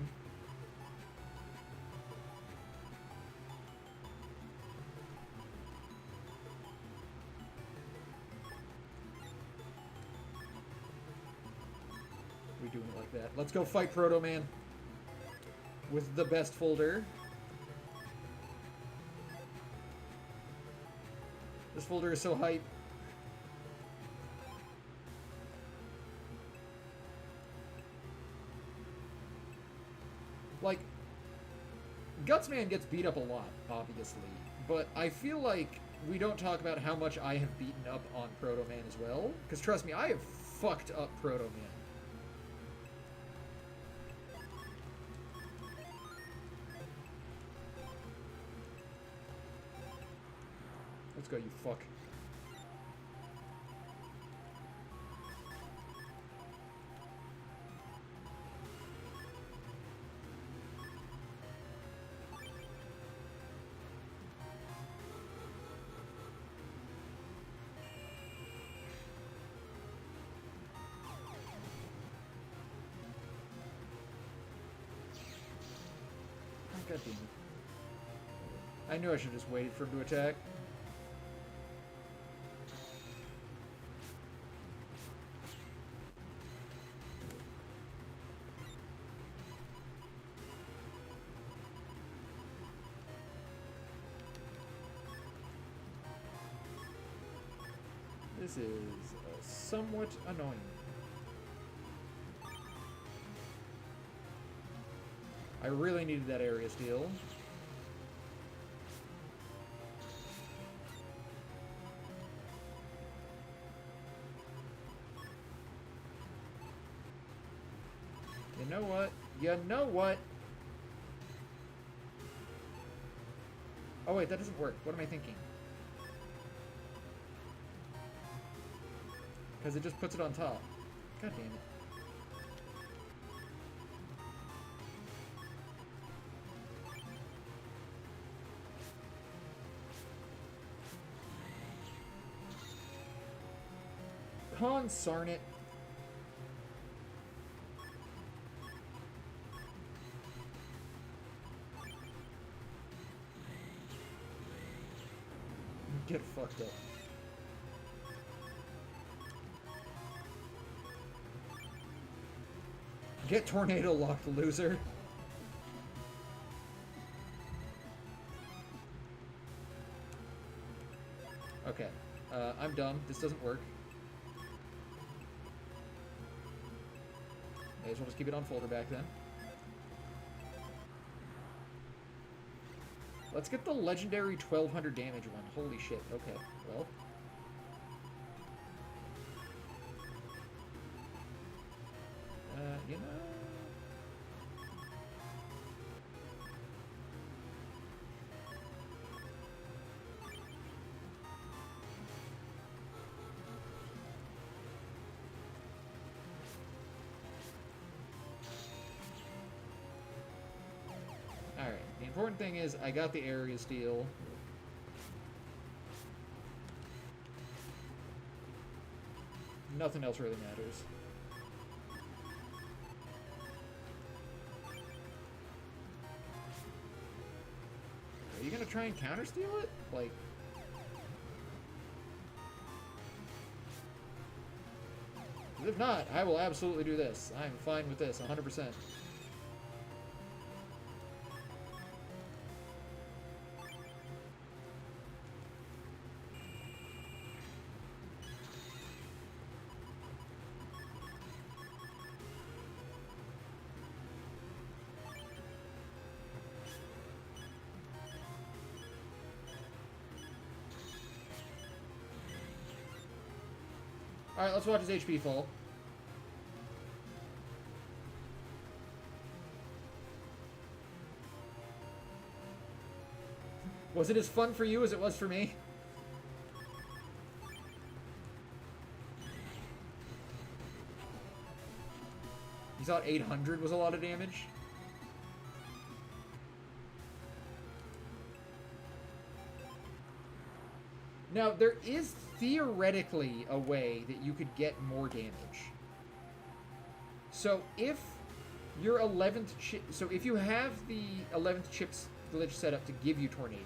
We doing it like that. Let's go fight Proto Man with the best folder. This folder is so hype. Like, Gutsman gets beat up a lot, obviously, but I feel like we don't talk about how much I have beaten up on Proto Man as well, because trust me, I have fucked up Proto Man. Let's go, you fuck. God damn it. I knew I should have just waited for him to attack. This is somewhat annoying. I really needed that area steal. You know what? You know what? Oh wait, that doesn't work. What am I thinking? Because it just puts it on top. God damn it. Consarn it. Get fucked up. Get tornado locked, loser. Okay. I'm dumb. This doesn't work. May as well just keep it on folder back then. Let's get the legendary 1200 damage one. Holy shit. Okay. Well. You know... Alright, the important thing is I got the area steal. Nothing else really matters. Are you gonna try and countersteal it? Like... If not, I will absolutely do this. I'm fine with this, 100%. Alright, let's watch his HP fall. Was it as fun for you as it was for me? You thought 800 was a lot of damage? Now, there is theoretically a way that you could get more damage. So if your 11th chip... So if you have the 11th chip's glitch set up to give you Tornado,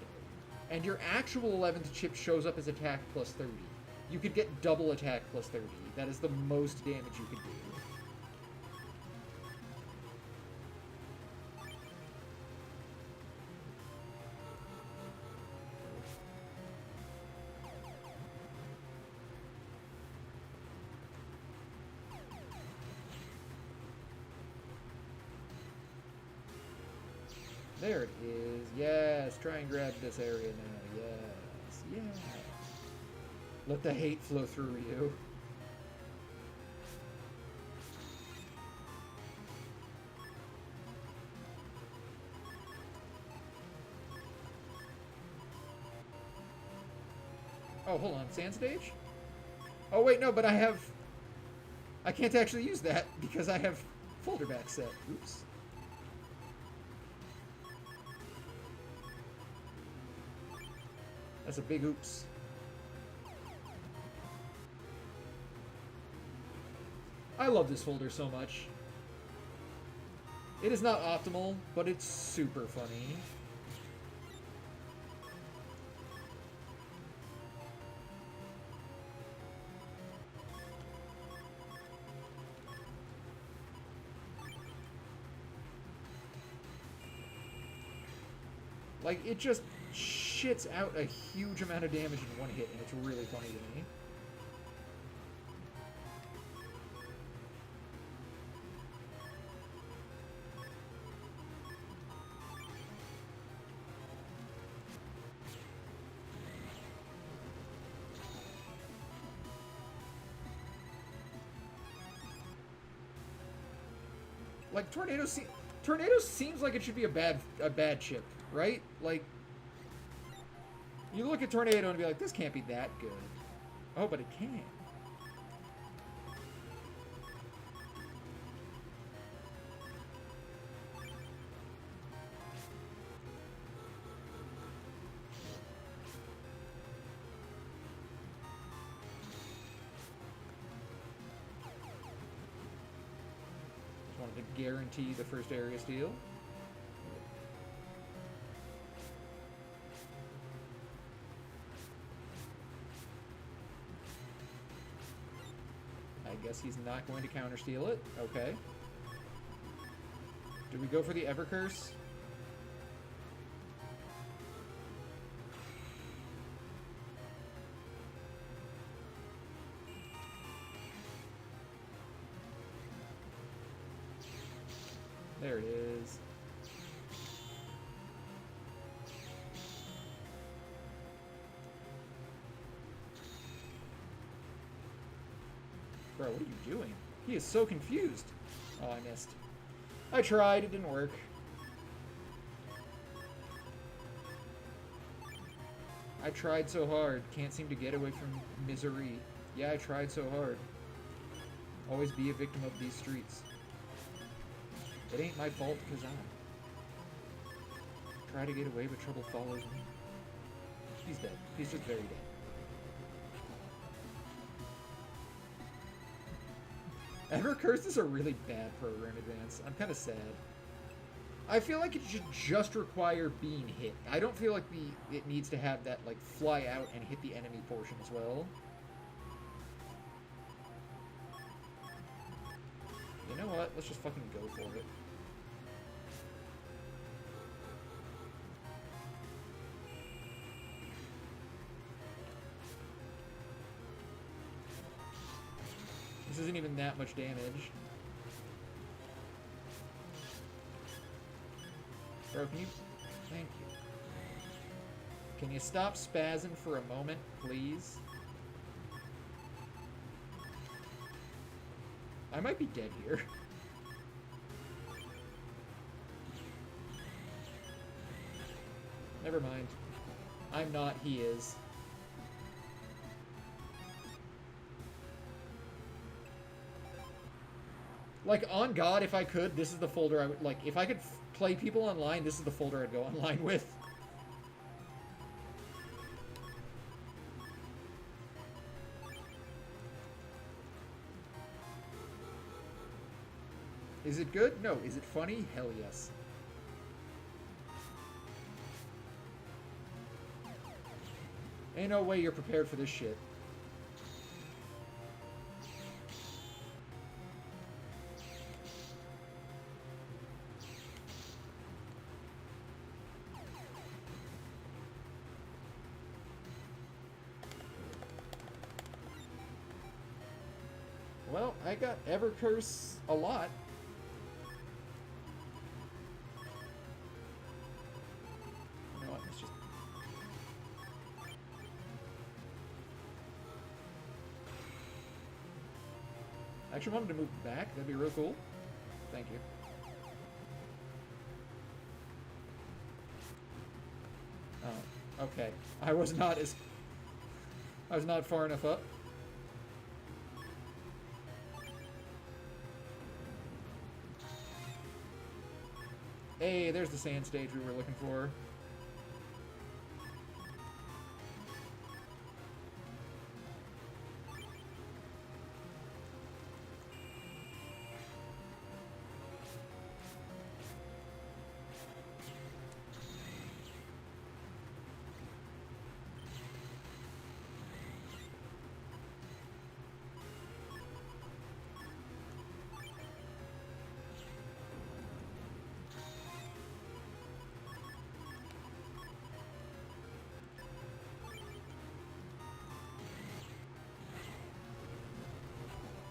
and your actual 11th chip shows up as attack plus 30, you could get double attack plus 30. That is the most damage you could do. There it is. Yes, try and grab this area now. Yes, yes. Let the hate flow through you. Oh, hold on. Sand stage? Oh, wait, no, but I can't actually use that because I have folder back set. Oops. That's a big oops. I love this folder so much. It is not optimal, but it's super funny. Like, it just shits out a huge amount of damage in one hit, and it's really funny to me. Like, Tornado seems like it should be a bad chip, right? Like, you look at Tornado and be like, this can't be that good. Oh, but it can. Just wanted to guarantee the first area steal. guess he's not going to countersteal it. Okay. Do we go for the Evercurse? There it is. Bro, what are you doing? He is so confused. Oh, I missed. I tried, it didn't work. I tried so hard. Can't seem to get away from misery. Yeah, I tried so hard. Always be a victim of these streets. It ain't my fault because I try to get away, but trouble follows me. He's dead. He's just very dead. Evercurse is a really bad program advance. I'm kind of sad. I feel like it should just require being hit. I don't feel like it needs to have that, like, fly out and hit the enemy portion as well. You know what? Let's just fucking go for it. This isn't even that much damage. Bro, can you... Thank you. Can you stop spazzing for a moment, please? I might be dead here. Never mind. I'm not, he is. Like, on God, if I could, this is the folder I would... Like, if I could play people online, this is the folder I'd go online with. Is it good? No. Is it funny? Hell yes. Ain't no way you're prepared for this shit. Well, I got Evercurse a lot. You know what? Let's just... I actually wanted to move back. That'd be real cool. Thank you. Oh, okay. I was not far enough up. Hey, there's the sand stage we were looking for.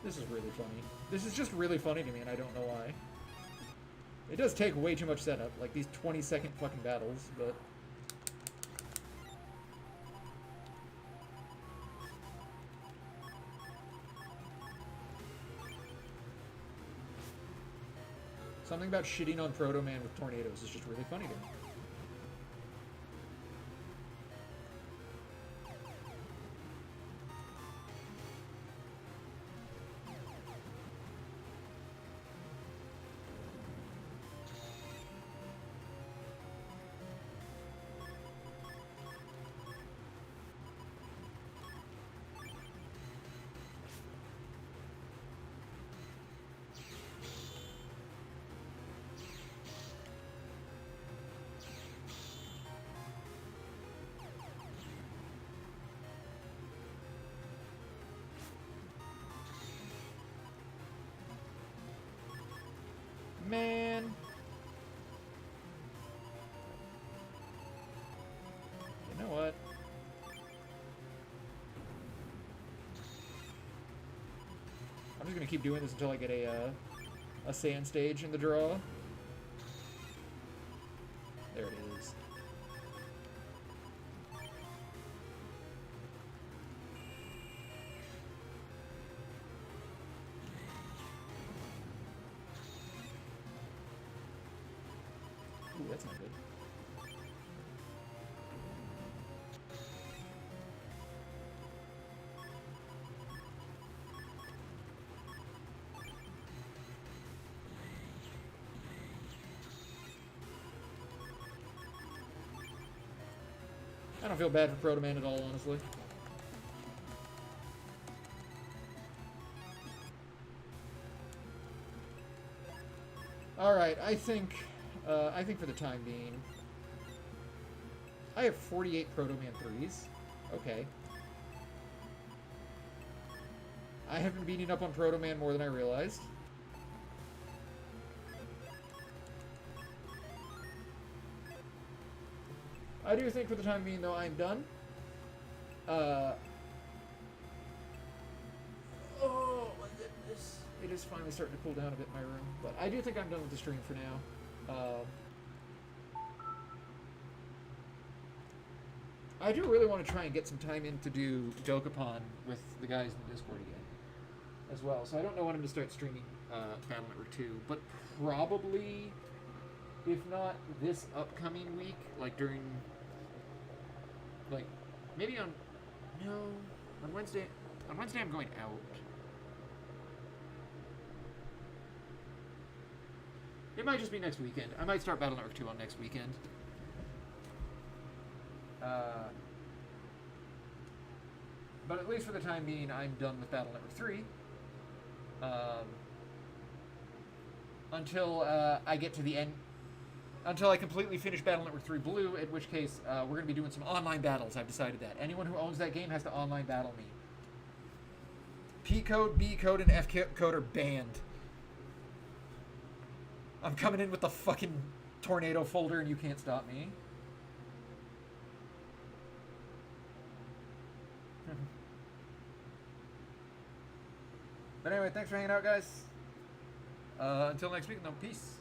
This is really funny. This is just really funny to me, and I don't know why. It does take way too much setup, like these 20-second fucking battles, but... Something about shitting on Proto Man with tornadoes is just really funny to me. Man. You know what? I'm just gonna keep doing this until I get a sand stage in the draw. There it is. Ooh, that's not good. I don't feel bad for Proto Man at all, honestly. All right, I think for the time being, I have 48 Proto Man 3s. Okay. I have been beating up on Proto Man more than I realized. I do think for the time being, though, I'm done. Oh my goodness. It is finally starting to cool down a bit in my room. But I do think I'm done with the stream for now. I do really want to try and get some time in to do Dokapon with the guys in the Discord again as well. So I don't know when I'm going to start streaming Battle Network 2, but probably, if not this upcoming week, like during, like, maybe on Wednesday. On Wednesday I'm going out. It might just be next weekend. I might start Battle Network 2 on next weekend. But at least for the time being, I'm done with Battle Network 3. Until I get to the end. Until I completely finish Battle Network 3 Blue, in which case we're going to be doing some online battles. I've decided that. Anyone who owns that game has to online battle me. P code, B code, and F code are banned. I'm coming in with the fucking tornado folder and you can't stop me. But anyway, thanks for hanging out, guys. Until next week, no, peace.